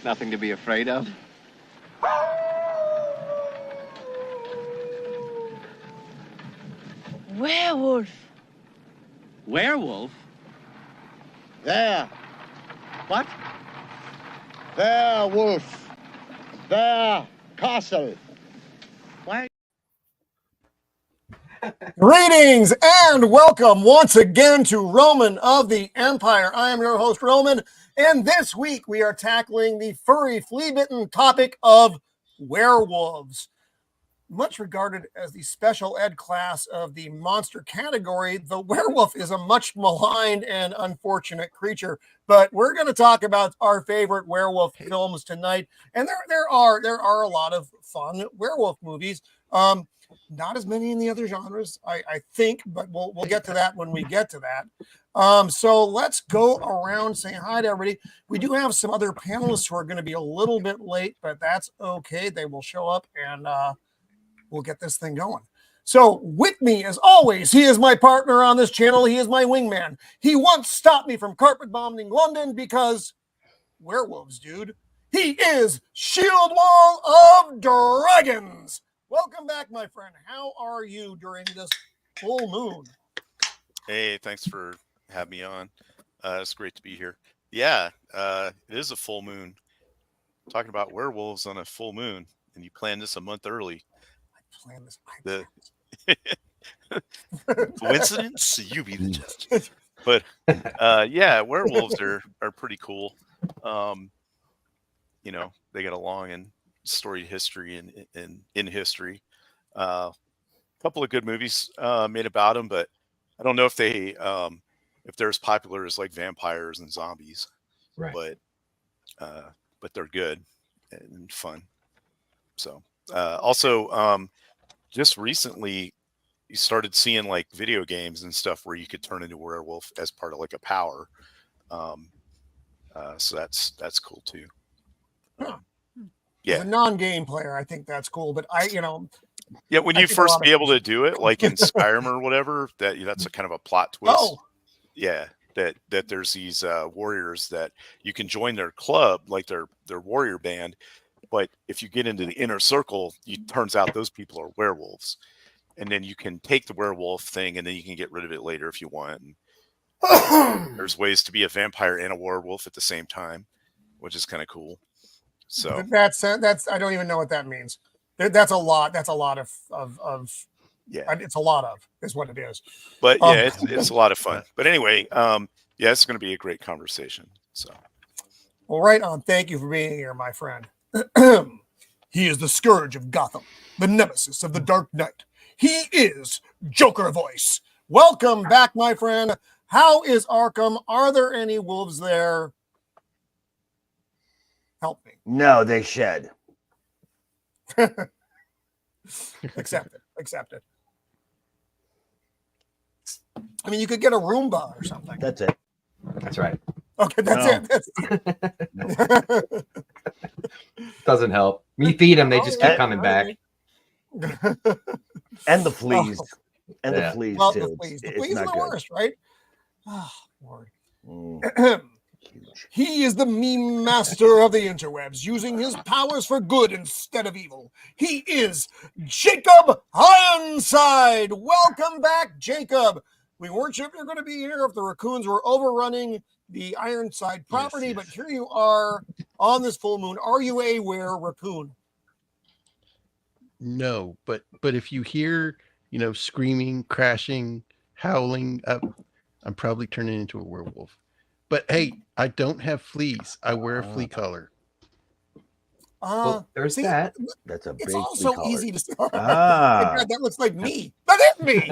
Nothing to be afraid of. Werewolf. Werewolf? There. What? Werewolf. There. Castle. Why? Greetings and welcome once again to Roman of the Empire. I am your host, Roman, and this week we are tackling the furry, flea-bitten topic of werewolves. Much regarded as the special ed class of the monster category, the werewolf is a much maligned and unfortunate creature. But we're going to talk about our favorite werewolf films tonight, and there are a lot of fun werewolf movies. Not as many in the other genres, I think, but we'll get to that when we get to that. So let's go around saying hi to everybody. We do have some other panelists who are going to be a little bit late, but that's okay. They will show up and we'll get this thing going. So with me, as always, he is my partner on this channel. He is my wingman. He once stopped me from carpet bombing London because werewolves, dude. He is Shield Wall of Dragons. Welcome back, my friend. How are you during this full moon? Hey, thanks for having me on. It's great to be here. Yeah, it is a full moon. Talking about werewolves on a full moon, and you planned this a month early. Coincidence? You be the judge. But yeah, werewolves are pretty cool. You know, they get along in storied history and in history. A couple of good movies made about them, but I don't know if they if they're as popular as like vampires and zombies. Right. But they're good and fun. So also just recently you started seeing like video games and stuff where you could turn into a werewolf as part of like a power. So that's cool too. Yeah. As a non-game player, I think that's cool, but yeah, when you first be able to do it, like in Skyrim or whatever, that's a kind of a plot twist. Oh. Yeah, that there's these warriors that you can join their club, like their warrior band, but if you get into the inner circle, it turns out those people are werewolves, and then you can take the werewolf thing, and then you can get rid of it later if you want. And there's ways to be a vampire and a werewolf at the same time, which is kind of cool. So that's I don't even know what that means. That's a lot. That's a lot of yeah. It's a lot of is what it is. But yeah, it's a lot of fun. But anyway, yeah, it's going to be a great conversation. So, well, right on. Thank you for being here, my friend. He is the scourge of Gotham, the nemesis of the Dark Knight. He is Joker Voice. Welcome back, my friend. How is Arkham? Are there any wolves there? Help me. No, they shed. Accept it. I mean, you could get a Roomba or something. That's it. That's right. Okay, that's it. Doesn't help. We feed them, they just keep coming back. And the fleas. And Yeah. the fleas, Well, too. the fleas. The It's fleas are not the good. worst, right? Oh, Lord. Mm. He is the meme master of the interwebs, using his powers for good instead of evil. He is Jacob Ironside. Welcome back, Jacob. We weren't sure if you're going to be here, if the raccoons were overrunning the Ironside property, Yes. but here you are on this full moon. Are you a were-raccoon? No, but if you hear, screaming, crashing, howling, I'm probably turning into a werewolf. But hey, I don't have fleas. I wear a flea collar. Well, there's see, that. That's a big It's all flea so collar. easy to Ah. God, that looks like me. That is me.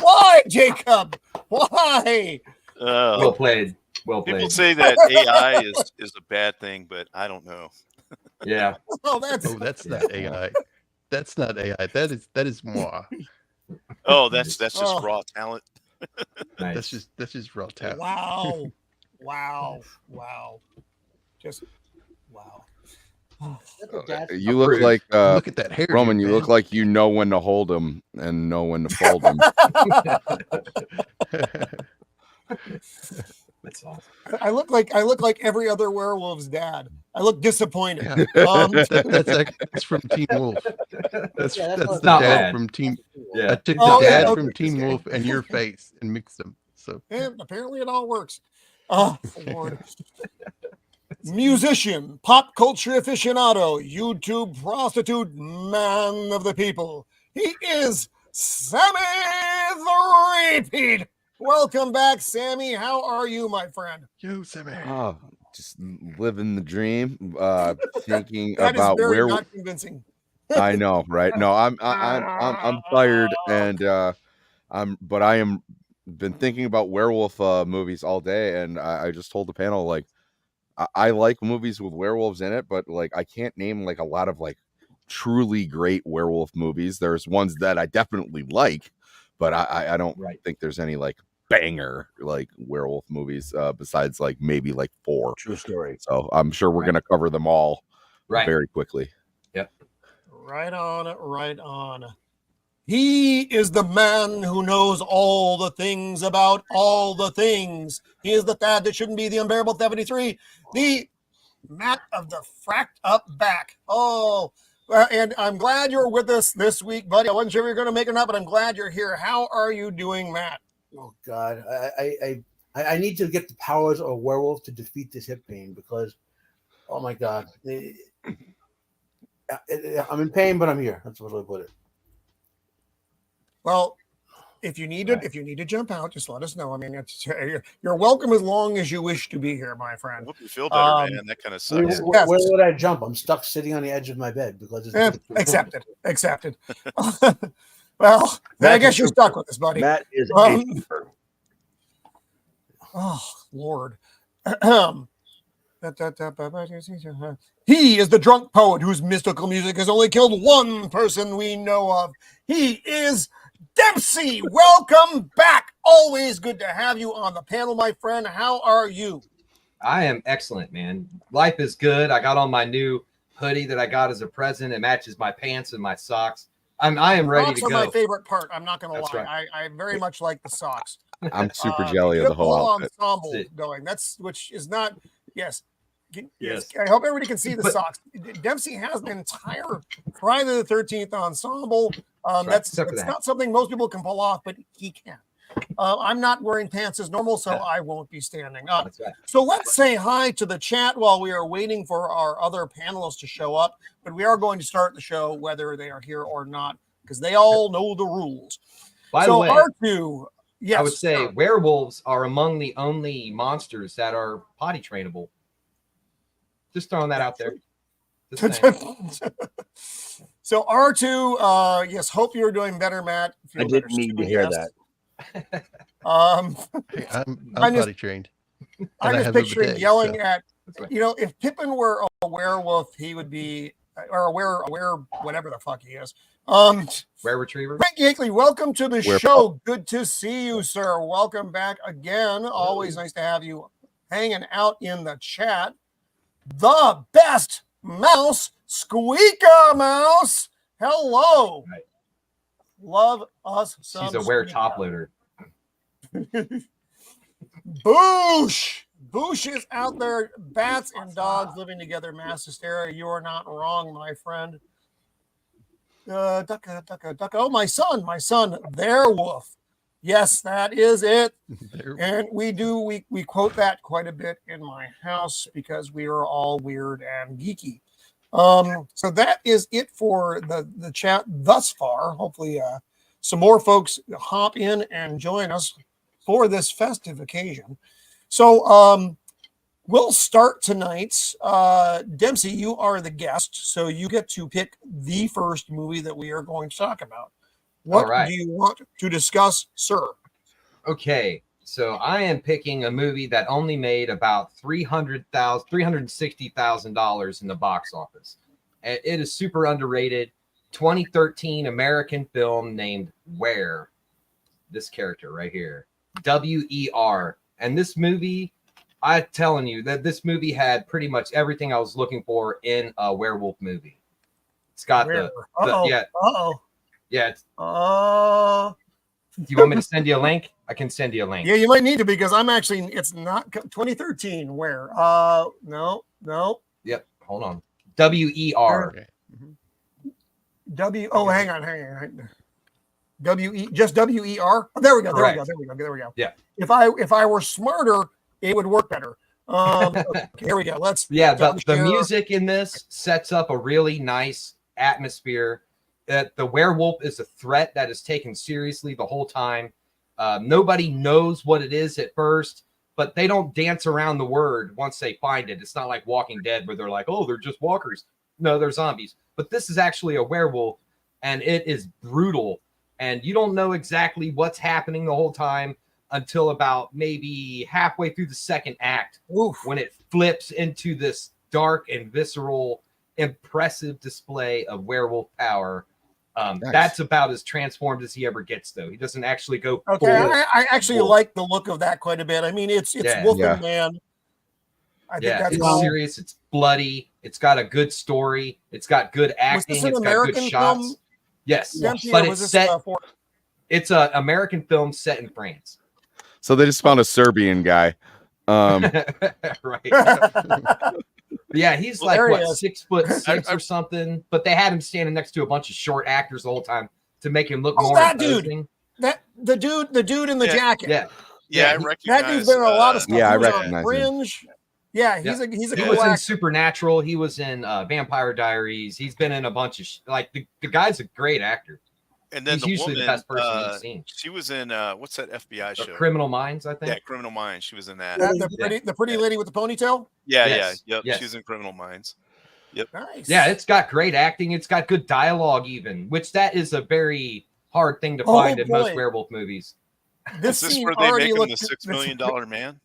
Why, Jacob? Why? Well played. Well people played. say that AI is a bad thing, but I don't know. Yeah. Oh, that's Not AI. That's not AI. That is moi. Oh, that's just Oh. raw talent. Nice. That's just raw talent. wow. Just wow. You look like Look at that hair, Roman. You man. look like you know when to hold them and know when to fold them. That's awesome. I look like every other werewolf's dad. I look disappointed. Yeah. That's from Teen Wolf. That's the not dad bad. from Teen. Yeah. I took Oh, the yeah, dad okay. from Teen Wolf and your face and mixed them. So And apparently it all works. Oh, Lord. Musician, pop culture aficionado, YouTube prostitute, man of the people. He is Sammy the Repeat. Welcome back, Sammy. How are you, my friend? yo, Sammy. Oh, just living the dream. Thinking That is about very where not convincing. I know, right? No, I'm tired, and but I am been thinking about werewolf movies all day, and I just told the panel like I like movies with werewolves in it, but like I can't name like a lot of like truly great werewolf movies. There's ones that I definitely like, but I don't think there's any like banger like werewolf movies besides like maybe like 4. True story. So I'm sure we're gonna cover them all very quickly. Yep. Right on, right on. He is the man who knows all the things about all the things. He is the Thad that shouldn't be the unbearable 73, the Matt of the fracked up back. Oh, and I'm glad you're with us this week, buddy. I wasn't sure if you were going to make it or not, but I'm glad you're here. How are you doing, Matt? Oh God, I need to get the powers of a werewolf to defeat this hip pain because, oh my God, I'm in pain, but I'm here. That's what I put it. Well, if you need to jump out, just let us know. I mean, you're welcome as long as you wish to be here, my I friend. hope you feel better, man. That kind of I mean, sucks. Yes. where would I jump? I'm stuck sitting on the edge of my bed because it's Accepted. Well, then I guess you're stuck with this, buddy. Matt is a keeper. Oh, Lord. He is the drunk poet whose mystical music has only killed one person we know of. He is Dempsey. Welcome back. Always good to have you on the panel, my friend. How are you? I am excellent, man. Life is good. I got on my new hoodie that I got as a present. It matches my pants and my socks. I am ready to Socks go. are my favorite part. I'm not going to That's lie. right. I very much like the socks. I'm super jelly of the whole outfit. Ensemble going. Which is not. Yes. Yes. I hope everybody can see the socks. Dempsey has an entire Friday the 13th ensemble. That's not something most people can pull off, but he can. I'm not wearing pants as normal, so I won't be standing up. That's right. So let's say hi to the chat while we are waiting for our other panelists to show up. But we are going to start the show whether they are here or not, because they all know the rules. By the way, R2, yes, I would say werewolves are among the only monsters that are potty trainable. Just throwing that out there. So R2, yes, hope you're doing better, Matt. I didn't need to hear that. Hey, I'm potty trained. I'm just picturing yelling at, right. If Pippin were a werewolf, he would be, or a were whatever the fuck he is. Were retriever. Frank Yakeley, welcome to the show. Good to see you, sir. Welcome back again. Always nice to have you hanging out in the chat. The best mouse, Squeaker Mouse. Hello. Right. Love us some. She's a were top loader. Boosh. Boosh is out there. Bats and dogs living together. Mass hysteria. You are not wrong, my friend. Ducka. Oh, my son. Werewolf. Yes, that is it. And we quote that quite a bit in my house because we are all weird and geeky. So that is it for the chat thus far. Hopefully some more folks hop in and join us for this festive occasion. So we'll start tonight's. Dempsey, you are the guest, so you get to pick the first movie that we are going to talk about. What do you want to discuss, sir? Okay, so I am picking a movie that only made about $360,000 in the box office. And it is super underrated. 2013 American film named Were. This character right here, W-E-R. And this movie, I'm telling you that this movie had pretty much everything I was looking for in a werewolf movie. It's got Do you want me to send you a link? I can send you a link. Yeah, you might need to because I'm actually. It's not 2013. Where? No. Yep. Hold on. WER. Okay. Mhm. Oh, hang on. Just WER. Oh, there we go. Correct. There we go. Yeah. If I were smarter, it would work better. Okay, here we go. The music in this sets up a really nice atmosphere. That the werewolf is a threat that is taken seriously the whole time. Nobody knows what it is at first, but they don't dance around the word once they find it. It's not like Walking Dead where they're like, oh, they're just walkers. No, they're zombies. But this is actually a werewolf, and it is brutal. And you don't know exactly what's happening the whole time until about maybe halfway through the second act. Oof. When it flips into this dark and visceral, impressive display of werewolf power. Nice. That's about as transformed as he ever gets, though. He doesn't actually go. Okay, I actually like the look of that quite a bit. I mean, it's Wolfman Man. I think that's it's cool. serious. It's bloody. It's got a good story. It's got good acting. Was this an It's got American good shots. film? Yes, Dempsey, but or it's was set. this, for- It's an American film set in France. So they just found a Serbian guy. Right. Yeah, he's like there he what, is. 6'6" or something. But they had him standing next to a bunch of short actors the whole time to make him look Oh, more that imposing. the dude in the jacket. Yeah, Yeah, I That recognize. dude's been in a lot of stuff. Yeah, He I was on recognize him. Fringe. Yeah, he's a he cool was in actor. Supernatural. He was in Vampire Diaries. He's been in a bunch of the guy's a great actor. And then He's the usually woman, the best person you've seen. she was in what's that FBI show? Criminal Minds, I think. Yeah, Criminal Minds. She was in that. The pretty lady with the ponytail. Yes, Yep. yes. She was in Criminal Minds. Nice. Yeah, it's got great acting. It's got good dialogue, even, which that is a very hard thing to Oh, find in boy. most werewolf movies. This Is this scene where they already make him the looked- $6 million man?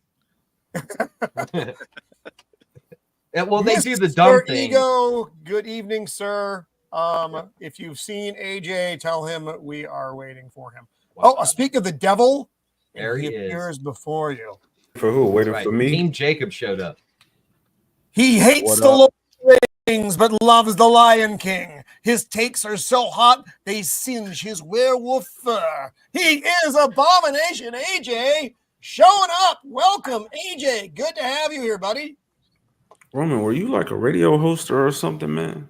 Well, they do the Mr. dumb thing. Ego, good evening, sir. If you've seen AJ, tell him we are waiting for him. Speak of the devil, There he appears is. before you. For who? Waiting Right. for me? Team Jacob showed up. He hates What the up? Lord of the Rings, but loves the Lion King. His takes are so hot, they singe his werewolf fur. He is Abomnation AJ, showing up. Welcome, AJ. Good to have you here, buddy. Roman, were you like a radio host or something, man?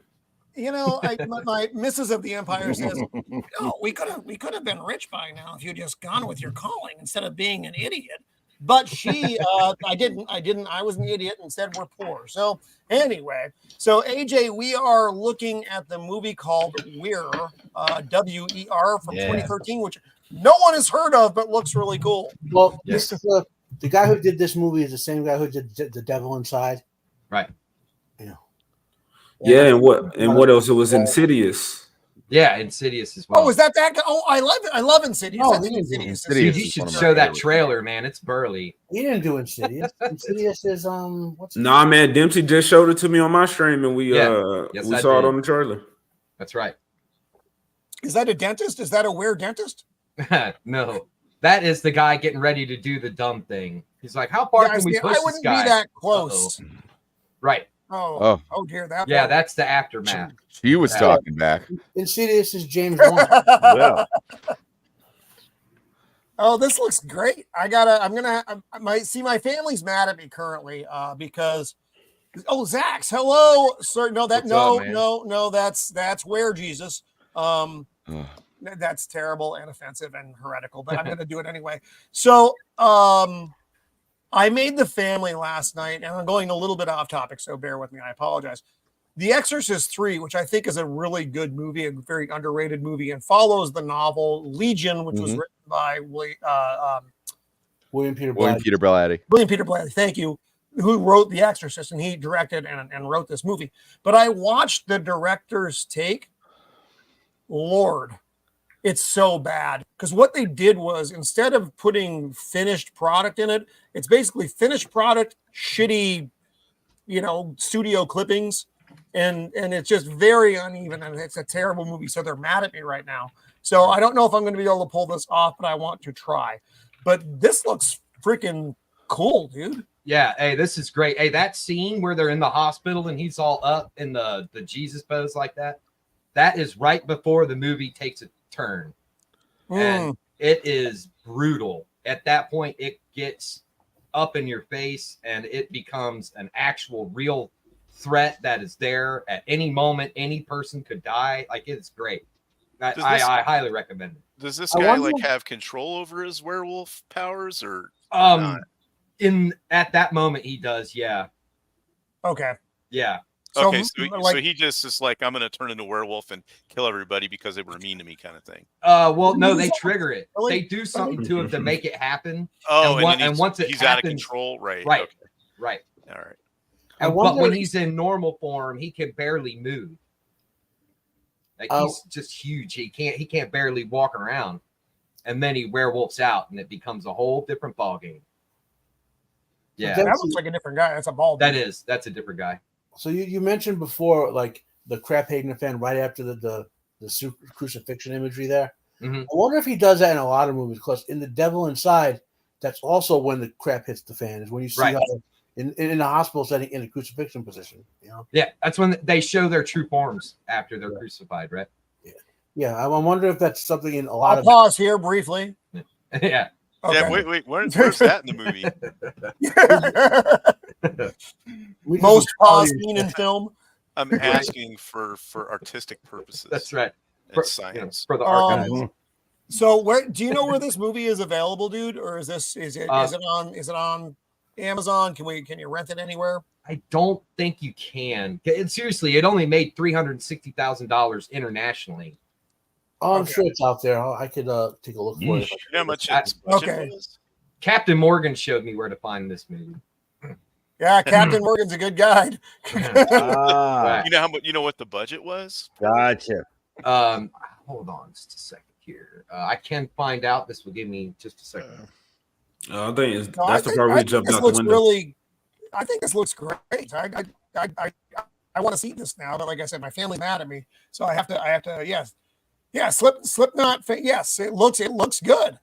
You know, my Mrs. of the Empire says, "No, we could have been rich by now if you'd just gone with your calling instead of being an idiot." But she, I didn't. I was an idiot. Instead, we're poor. So anyway, AJ, we are looking at the movie called Weir, WER from 2013, which no one has heard of, but looks really cool. Well, Yes. this is the guy who did this movie is the same guy who did The Devil Inside. Right. You know. Yeah, and what else? It was Insidious. Yeah, Insidious as well. Oh, is that guy? Oh, I love it. I love Insidious. No, I think he didn't do Insidious. Insidious. You is should one of my show that favorites. trailer, man. It's burly. He didn't do Insidious. Insidious is what's Nah, man, Dempsey just showed it to me on my stream, and we Yes, we I saw did. it on the trailer. That's right. Is that a dentist? Is that a weird dentist? No, that is the guy getting ready to do the dumb thing. He's like, how far Yeah, can we see, push I this wouldn't guy? be that close. Right. Oh dear, that. Yeah, one. that's the aftermath. She was Yeah. talking back. Insidious is James Wan. Yeah. Oh, this looks great. I might see my family's mad at me currently because Zax, hello, sir. No, What's up, man? no, that's where Jesus. That's terrible and offensive and heretical, but I'm gonna do it anyway. So I made the family last night, and I'm going a little bit off topic, so bear with me. I apologize. The Exorcist 3, which I think is a really good movie, a very underrated movie, and follows the novel Legion, which was written by William Peter William Blatty. Peter Blatty. William Peter Blatty, thank you, who wrote The Exorcist, and he directed and wrote this movie. But I watched the director's take. Lord, it's so bad. Because what they did was, instead of putting finished product in it, it's basically finished product, shitty, studio clippings. And it's just very uneven, and it's a terrible movie. So they're mad at me right now. So I don't know if I'm going to be able to pull this off, but I want to try. But this looks freaking cool, dude. Yeah, hey, this is great. Hey, that scene where they're in the hospital and he's all up in the Jesus pose like that, that is right before the movie takes a turn. And it is brutal. At that point, it gets up in your face and it becomes an actual real threat that is there at any moment. Any person could die. Like, it's great. I highly recommend it. Does this guy like have control over his werewolf powers or not? At that moment he does, yeah. Okay. Yeah. Okay, so he just is like, I'm going to turn into a werewolf and kill everybody because they were mean to me, kind of thing. Well, no, they trigger it. They do something to him to make it happen. Oh, and once it he's happens, out of control, right? Right, okay. right. All right. But when he's in normal form, he can barely move. Like, he's just huge. He can't barely walk around, and then he werewolves out, and it becomes a whole different ball game. Yeah, that looks like a different guy. That's a bald. That's a different guy. So you mentioned before, like the crap hating the fan right after the crucifixion imagery there. Mm-hmm. I wonder if he does that in a lot of movies, because in The Devil Inside, that's also when the crap hits the fan, is when you see how in a hospital setting in a crucifixion position. You know? Yeah, that's when they show their true forms after they're crucified, right? Yeah. I wonder if that's something in a lot of. Pause here briefly. Yeah. Okay. Yeah, wait. Where's that in the movie? Most pause scene in film. I'm asking for artistic purposes. That's right. For science. For the archives. So where do you know where this movie is available, dude? Or is it on Amazon? Can you rent it anywhere? I don't think you can. Seriously, it only made $360,000 internationally. Oh, I'm sure it's out there. I could take a look for it. You know how much okay. Captain Morgan showed me where to find this movie. Yeah, Captain Morgan's a good guide. You know how much? You know what the budget was? Gotcha. Hold on just a second here. I can find out. This will give me just a second. I think that's the part where we jumped out the window. I think this looks great. I want to see this now, but like I said, my family's mad at me, so I have to. Yes, yeah. Slipknot. Yes, it looks good.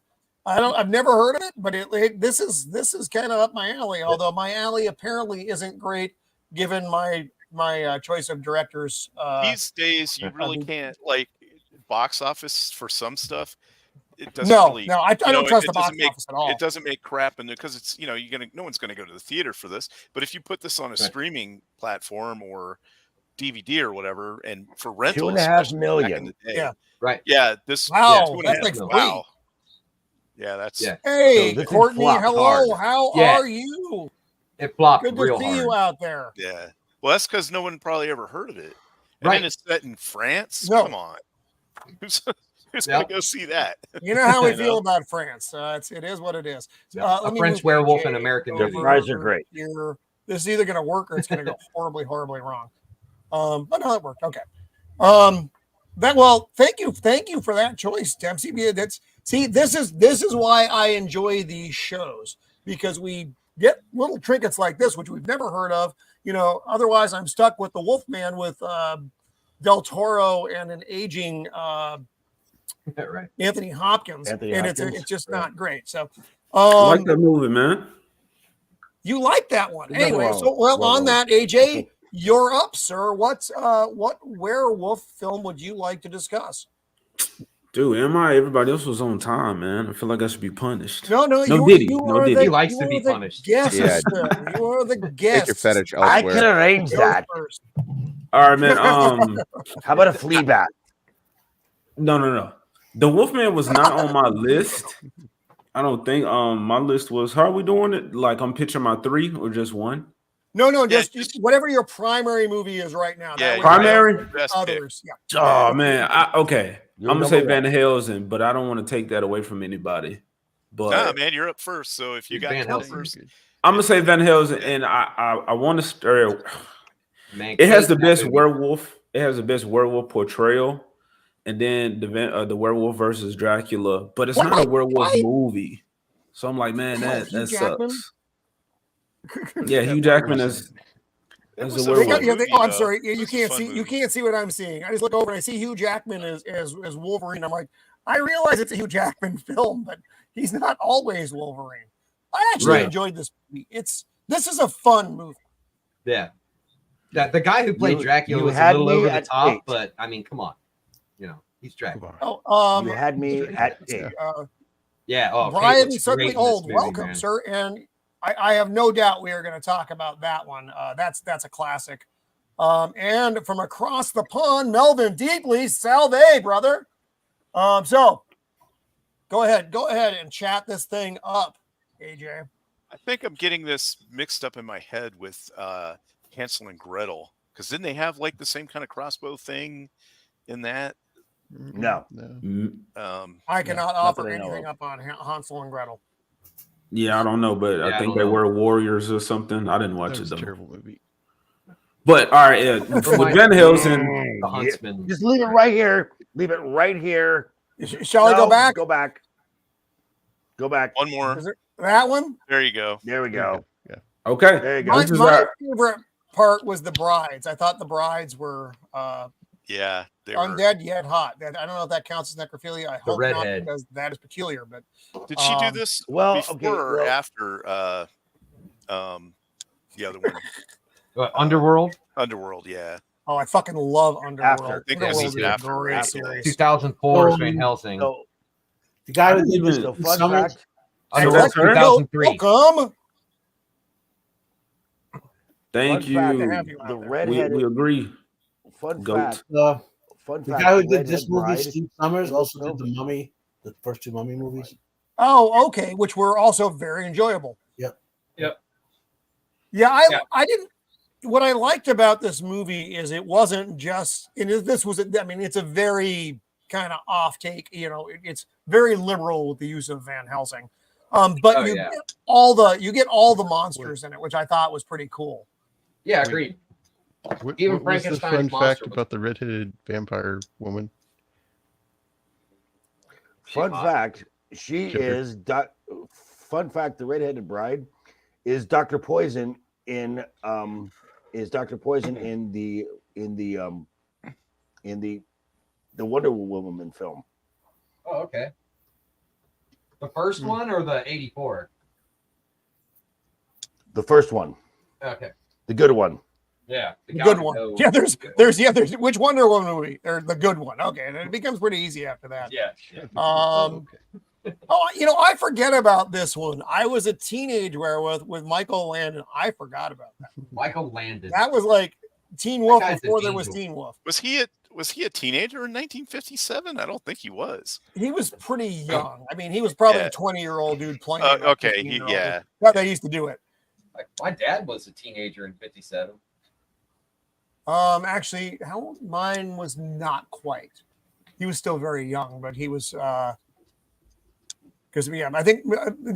I've never heard of it, but this is kind of up my alley. Although my alley apparently isn't great, given my choice of directors. These days, you really can't like box office for some stuff. It doesn't no, I don't trust the box office at all. It doesn't make crap, and because it's no one's gonna go to the theater for this. But if you put this on a streaming platform or DVD or whatever, and for rentals, 2.5 million. Yeah, right. Yeah, this. Wow, yeah, that's like wow. Yeah, that's. Yeah. Hey, so Courtney, hello. How are you? It flopped. Good real to see hard. you out there. Yeah. Well, that's because no one probably ever heard of it. And then it's set in France. No. Come on. Who's gonna go see that? You know how we feel about France. It is what it is. A French werewolf and American Their fries are great. This is either going to work or it's going to go horribly, horribly wrong. But no, it worked. Okay. Thank you for that choice, Dempsey. This is why I enjoy these shows, because we get little trinkets like this, which we've never heard of. Otherwise I'm stuck with the Wolfman with Del Toro and an aging right. Anthony Hopkins, it's just not great. So I like that movie, man. You like that one anyway. On that, AJ, you're up, sir. What werewolf film would you like to discuss? Dude, everybody else was on time, man. I feel like I should be punished. No, Diddy. He likes to be punished. Yes, Yeah. you are the guest. Take your fetish elsewhere. I can arrange that. All right, man. How about a flea bat? No. The Wolfman was not on my list. I don't think. My list was. How are we doing it? Like, I'm pitching my 3 or just 1? No, just whatever your primary movie is right now. Yeah, primary. Others. Yeah. Oh man. Okay. I'm gonna say Van Helsing, but I don't want to take that away from anybody. But nah, man, you're up first. So if you got Van Helsing first, I'm gonna say Van Helsing, and I want to start. It has the best werewolf. It has the best werewolf portrayal, and then the werewolf versus Dracula. But it's not a werewolf movie, so I'm like, man, that sucks. Yeah, Hugh Jackman is. I'm sorry. You can't see what I'm seeing. I just look over and I see Hugh Jackman as Wolverine. I'm like, I realize it's a Hugh Jackman film, but he's not always Wolverine. I actually enjoyed this movie. This is a fun movie. Yeah. The guy who played Dracula was a little over the top, but I mean, come on. He's Dracula. You had me at 8. Yeah. Oh, Brian Kate looks is certainly great in this old. movie, Welcome, man. sir. And I have no doubt we are going to talk about that one. That's a classic. And from across the pond, Melvin Deeply, salve, brother. So go ahead and chat this thing up, AJ. I think I'm getting this mixed up in my head with Hansel and Gretel, because didn't they have like the same kind of crossbow thing in that? No. I cannot not offer that I know anything of. up on Hansel and Gretel. Yeah, I don't know, but Yeah, I I think don't they know. were warriors or something. I didn't watch That it was a though. terrible movie. But all right, yeah, with Remind Van me Helsing, The Huntsman. Just leave it right here. Leave it right here. Shall I go back? Go back. Go back. One more. Is it that one? There you go. There we go. Yeah. okay. There you go. My This is favorite part was the brides. I thought the brides were Yeah, they were. undead yet hot. I don't know if that counts as necrophilia. I hope redhead. not, because that is peculiar. But Did she do this well, before okay, or well- after the other one? Underworld. Underworld, yeah. oh, I fucking love Underworld. After. I think Underworld this is is a after, great right? series. 2004 Oh, Van Helsing. So, The guy who did this so fun Summers, fact. Underworld that's her? 2003. Welcome. Thank Fun fact, you. to have you out The there. redheaded. We agree. Fun Goat. fact. Fun the fact. guy who the did this redhead movie, bride- Steve Summers, also did The Mummy, the first two Mummy movies. Oh, okay, which were also very enjoyable. Yep. Yeah, I didn't. What I liked about this movie is it wasn't just. And this was. I mean, it's a very kind of off take. It's very liberal with the use of Van Helsing. But Oh, you yeah. get all the monsters in it, which I thought was pretty cool. Yeah, agreed. What, Even what was the Frankenstein's fun monster fact was- about the redheaded vampire woman? Fun hot? fact. She Sure. is. Fun fact. The redheaded bride is Dr. Poison in. Is Dr. Poison in the Wonder Woman film. Oh, okay. The first one or the 84? The first one. Okay. The good one. Yeah. The good one. Yeah, there's which Wonder Woman movie? Or the good one. Okay, and it becomes pretty easy after that. Yeah. I forget about this one. I was a teenage werewolf with Michael Landon. I forgot about that. Michael Landon. That was like Teen Wolf guy's a before there was angel. Teen Wolf. Was he a teenager in 1957? I don't think he was. He was pretty young. I mean, he was probably Yeah. a 20-year-old dude playing. Okay, 15-year-old yeah. dude. But they used to do it. Like, my dad was a teenager in 57. Actually, mine was not quite. He was still very young, but he was because I think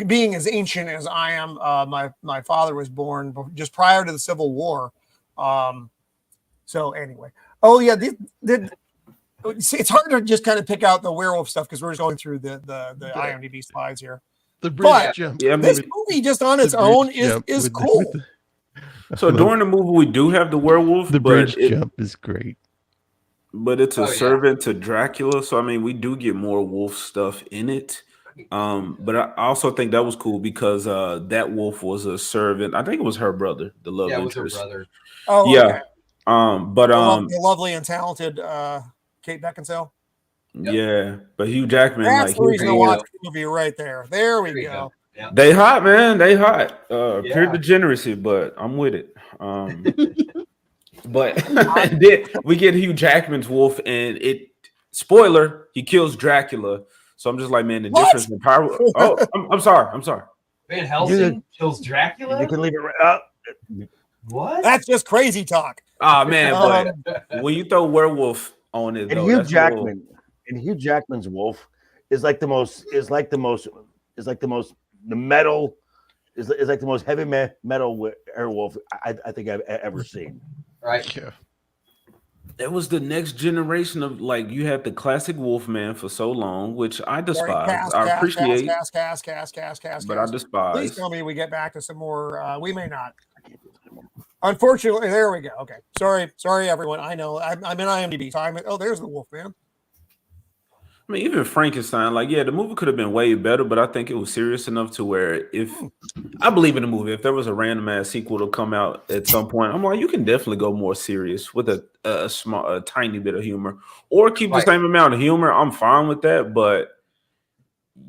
being as ancient as I am, my father was born just prior to the Civil War. So anyway, it's hard to just kind of pick out the werewolf stuff because we're just going through the IMDb slides here. The bridge But jump. Yeah, this movie just on its own is cool. So during the movie, we do have the werewolf, The but bridge jump is great. but it's a Oh, yeah. servant to Dracula. So I mean, we do get more wolf stuff in it. But I also think that was cool because that wolf was a servant. I think it was her brother, the love Yeah, it was her interest. brother. Oh, Yeah. okay. The lovely and talented Kate Beckinsale. Yeah, but Hugh Jackman, That's like the reason to he- watch the movie right there. There we There you go. go. Yeah. they hot, man. They hot. Pure Yeah. degeneracy, but I'm with it. But then we get Hugh Jackman's wolf, and spoiler, he kills Dracula. So I'm just like, man, the What? difference in power. Oh, I'm sorry. Van Helsing kills Dracula? You can leave it right up. What? That's just crazy talk. Ah, man, but when you throw werewolf on it, And though, Hugh that's a little- Jackman. And Hugh Jackman's wolf is like the most heavy metal werewolf I think I've ever seen. Right. Yeah. it was the next generation of, like, you had the classic Wolfman for so long, which I despise. I appreciate, but I Please despise. tell me we get back to some more. We may not. Unfortunately, there we go. Okay, sorry, everyone. I know I'm in IMDb. So there's the Wolfman. I mean, even Frankenstein, like, yeah, the movie could have been way better, but I think it was serious enough to where I believe in the movie, if there was a random ass sequel to come out at some point, I'm like, you can definitely go more serious with a tiny bit of humor, or keep the Right. same amount of humor. I'm fine with that, but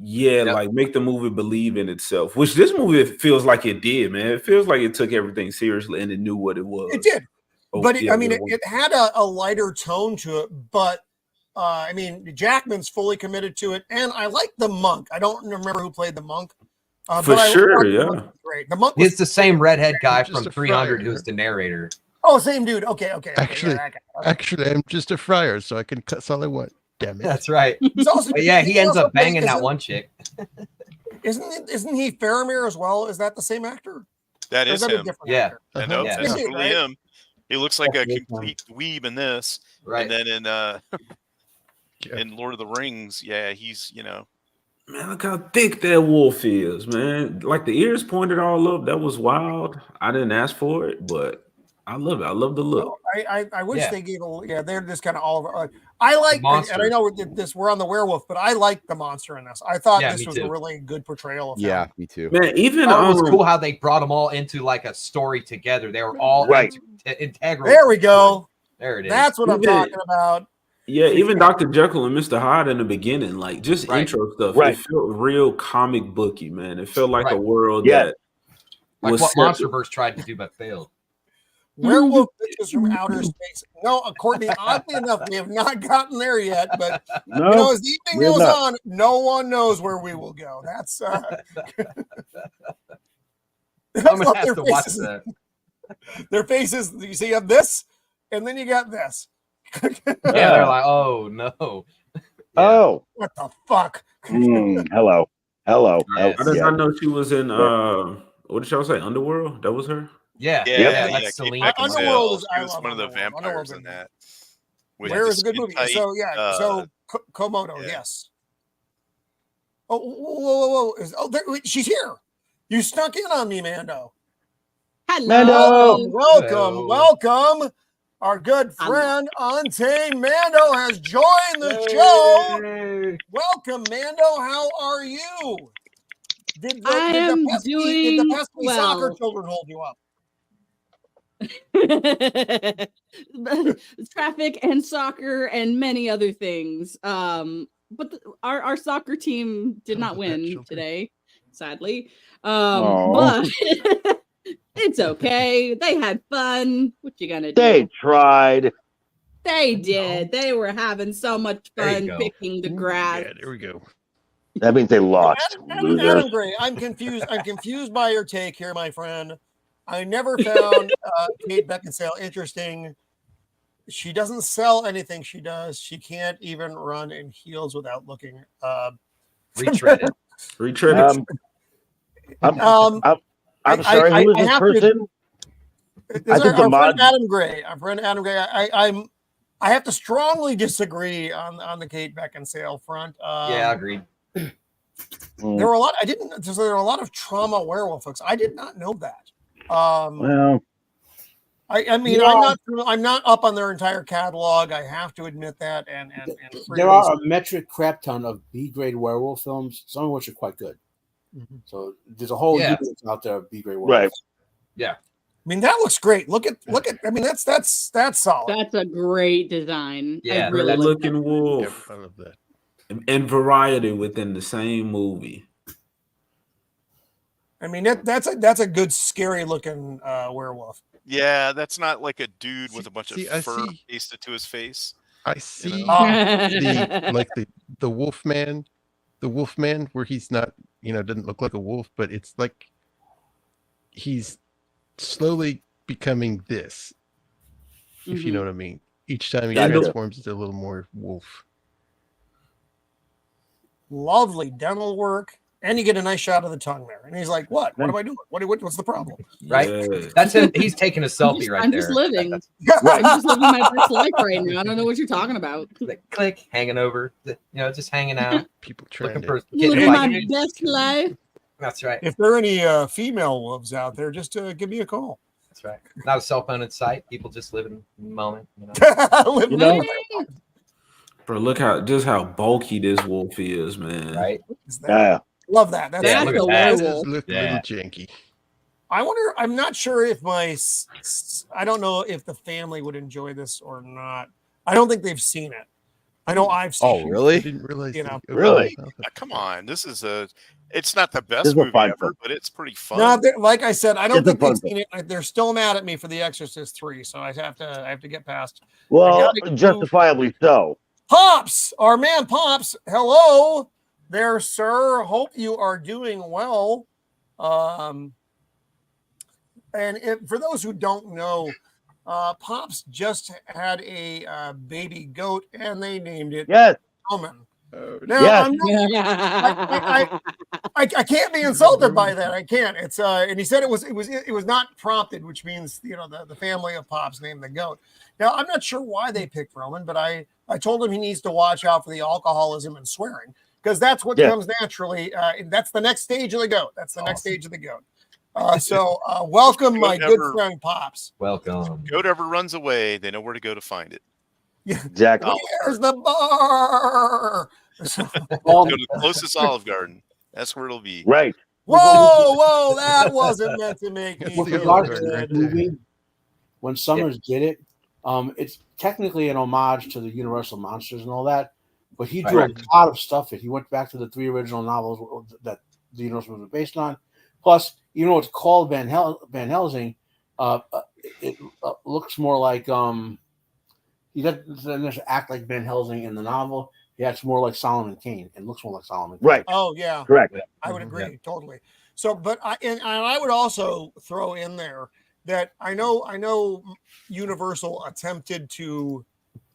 Yeah, like make the movie believe in itself, which this movie feels like it did, man. It feels like it took everything seriously and it knew what it was. It did. But yeah, it had a lighter tone to it, but I mean, Jackman's fully committed to it, and I like the monk. I don't remember who played the monk. For sure, yeah. Great. The monk. It's the same redhead guy from Just a 300 friar. who's the narrator. Oh, same dude. Okay. Actually, yeah, that guy. actually, I'm just a friar, so I can cuss all I want. Damn it. That's right. He's also, But yeah, he ends also up banging plays- that one chick. Isn't he Faramir as well? Is that the same actor? That Or is that a him. different Yeah. actor? I know Yeah. that's Is he, totally right? him. He looks like a complete dweeb in this, Right. and then in Yeah. in Lord of the Rings, yeah, he's Man, look how thick that wolf is, man. Like the ears pointed all up. That was wild. I didn't ask for it, but I love it. I love the look. I wish Yeah. they gave they're just kind of all over. I like, monster. and I know we're on the werewolf, but I like the monster in this. I thought Yeah, this me was too. a really good portrayal of Yeah, him. me too. Man, even It was cool how they brought them all into like a story together. They were all Right. integral. There we go. There it is. That's what I'm Even- talking about. yeah, even Dr. Jekyll and Mr. Hyde in the beginning, like just Right. intro stuff. Right. It felt real comic booky, man. It felt like a Right. world Yeah. that like was what separate. MonsterVerse tried to do but failed. Werewolf bitches from outer space. No, Courtney, oddly enough, we have not gotten there yet, but No, you know, as the evening we're goes not. on, no one knows where we will go. That's I'm gonna have to watch that. Their faces, you see, you have this, and then you got this. Yeah, they're like, oh no. Oh, What the fuck? hello. Yes. I did Yeah. not know she was in what did y'all say? Underworld? That was her? Yeah, yeah, that's Kate Celine. Underworld is- She I was love one of the Underworld. vampires Underworld's in a- that. With Where the is a good skin movie? tight, So yeah, so Komodo, yeah. yes. Oh, whoa! Wait, she's here. You snuck in on me, Mando. Mando! Welcome. Hello. Our good friend Untamed Mando has joined the show. Yay. Welcome, Mando. How are you? Did am the doing pesky soccer well. children hold you up? Traffic and soccer and many other things. But our soccer team did not win today, sadly. But it's okay. They had fun. What you gonna do? They tried. They did. They were having so much There you fun go. picking the grass. Yeah, there we go. That means they lost. Adam Losers. Gray, I'm confused. I'm confused by your take here, my friend. I never found Kate Beckinsale interesting. She doesn't sell anything she does. She can't even run in heels without looking. Retreaded. Retreaded. I'm I- sorry. I- Who is I this have to- person? Our think the friend mod- Adam Gray. Our friend Adam Gray. I have to strongly disagree on the Kate Beckinsale front. Yeah, agreed. There were a lot. There were a lot of trauma werewolf folks. I did not know that. Well, I mean, Yeah. I'm not up on their entire catalog. I have to admit that. And There are a metric crap ton of B-grade werewolf films, some of which are quite good. Mhm. So there's a whole Yeah. universe out there of B-grade werewolves. right. I mean, that looks great. Look at. I mean, that's solid. That's a great design. Yeah, I really Good like looking that. wolf. Yep, I love that. And variety within the same movie. I mean, that's a good, scary looking werewolf. Yeah, that's not like a dude with a bunch See, of I fur see. pasted to his face. I see the Wolfman where he's not, doesn't look like a wolf, but it's like he's slowly becoming this, if you know what I mean. Each time he Gotcha. transforms into a little more wolf. Lovely dental work, and you get a nice shot of the tongue there. And he's like, "What? What am I doing? What's the problem?" Right? Yeah. That's him. He's taking a selfie right I'm there. just living. Right. I'm just living my best life right now. I don't know what you're talking about. Click, hanging over, just hanging out, People trying looking to for getting Living my invited. best life. That's right. If there are any female wolves out there, just give me a call. That's right. Not a cell phone in sight. People just live in the moment. Live You know, Bro, look how bulky this wolf is, man. Right? Yeah. Love that. That's Yeah, That's look a at that. This werewolf. look a Yeah. little janky. I wonder. I'm not sure if I don't know if the family would enjoy this or not. I don't think they've seen it. I know I've seen. Oh, really? I didn't realize. You know, Really? Come on, this is it's not the This best is a movie fun ever, film. but it's pretty fun. No, like I said, I don't It's a think they've fun seen it. They're still mad at me for The Exorcist 3, so I have to get past. Well, gotta move. justifiably so. Pops, our man Pops, hello there, sir. Hope you are doing well. And for those who don't know, Pops just had a baby goat, and they named it Roman. Now, I can't be insulted by that. I can't. It's and he said it was not prompted, which means the family of Pops named the goat. Now I'm not sure why they picked Roman, but I told him he needs to watch out for the alcoholism and swearing, because that's what comes naturally. That's the next stage of the goat. That's the next stage of the goat. So welcome, my good friend Pops. Welcome. Goat ever runs away, they know where to go to find it. Yeah, exactly. Where's the bar? Go to the closest Olive Garden. That's where it'll be. Right. Whoa, that wasn't meant to make me With feel regard to good. that movie, when Summers did it, it's technically an homage to the Universal monsters and all that, but he drew a lot of stuff in. He went back to the 3 original novels that the Universal was based on. Plus, even though it's called Van Helsing, it looks more like he doesn't act like Van Helsing in the novel. He acts more like Solomon Kane. It looks more like Solomon Kane. Right. Oh yeah, correct. I would agree totally. So, but I would also throw in there that I know Universal attempted to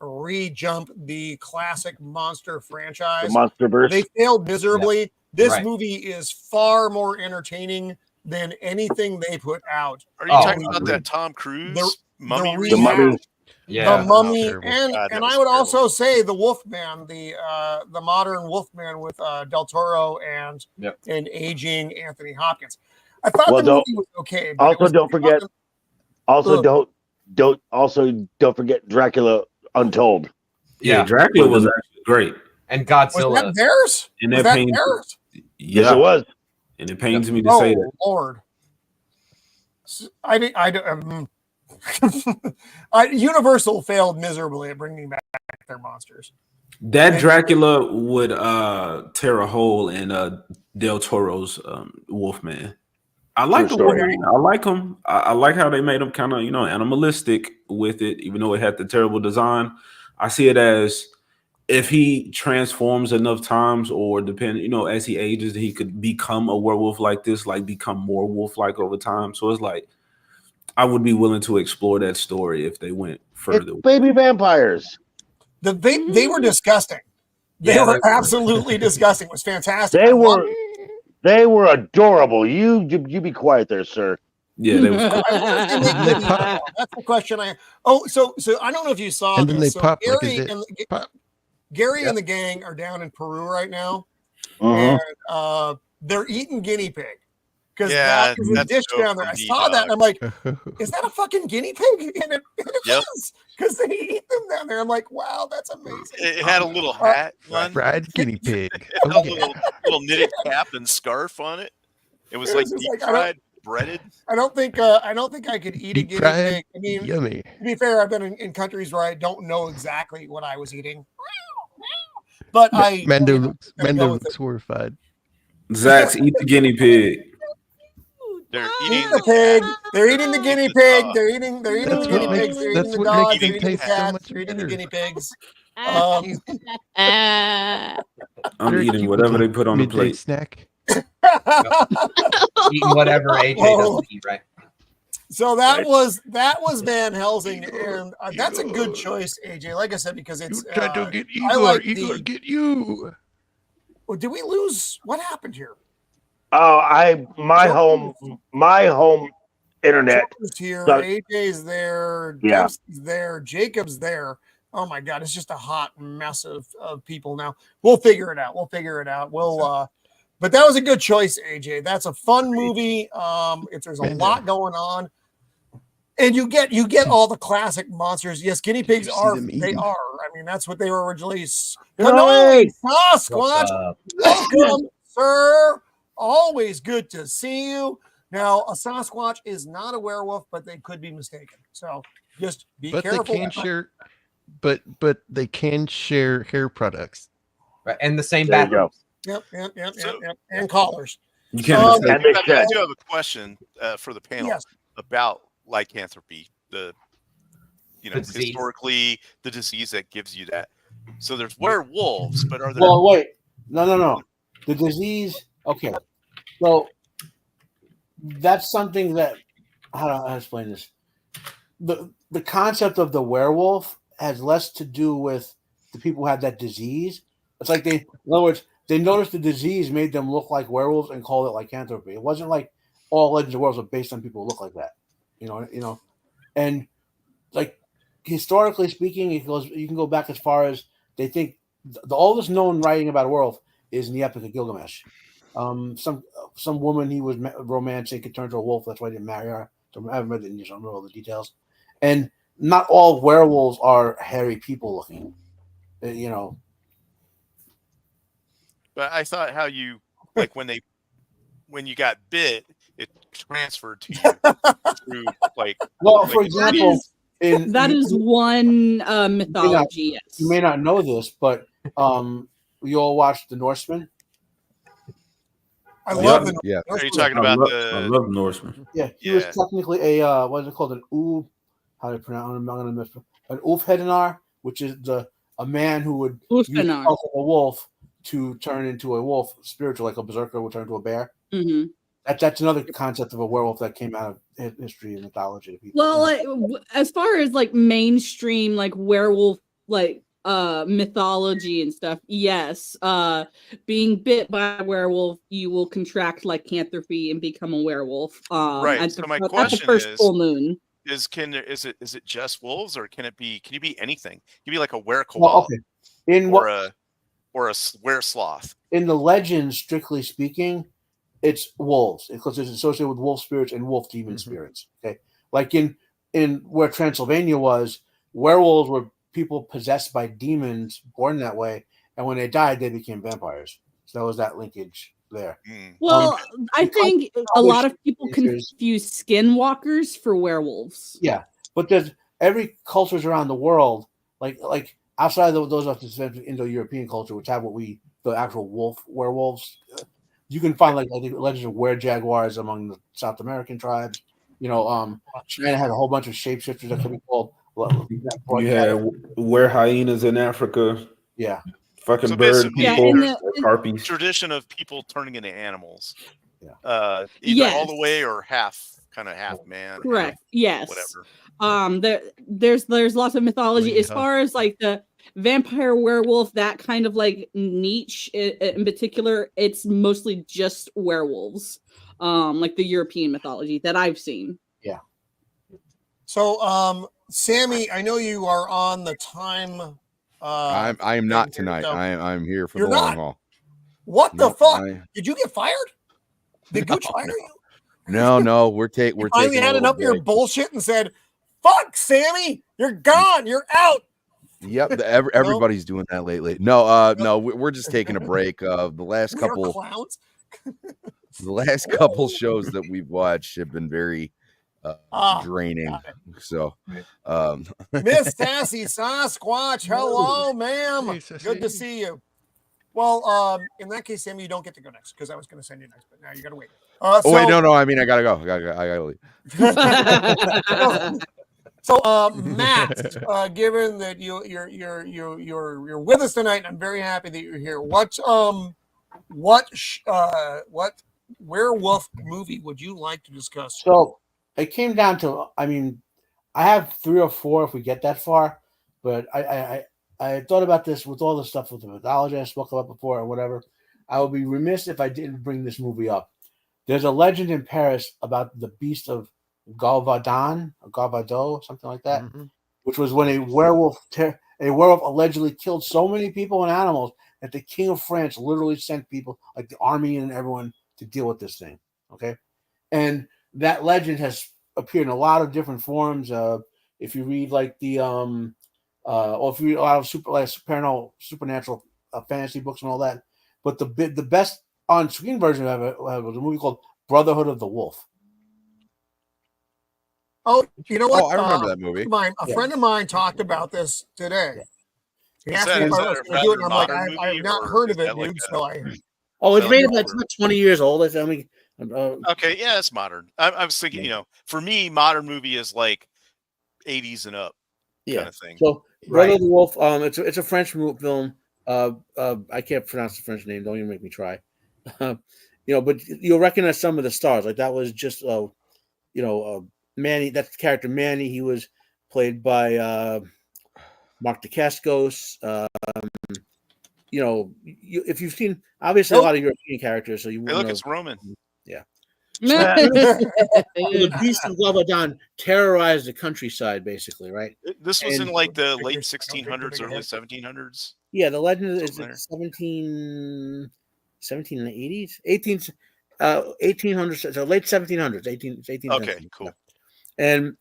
re-jump the classic monster franchise. The Monsterverse. They failed miserably. Yeah. This movie is far more entertaining than anything they put out. Are you talking about that Tom Cruise mummy? The Mummy. Yeah, the Mummy, terrible. and God, and that was I would terrible. also say the Wolfman, the modern Wolfman with Del Toro and aging Anthony Hopkins. I thought the movie was okay. But Also, don't forget. Don't forget Dracula Untold. Yeah, Dracula was actually great. And Godzilla. Was that theirs? And Was that that pains, theirs? Yes, it was. And it pains me to say that. Lord. Universal failed miserably at bringing back their monsters. That Dracula would tear a hole in Del Toro's Wolfman. I like the Wolfman. I like him. I like how they made him kind of animalistic with it, even though it had the terrible design. I see it as if he transforms enough times, or as he ages, he could become a werewolf like this, like become more wolf-like over time. So it's like I would be willing to explore that story if they went further. It's baby vampires. They were disgusting. They were absolutely disgusting. It was fantastic. They were adorable. You be quiet there, sir. Yeah, they was cool. That's the question so I don't know if you saw and then this. they pop Gary, like Gary and the gang are down in Peru right now, Uh-huh. and they're eating guinea pig. Because Yeah, that is a that's dish so down there. I creepy, saw that. dog. And I'm like, is that a fucking guinea pig? And it is, because they eat them down there. I'm like, wow, that's amazing. It had a little hat on. fried guinea pig. It had a little knitted cap and scarf on it. It was like deep fried, breaded. I don't think I could eat a guinea pig. I mean, yummy. To be fair, I've been in countries where I don't know exactly what I was eating, but Mando looks horrified. Zach's eat the guinea pig. They're eating the pig. They're eating the guinea pig. They're eating the guinea pigs. They're eating the dogs. They're eating the cats. They're eating the guinea pigs. I'm eating whatever they put on the plate. Snack. Eating whatever AJ doesn't eat, right? So that was Van Helsing, and that's a good choice, AJ. Like I said, because it's trying to get Igor. I like Igor get you. Well, did we lose? What happened here? Oh, my home internet. Joker's here. So, AJ's there. Yeah. Dempsey's there. Jacob's there. Oh my God, it's just a hot mess of people now. We'll figure it out. But that was a good choice, AJ. That's a fun movie. There's a lot going on. And you get all the classic monsters. Yes, guinea pigs are. They are. I mean, that's what they were originally. Hanoi, Sasquatch, welcome, sir. Always good to see you. Now, a Sasquatch is not a werewolf, but they could be mistaken. So just be careful. but they can share hair products. Right, and the same There you go. bathroom. Yep. And collars. You can't And mistake. they I said, do have a question for the panel Yes. about lycanthropy. The disease. Historically, the disease that gives you that. So there's werewolves, but are there? Well, wait, no. The disease. Okay, so that's something that how do I explain this? The concept of the werewolf has less to do with the people who have that disease. It's like in other words, they noticed the disease made them look like werewolves and called it lycanthropy. It wasn't like all legends of werewolves are based on people who look like that. You know, and like historically speaking, it goes. You can go back as far as they think the oldest known writing about a werewolf is in the Epic of Gilgamesh. Some woman he was romancing could turn to a wolf. That's why he didn't marry her. So I haven't read it in English. I don't know all the details. And not all werewolves are hairy people looking. You know. But I thought how you like when you got bit, it transferred to you through like. Well, like for example, that is one mythology. Yes. You may not know this, but we all watched The Norseman. I love the Yeah. Are you talking about I love Norseman. Yeah, he was technically a what is it called? An Uv. How do you pronounce? I'm going to miss an Ulfhednar, which is a man who would use Ulfhednar. a wolf to turn into a wolf, spiritual, like a berserker would turn into a bear. Mm-hmm. That's another concept of a werewolf that came out of history and mythology. Well, as far as like mainstream like werewolf like mythology and stuff, yes. Being bit by a werewolf, you will contract lycanthropy and become a werewolf. Right. So my question at the first is, full moon. Is it you wolves or can you be anything? Can you be like a werekoala Well, okay. or a weresloth? In the legends, strictly speaking, it's wolves because it's associated with wolf spirits and wolf demon spirits. Okay, like in where Transylvania was, werewolves were people possessed by demons, born that way, and when they died, they became vampires. So that was that linkage there. Well, I think a lot of people confuse skinwalkers for werewolves. Yeah, but there's every cultures around the world, like outside of those of the Indo-European culture, which have the actual werewolves. You can find like I think legends of were-jaguars among the South American tribes. You know, China had a whole bunch of shapeshifters that could be called. You had were-hyenas in Africa. Yeah. Fucking bird people, harpies. Tradition of people turning into animals. Yeah. Either all the way or half man. Correct. Yes. Whatever. There's lots of mythology as far as like the vampire werewolf, that kind of like niche in particular. It's mostly just werewolves, like the European mythology that I've seen. Yeah. So, Sammy, I know you are on the time. I am not tonight. I'm here for the long haul. What the fuck? Did you get fired? Did Gooch fire you? No, we're taking. Finally had enough of your bullshit and said, "Fuck, Sammy, you're gone. You're out." Yep, everybody's doing that lately. No, we're just taking a break. The last couple clowns. The last couple shows that we've watched have been very draining. So, Miss Sassy Sasquatch, hello, ma'am. Good to see you. Well, in that case, Sammy, you don't get to go next because I was going to send you next, but now you got to wait. wait, no. I mean, I gotta go. I gotta leave. So, Matt, given that you're with us tonight, I'm very happy that you're here. What werewolf movie would you like to discuss? So it came down to, I mean, I have 3 or 4 if we get that far, but I thought about this with all the stuff with the mythology I spoke about before or whatever. I would be remiss if I didn't bring this movie up. There's a legend in Paris about the beast of Galvadon or Galvado, something like that, which was when a werewolf allegedly killed so many people and animals that the King of France literally sent people, like the army and everyone, to deal with this thing. Okay, and that legend has appeared in a lot of different forms. If you read like the or if you read a lot of supernatural fantasy books and all that, but the best on-screen version of it was a movie called Brotherhood of the Wolf. Oh, you know what? Oh, I remember that movie. A friend of mine talked about this today. He asked me Is if I that was a going to do it, and I'm like, modern I've movie, not or heard is of it, that like dude. a- So I. Oh, it's So made like about older. 20 years old. I mean, Okay, yeah, it's modern. I was thinking, for me, modern movie is like 80s and up kind of thing. So, Brother the Wolf, it's a French film. I can't pronounce the French name. Don't even make me try. But you'll recognize some of the stars. Like that was just, Manny. That's the character Manny. He was played by Mark Dacascos. If you've seen, obviously a lot of European characters, so you Hey, wouldn't look, know. it's Roman. Yeah. The beast of Lebanon terrorized the countryside, basically, right? This was And- in like the late 1600s, early 1700s. Yeah, the legend is Somewhere. 1780s, 1800s, so late 1700s, 18th Okay, century. cool. And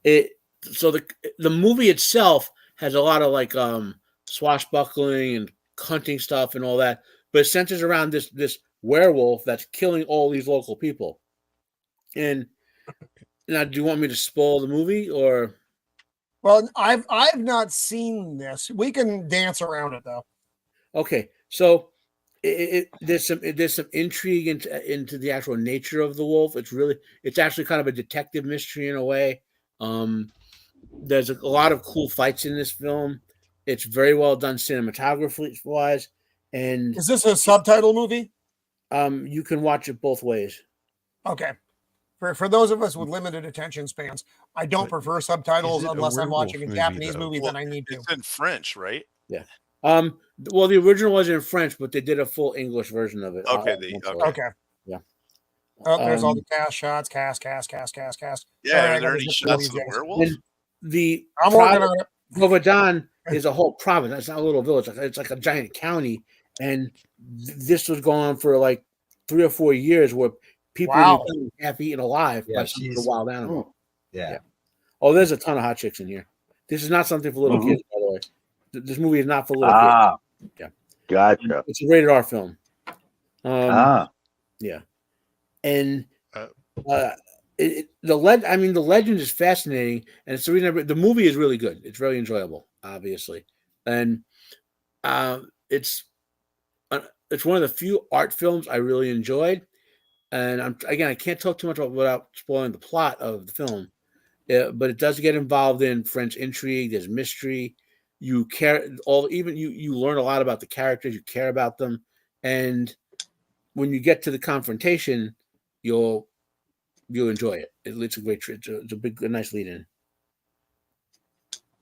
the movie itself has a lot of like swashbuckling and hunting stuff and all that, but it centers around this werewolf that's killing all these local people. And now, do you want me to spoil the movie or? Well, I've not seen this. We can dance around it though. Okay, so there's some intrigue into the actual nature of the wolf. It's actually kind of a detective mystery in a way. There's a lot of cool fights in this film. It's very well done cinematography wise. And is this a subtitle movie? You can watch it both ways. Okay. For those of us with limited attention spans, I don't prefer subtitles unless I'm watching a Japanese movie. Then I need to. It's in French, right? Yeah. Well, the original was in French, but they did a full English version of it. Okay. Okay. Yeah. Oh, there's all the cast shots. Cast. Yeah, are there any shots of the werewolf? I'm working on it. Govadan is a whole province. It's not a little village. It's like a giant county. And this was going on for like 3 or 4 years where people were half eaten alive by some of the wild animal. Yeah. Oh, there's a ton of hot chicks in here. This is not something for little kids, by the way. This movie is not for little kids. Yeah. Gotcha. It's a rated R film. Yeah. And the legend is fascinating, and it's the reason the movie is really good. It's really enjoyable, obviously, and it's one of the few art films I really enjoyed. And I can't talk too much about without spoiling the plot of the film, but it does get involved in French intrigue. There's mystery. You you learn a lot about the characters. You care about them, and when you get to the confrontation, you'll enjoy it. It's a great treat. It's a nice lead in.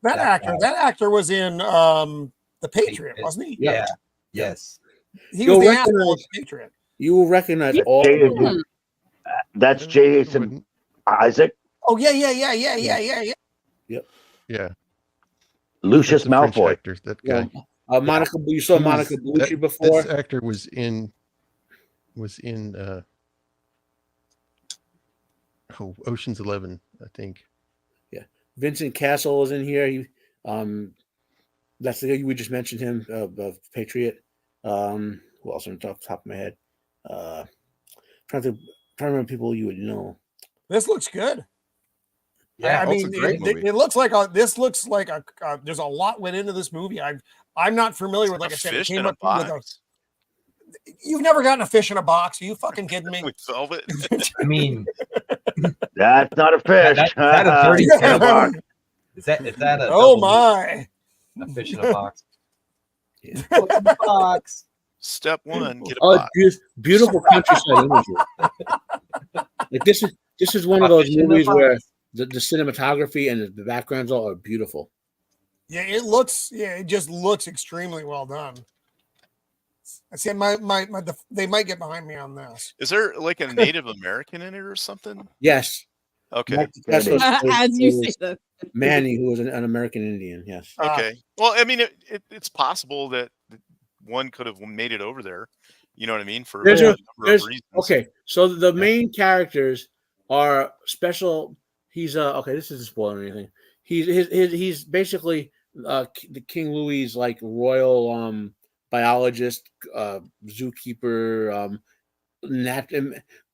That actor was in The Patriot, wasn't he? Yeah. Yes. He was the asshole of The Patriot. You will recognize all. That's Jason Isaac. Oh yeah. Yep. Yeah. Lucius French Malfoy. actor, that guy. Monica. You saw Monica Bellucci before. This actor was in Ocean's 11, I think. Yeah, Vincent Castle is in here. That's the guy we just mentioned him of Patriot. Who else on the top of my head? Trying to remember people you would know. This looks good. Yeah, I mean, it looks like there's a lot went into this movie. I'm not familiar with, like I said, it came up with you've never gotten a fish in a box. Are you fucking kidding me? With velvet. I mean, that's not a fish. Is that a dirty fish in a box? Is that a my a fish in a box? Yeah. Box. Step 1, get a box. Beautiful countryside imagery. Like this is one of those movies where the cinematography and the backgrounds all are beautiful. Yeah, it just looks extremely well done. I see they might get behind me on this. Is there like a Native American in it or something? Yes. Okay. As you say that. Manny, who was an American Indian. Yes. Okay. Well, I mean, it's possible that one could have made it over there. You know what I mean? For a number of reasons. Okay. So the main characters are special. He's okay. This isn't spoiling anything. He's basically the King Louis like royal biologist, zookeeper, but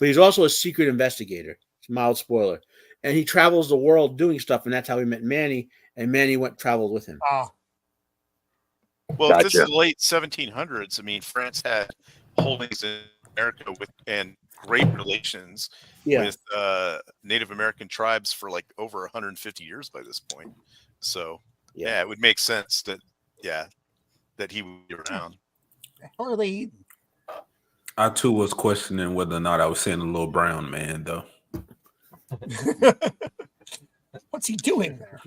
he's also a secret investigator. It's a mild spoiler. and he travels the world doing stuff, and that's how he met Manny, and Manny traveled with him. Well, if this is the late 1700s, I mean, France had holdings in America and great relations with Native American tribes for like over 150 years by this point. So, yeah, it would make sense that he would be around. How are they eating? I too was questioning whether or not I was seeing a little brown man, though. What's he doing there?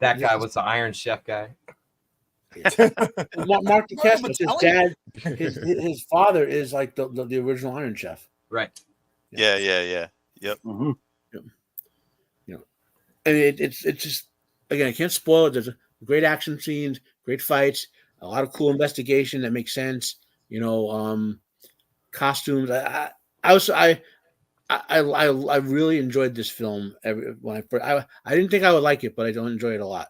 That guy was the Iron Chef guy. Mark Duquesne, his dad, his father is like the original Iron Chef. Right. Yeah. Yep. Mm-hmm. Yep. And it's just, again, I can't spoil it. There's great action scenes, great fights, a lot of cool investigation that makes sense. Costumes. I really enjoyed this film. When I didn't think I would like it, but I don't enjoy it a lot.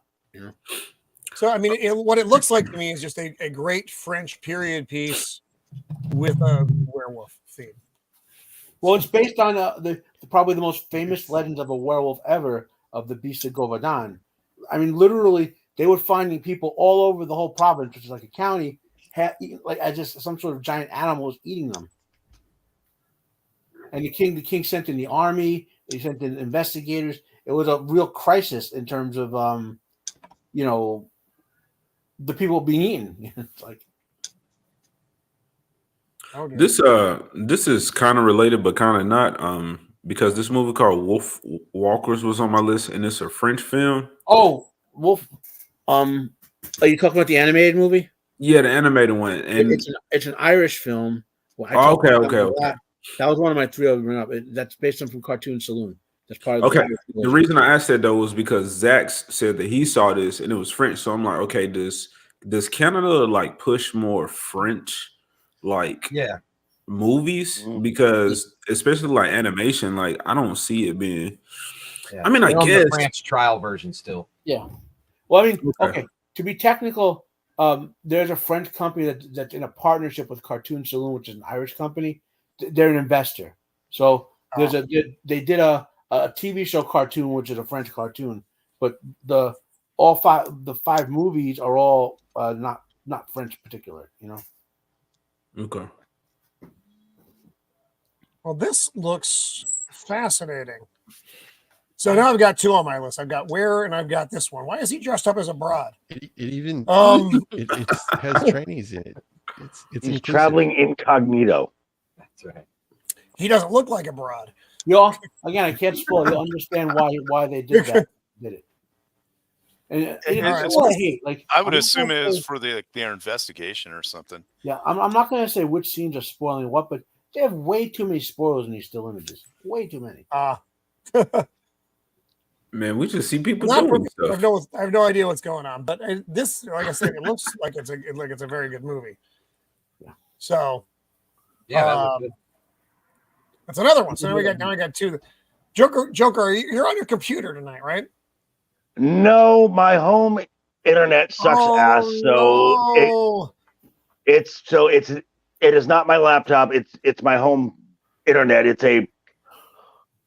So I mean, what it looks like to me is just a great French period piece with a werewolf theme. Well, it's based on probably the most famous legend of a werewolf ever, of the Beast of Govardhan. I mean, literally, they were finding people all over the whole province, which is like a county, like as just some sort of giant animal was eating them. And the king sent in the army. He sent in investigators. It was a real crisis in terms of, the people being eaten. It's like, this is kind of related, but kind of not. Because this movie called Wolf Walkers was on my list, and it's a French film. Oh, Wolf. Are you talking about the animated movie? Yeah, the animated one. And it's an Irish film. Well, okay. That was one of my three I would bring up. That's based on from Cartoon Saloon. That's part of the reason I asked that though was because Zach said that he saw this and it was French. So I'm like, okay, does Canada like push more French movies? Because especially like animation, like I don't see it being. Yeah. I mean, I guess the French trial version still. Yeah. Well, I mean, okay. To be technical, there's a French company that's in a partnership with Cartoon Saloon, which is an Irish company. They're an investor. So they did a TV show cartoon, which is a French cartoon, but the five movies are all not French particular, Okay. Well, this looks fascinating. So now I've got two on my list. I've got Where and I've got this one. Why is he dressed up as a broad? It even it has trannies in it. It's he's traveling incognito. That's right. He doesn't look like a broad. Again, I can't spoil. You'll understand why they did that. Did it? And I would assume it is for their investigation or something. Yeah, I'm not going to say which scenes are spoiling what, but they have way too many spoilers in these still images. Way too many. Man, we just see people doing stuff. I have no idea what's going on, but this, like I said, it looks like it's a very good movie. Yeah. So, yeah, that's another one. So now I got two. Joker, you're on your computer tonight, right? No, my home internet sucks ass. So it is not my laptop. It's my home internet.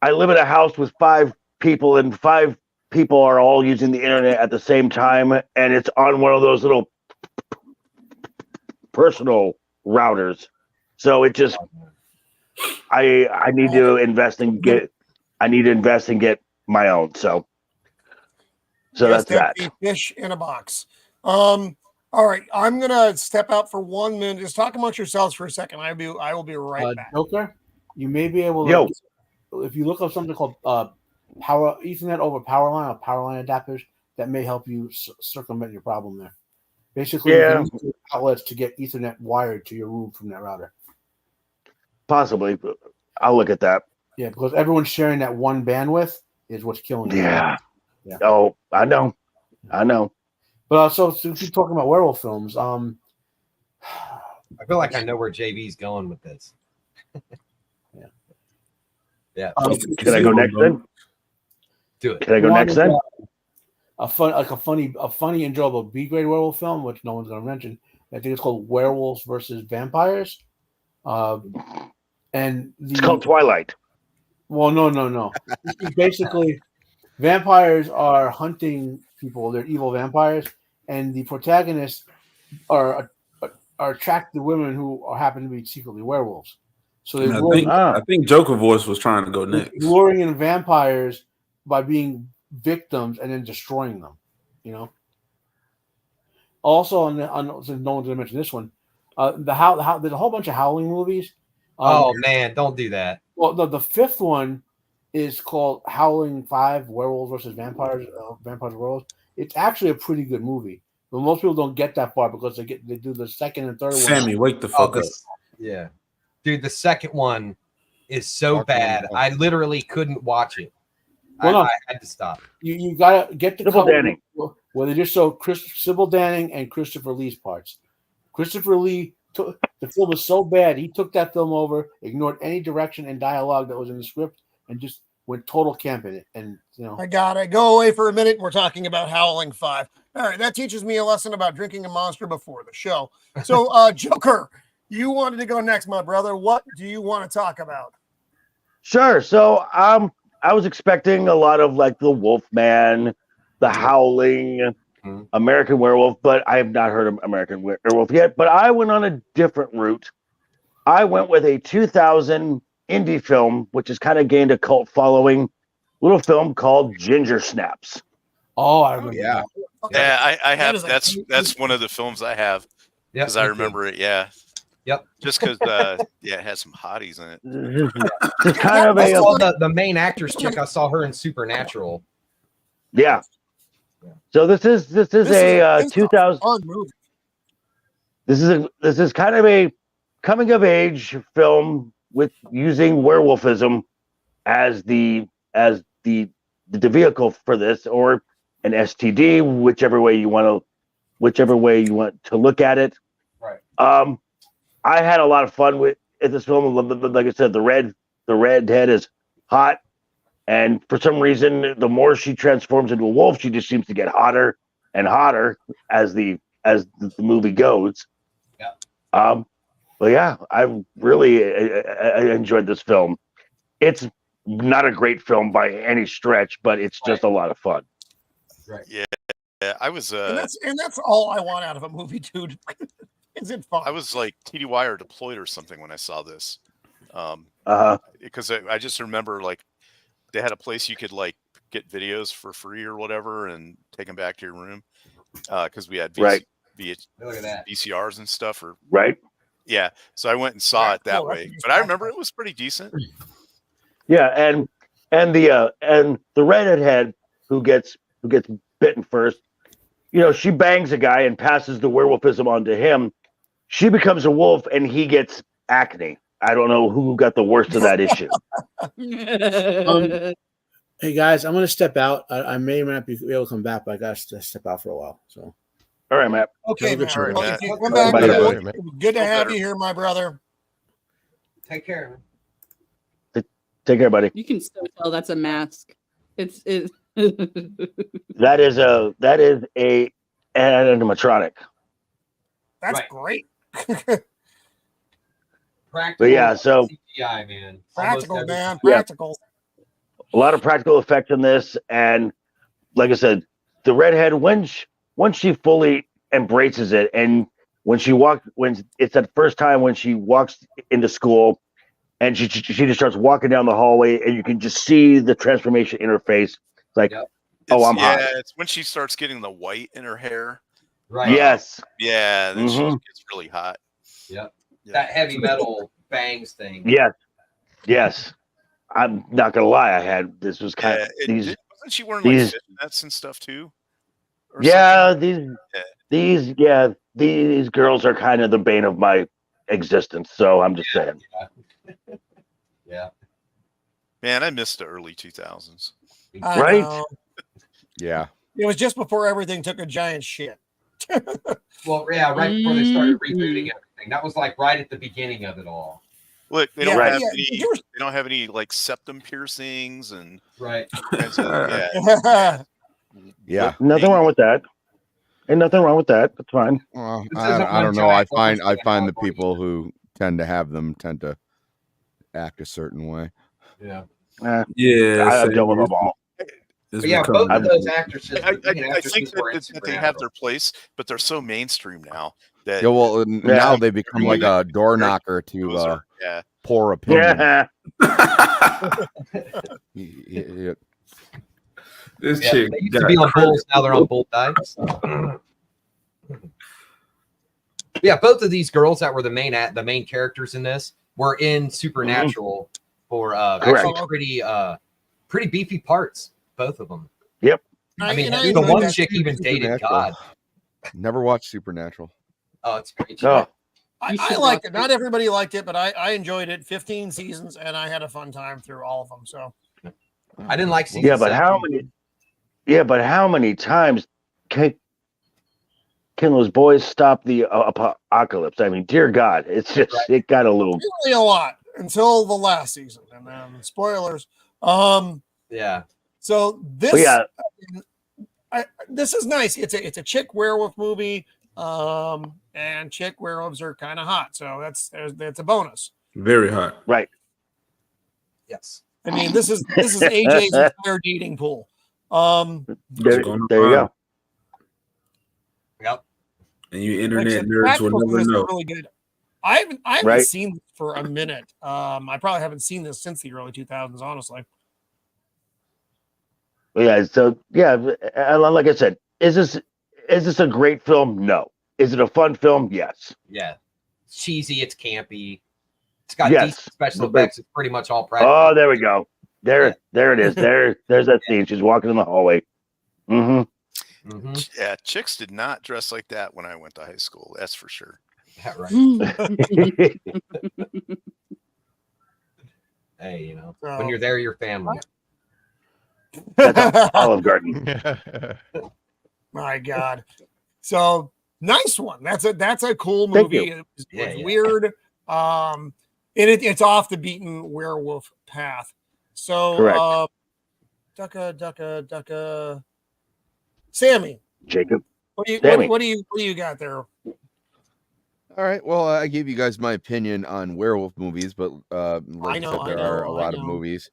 I live in a house with 5 people, and 5 people are all using the internet at the same time, and it's on one of those little personal routers. So it just I need to invest and get my own. So that's that. Fish in a box. All right, I'm gonna step out for 1 minute. Just talk amongst yourselves for a second. I will be right back. Joker, you may be able to, if you look up something called power Ethernet over power line or power line adapters, that may help you circumvent your problem there. Basically, you use outlets to get Ethernet wired to your room from that router. Possibly, but I'll look at that. Yeah, because everyone's sharing that one bandwidth is what's killing you. Yeah. Oh, I know. But so since you're talking about werewolf films, I feel like I know where JV's going with this. Yeah. Can I go next then? Do it. Can I go next then? A funny, enjoyable B-grade werewolf film, which no one's going to mention. I think it's called Werewolves versus Vampires. And It's called Twilight. Well, no. Basically, vampires are hunting people. They're evil vampires, and the protagonists are attracted to women who happen to be secretly werewolves. So they're I think Joker Voice was trying to go next. luring in vampires by being victims and then destroying them. You know. Also, since no one's going to mention this one, there's a whole bunch of Howling movies. Oh man, don't do that. Well, the fifth one is called Howling 5: Werewolves versus Vampires. Vampires and Werewolves. It's actually a pretty good movie, but most people don't get that far because they do the second and third one. Sammy, wake the fuck up. Yeah, dude, the second one is so bad. I literally couldn't watch it. Well, I had to stop. You gotta get the Sybil Danning. where they just show Sybil Danning and Christopher Lee's parts. Christopher Lee the film was so bad he took that film over, ignored any direction and dialogue that was in the script, and just went total camp in it. And I gotta go away for a minute. We're talking about Howling 5. All right, that teaches me a lesson about drinking a Monster before the show. So, Joker, you wanted to go next, my brother. What do you want to talk about? Sure. So I was expecting a lot of like the Wolfman, the Howling, American Werewolf, but I have not heard of American Werewolf yet. But I went on a different route. I went with a 2000 indie film, which has kind of gained a cult following. Little film called Ginger Snaps. Oh, I remember. Yeah. Yeah, I have. That's one of the films I have because I remember it. Yeah. Yep. Just because, it has some hotties in it. It's kind of the main actress chick. I saw her in Supernatural. Yeah. So this is a 2000 movie. This is kind of a coming of age film with using werewolfism as the vehicle for this, or an STD, whichever way you want to look at it. Right. I had a lot of fun with this film. Like I said, the redhead is hot, and for some reason, the more she transforms into a wolf, she just seems to get hotter and hotter as the movie goes. Yeah. But yeah, I really I enjoyed this film. It's not a great film by any stretch, but it's just a lot of fun. Right. Yeah. I was. And that's all I want out of a movie, dude. Is it fun? I was like TDY or deployed or something when I saw this. Because I just remember like they had a place you could like get videos for free or whatever and take them back to your room. Because we had VCRs and stuff. Right. Yeah. So I went and saw it that way. But I remember it was pretty decent. Yeah, and the redhead who gets bitten first, she bangs a guy and passes the werewolfism onto him. She becomes a wolf and he gets acne. I don't know who got the worst of that issue. Hey guys, I'm going to step out. I may not be able to come back, but I got to step out for a while. So, all right, Matt. Okay, Matt. Matt. Come back. Good to have you here, my brother. Take care. Take care, buddy. You can still tell that's a mask. It's that is a animatronic. That's great. Practical, but yeah, so CGI, man. Practical, man. Yeah. Practical. A lot of practical effects in this, and like I said, the redhead once she fully embraces it, and when it's that first time when she walks into school, and she just starts walking down the hallway, and you can just see the transformation in her face. It's like, I'm hot. Yeah, it's when she starts getting the white in her hair. Right. Yes. Yeah, then she gets really hot. Yep. That heavy metal bangs thing. Yes. I'm not gonna lie. This was kind of these. Wasn't she wearing like fishnets and stuff too? Yeah, these girls are kind of the bane of my existence. So I'm just saying. Yeah. Man, I missed the early 2000s. Right? Yeah. It was just before everything took a giant shit. Well, yeah, right before they started rebooting everything. That was like right at the beginning of it all. Look, they don't have any. They don't have any like septum piercings and yeah. Nothing wrong with that. Ain't nothing wrong with that. That's fine. Well, I don't know. I find the people who tend to have them tend to act a certain way. Yeah. Yeah, I've done with them all. But yeah, both of those actresses, I the main think actresses were in that super they have their place, but they're so mainstream now that Yeah, well, now they become like a door knocker to yeah. poor opinion. Yeah. This chick they used to be on Bulls, now they're on Bull Dykes. Yeah, both of these girls that were the main characters in this were in Supernatural for actually pretty beefy parts, both of them. Yep. I mean, I the one that chick even dated God. Never watched Supernatural. Oh, it's great. Oh. I liked it. Not everybody liked it, but I enjoyed it. 15 seasons, and I had a fun time through all of them. So I didn't like season. Yeah, but how many? Yeah, but how many times can those boys stop the apocalypse? I mean, dear God, it's just it got a little really a lot until the last season, and then spoilers. Yeah. So this, this is nice. It's a chick werewolf movie, and chick werewolves are kind of hot, so that's a bonus. Very hot, right? Yes. I mean, this is AJ's entire dating pool. There you go. Yep. And you internet nerds will never know. Really good. I haven't seen this for a minute. I probably haven't seen this since the early 2000s, honestly. Yeah. So yeah, like I said, is this a great film? No. Is it a fun film? Yes. Yeah. It's cheesy. It's campy. It's got decent special effects. It's pretty much all practical. Oh, there we go. There it is. There's that scene. She's walking in the hallway. Mm-hmm. Yeah, chicks did not dress like that when I went to high school. That's for sure. Yeah, right. Hey, you know, when you're there, you're family. That's Olive Garden. My God. So nice one. That's a cool movie. It was weird. It's off the beaten werewolf path. So Ducka. Sammy. Jacob. What do you got there? All right. Well, I gave you guys my opinion on werewolf movies, but like there are a lot of movies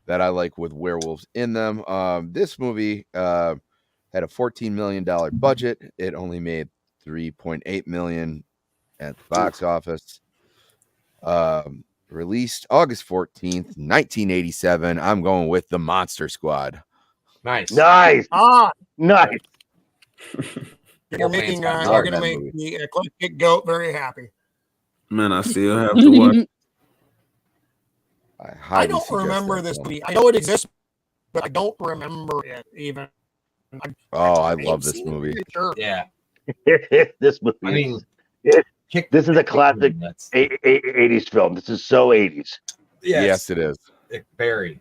that I like with werewolves in them. This movie had a $14 million budget. It only made $3.8 million at the box office. Released August 14th, 1987. I'm going with The Monster Squad. Nice. Nice. Nice. You're going to make the eclectic goat very happy. Man, I still have to watch. I don't remember this movie. I know it exists, but I don't remember it even. I love this movie. Yeah. This movie. I mean, this is a classic 80s film. This is so 80s. Yes, it is. Very.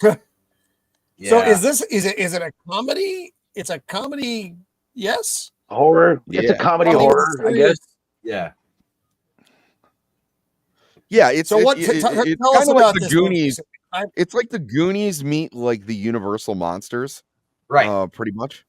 So is it a comedy? It's a comedy, yes. Horror. Yeah. It's a comedy horror, I guess. Yeah. Yeah, it's so. What? It's tell kind us of about like the Goonies. It's like the Goonies meet like the Universal monsters, right? Pretty much.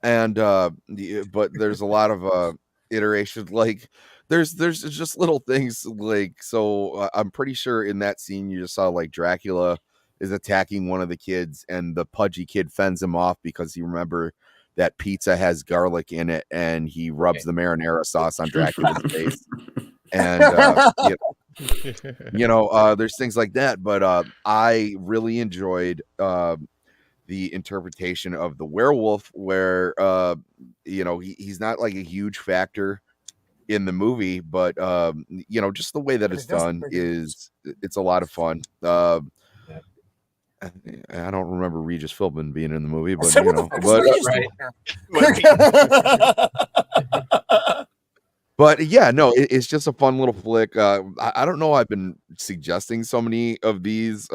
And but there's a lot of iterations. Like there's just little things like so. I'm pretty sure in that scene you just saw like Dracula is attacking one of the kids, and the pudgy kid fends him off because he remember that pizza has garlic in it, and he rubs the marinara sauce on Dracula's face. And there's things like that, but I really enjoyed the interpretation of the werewolf, where he's not like a huge factor in the movie, but just the way that it's done it's a lot of fun. I don't remember Regis Philbin being in the movie, but But yeah, no, it's just a fun little flick. I don't know. I've been suggesting so many of these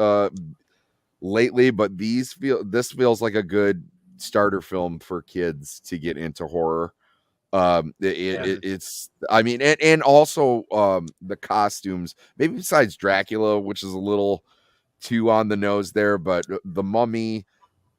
lately, but this feels like a good starter film for kids to get into horror. It's I mean, and also the costumes, maybe besides Dracula, which is a little too on the nose there, but the Mummy,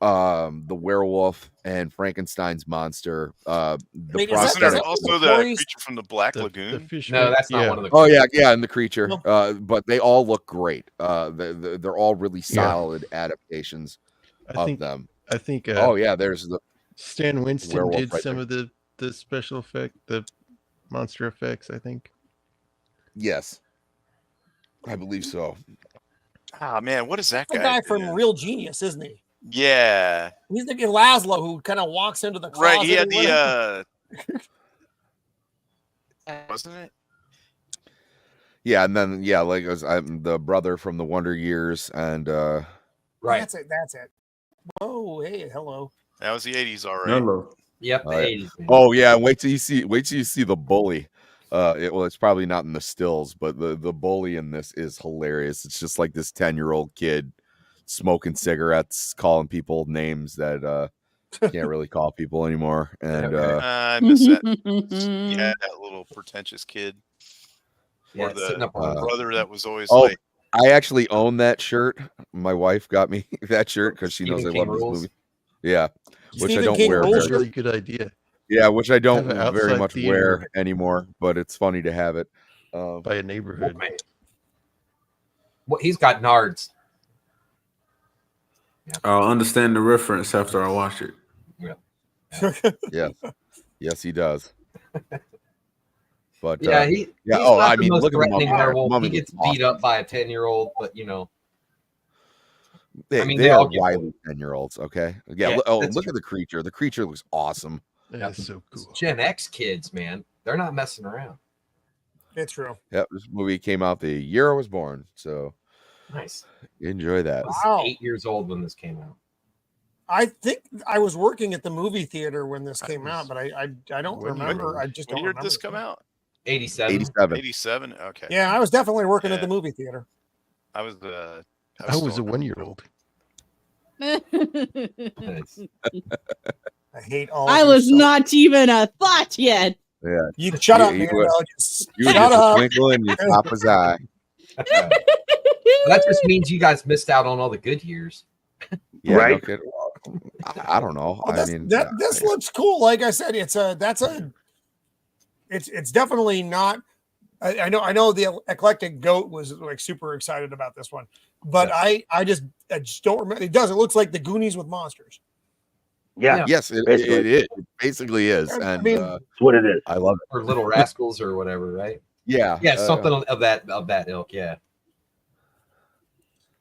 the werewolf and Frankenstein's monster. The Wait, Wasn't prosthetic. there also the creature from the Black Lagoon? No, that's not one of the. Oh yeah, and the creature. Nope. But they all look great. They're all really solid adaptations of them. I think. Oh yeah, there's the Stan Winston werewolf did right some there. of the special effect, the monster effects. I think. Yes, I believe so. Ah man, what is that The guy? guy from Real Genius, isn't he? Yeah. He's the Laszlo who kind of walks into the closet. Right, he had or whatever. wasn't it? Yeah, and then like I'm the brother from the Wonder Years, and Right. That's it. That's it. Whoa, hey, hello. That was the 80s already. Hello. Yep, the 80s. Man. oh yeah, wait till you see the bully. It's probably not in the stills, but the bully in this is hilarious. It's just like this 10-year-old kid smoking cigarettes, calling people names that can't really call people anymore. And I miss that. Yeah, that little pretentious kid. Yeah, Or the sitting up on the- brother that was always oh, like, I actually own that shirt. My wife got me that shirt because she knows I Stephen love King this rules. movie. Yeah, which Stephen I don't King wear. rules. Really good idea. Yeah, which I don't Have an very outside much theater. wear anymore, but it's funny to have it. By a neighborhood. Man. Well, he's got nards. I'll understand the reference after I watch it. Yes, he does. But Yeah, yeah. he's Oh, not I the mean, most look at the threatening mummy. werewolf. Mummy He gets looks beat up by a 10-year-old, but They, I mean, they they are all get wily 10-year-olds. Okay. Yeah. Yeah, Look that's at the creature. The creature looks awesome. That's so cool. Gen X kids, man, they're not messing around. It's true. Yep. This movie came out the year I was born, so Nice. enjoy that. I was Wow. 8 years old when this came out. I think I was working at the movie theater when this came out, but I don't When remember. I just when don't year remember. did this come out? 87. 87. 87? Okay. Yeah, I was definitely working at Yeah. the movie theater. I was I was a still in 1-year-old. Nice. I hate all. I of was you so- not even a thought yet. Yeah. You shut up, You man. were- No, just You were shut just a up. twinkle in your papa's eye. That just means you guys missed out on all the good years. Yeah. Right. No kid. I don't know. Oh, I mean, this looks cool. Like I said, it's definitely not. I know the eclectic goat was like super excited about this one, but I just don't remember. It looks like the Goonies with monsters. Yeah, yes, it basically. is. It basically is, I and mean- That's what it is. I love it. Or Little Rascals or whatever, right? Yeah. Yeah, something of that ilk. Yeah.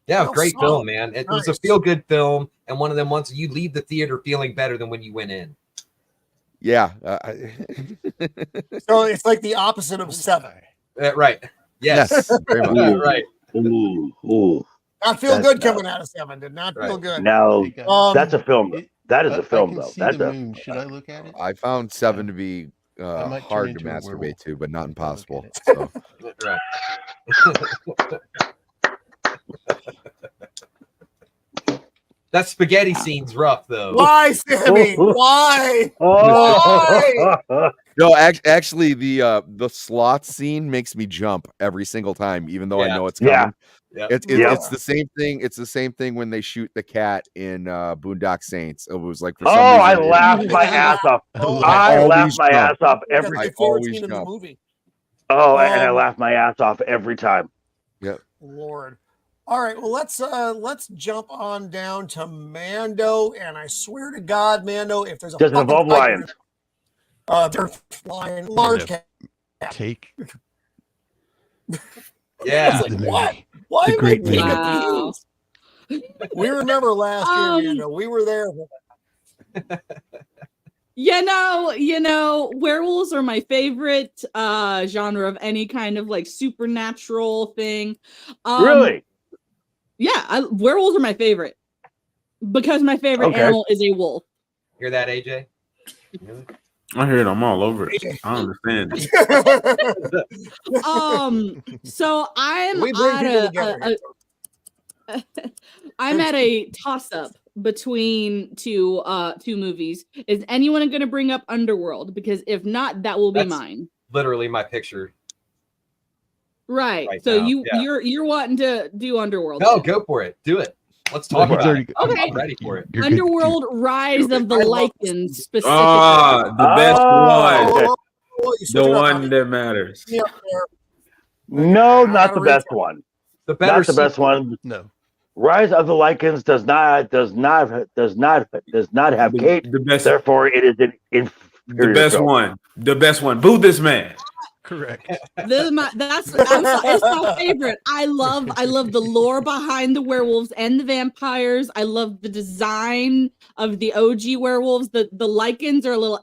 Yeah, Well, great solid. film, man. It was a Nice. feel-good film, and one of them ones you leave the theater feeling better than when you went in. Yeah. So it's like the opposite of Seven. Right. Yes. Yes. Very much. Yeah, right. Ooh. Not feel That's good not- coming out of Seven. Did not feel Right. good. Now Hey, guys, that's a film. That is I a film, can though. see That's the a. moon. Should I look at it? I found Seven to be might turn hard to into a masturbate werewolf. to, but not I'll look impossible. at So. Right. That spaghetti scene's rough, though. Why, Sammy? Why? Oh. No, actually, the sloth scene makes me jump every single time, even though I Yeah. know it's coming. Yeah. Yeah. It's the same thing. It's the same thing when they shoot the cat in Boondock Saints. It was like for some Oh, reason, I laughed my ass off. Oh, I always laughed my jump. ass off That's every. my I favorite always scene in the jump. movie. Oh, and I Um, laughed my ass off every time. Lord. All right, well let's jump on down to Mando, and I swear to God, Mando, if there's a Does it fucking involve tiger- lions? they're flying large cat. Take Yeah. It's like, the what? movie. Why The am I great thinking movie. of these? We remember last year, Mando. We were there. You know, werewolves are my favorite genre of any kind of like supernatural thing. Really? Yeah, werewolves are my favorite because my favorite Okay. animal is a wolf. Hear that, AJ? I hear it. I'm all over it. I understand. So I'm We bring people at together. I'm at a toss up between two movies. Is anyone going to bring up Underworld? Because if not, that will be That's- mine. Literally my picture. Right. Right So now, yeah. you're wanting to do Underworld. No, then. go for it. Do it. Let's talk He's about already- it. I'm Okay. ready for it. You're good. Underworld Rise of the I love Lycans specifically. The best one. You The switch it up, one honey. that matters. Me up there. No, I not gotta the read best that. one. The better Not the best sequel. one. No. Rise of the Lycans does not have Kate. The best. Therefore, it is an The inferior best film. one. The best one. Boo this man. Correct. I'm sorry, it's my favorite. I love the lore behind the werewolves and the vampires. I love the design of the OG werewolves. The Lycans are a little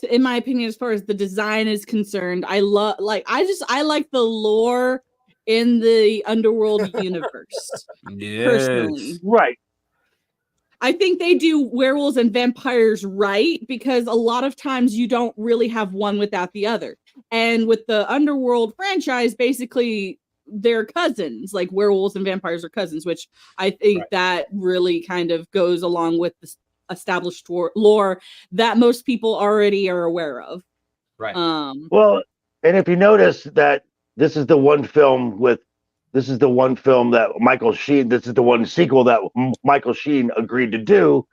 in my opinion, as far as the design is concerned. I like the lore in the Underworld universe. Yes. Personally. Right. I think they do werewolves and vampires right, because a lot of times you don't really have one without the other. And with the Underworld franchise, basically they're cousins, like werewolves and vampires are cousins, which I think that really kind of goes along with the established lore that most people already are aware of. Right. Well, and if you notice that this is the one film that Michael Sheen, this is the one sequel that Michael Sheen agreed to do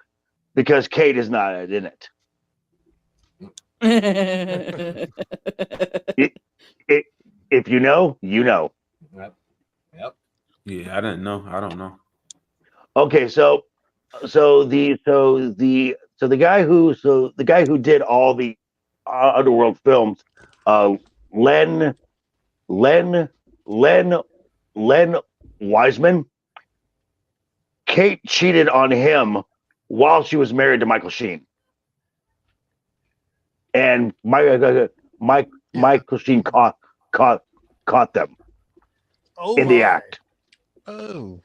because Kate is not in it. If you know, you know. Yep. Yeah, I didn't know. I don't know. Okay, so the guy who did all the Underworld films, Len Wiseman, Kate cheated on him while she was married to Michael Sheen, and Michael Sheen caught them in the act. Oh.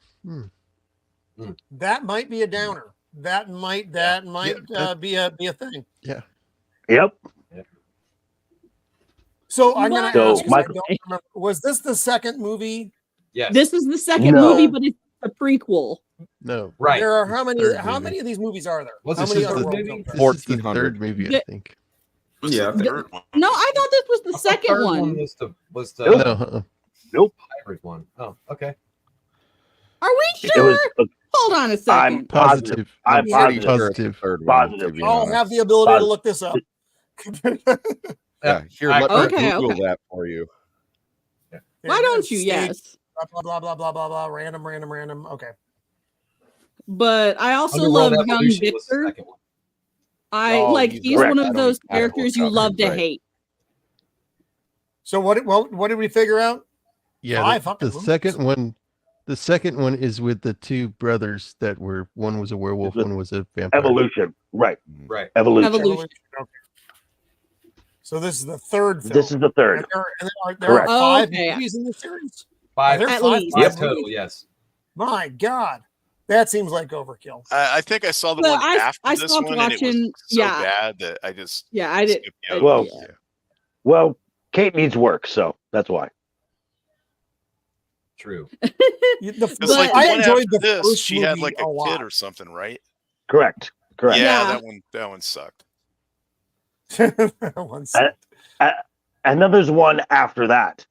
That might be a downer. That might be a thing. Yeah. Yep. So I'm gonna So, ask, 'cause I don't remember, was this the second movie? Yes. This is the second No. movie, but it's a prequel. No. Right. There are how many Third how movie. many of these movies are there? Was how this many the other third world movie? films? This is the 1400. third movie, I The- think. Yeah. Third one. No, I thought this was the The second third one. was the No. hybrid one. Oh, okay. Are we It sure? was. Hold on a I'm second. positive. Positive. I'm pretty positive. sure it's the Positive. third one, Positive. to be I'll honest. have the ability to look this up. Yeah, here, I- let me Okay, Google okay. that for you. Why don't you? Stage, Yes. Blah blah blah blah blah blah. Random. Okay. But I also Underworld love young Evolution was the Victor. second one. He's correct. one I of don't those even have it characters you covered, love to right. hate. So what did we figure out? Yeah. Five The fucking movies. second one is with the two brothers that were, one was a werewolf, With one was a vampire. Evolution. Right. Right. Evolution. Evolution. Okay. So this is the third film. This is the third. And there are Correct. five Okay. movies in the series. Five, Are there At five least. five movies? total, yes. My God, that seems like overkill. I think I saw the Well, one I after this stopped one, and it was watching- so yeah. bad that I just Yeah, I did. skipped the other Well, ones. Well, Kate needs work, so that's why. True. It's like the I one enjoyed after the this, first she had movie like a a lot. kid or something, right? Correct. Correct. Yeah, Yeah. that one sucked. One second. And then there's one after that.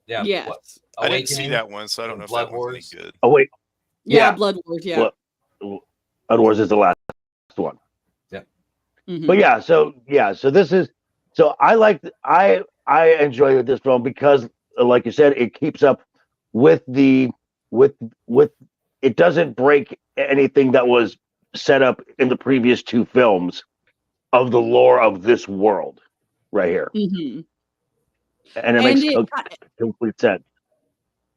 Yeah. Yes. what, I didn't see Awakening? that one, so I don't know if Blood that one's Wars. any good. Oh wait, Yeah, Yeah. Blood Wars. Yeah. Blood Wars is the last one. Mhm. But so this is I enjoy this film because, like you said, it keeps up with it doesn't break anything that was set up in the previous two films of the lore of this world right here, Mhm. and it And makes complete sense.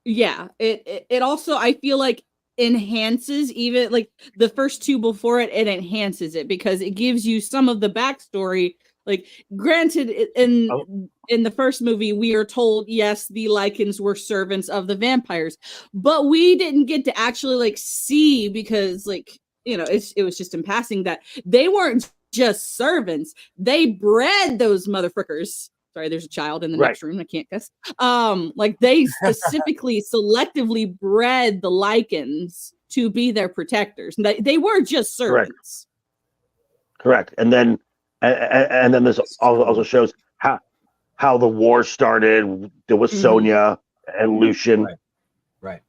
Yeah, it also, I feel like, enhances even like the first two before it. It enhances it because it gives you some of the backstory. Like, granted, in the first movie, we are told, yes, the Lycans were servants of the vampires, but we didn't get to actually like see, because like, it was just in passing that they weren't just servants. They bred those motherfuckers. Sorry, there's a child in the next room. I can't cuss. Like, they specifically selectively bred the Lycans to be their protectors. They were just servants. Correct. And then this also shows how the war started. There was Sonia and Lucian. Right.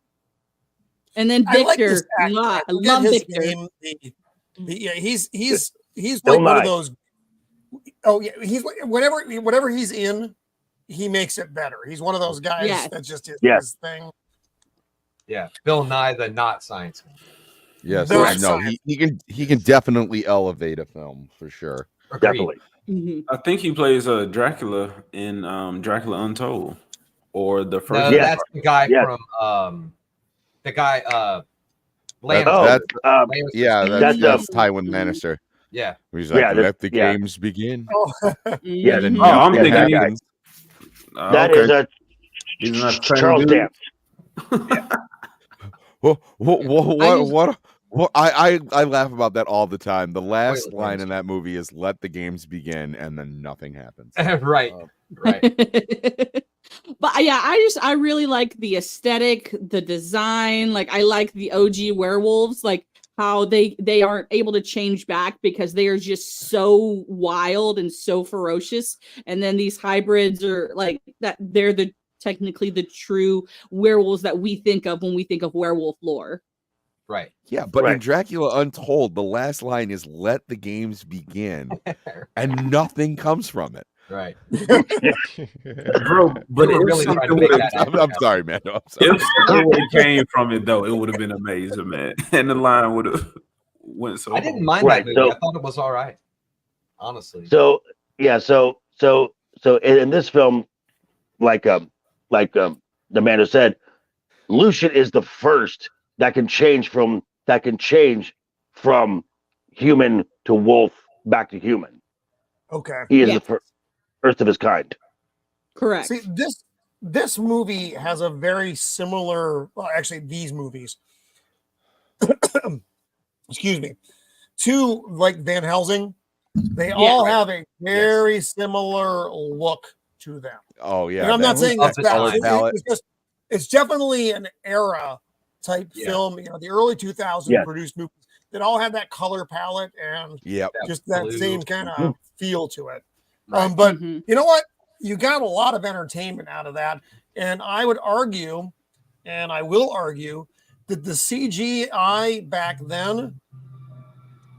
And then I like this Victor, actor. I I forget love his Victor. name. Yeah, he's Bill like one Nye. of those. Oh yeah, he's whatever he's in, he makes it better. He's one of those guys Yes. that just is Yes. his thing. Yeah, Bill Nye, the not science guy. Yes, Correct. no, he can definitely elevate a film for sure. Agreed. Definitely. Mhm. I think he plays Dracula in Dracula Untold, or the first. No, Yeah. that's the guy Yeah. from the guy That- Oh, that's Lannister's yeah, son. that's That's, Tywin Lannister. Yeah. He's like, Yeah, let the yeah. games begin. Oh, Yeah, And then Mhm. Oh, I'm nothing thinking happens. that okay. is He's not Charles Dance. What I laugh about that all the time. The last Spoiler line games. in that movie is "Let the games begin," and then nothing happens. Right. Right. But yeah, I really like the aesthetic, the design. Like I like the OG werewolves, like how they aren't able to change back because they are just so wild and so ferocious. And then these hybrids are like that. They're technically the true werewolves that we think of when we think of werewolf lore. Right. Yeah, but in Right. Dracula Untold, the last line is "Let the games begin," and nothing comes from it. Right. Bro, but They were if really trying to something make would that I'm sorry, man. I'm sorry. if something would have came from it though, it would have been amazing, man. And the line would have went so. I didn't hard. mind Right, that movie. so- I thought it was all right. Honestly. So yeah, so in this film, like the man who said, Lucian is the first that can change from human to wolf back to human. okay. He is Yes. the first of his kind. Correct. See, this movie has a very similar. Well, actually, these movies. Excuse me. To like Van Helsing, they all have a very similar look to them. Oh yeah, And I'm not saying Love that's the bad. color palette. It's definitely an era type Yeah. film. You know, the early 2000s Yeah. produced movies that all had that color palette and Yep. just that blue. same kind of feel to it. Right. But Mhm. you know what? You got a lot of entertainment out of that. And I would argue, and I will argue, that the CGI back then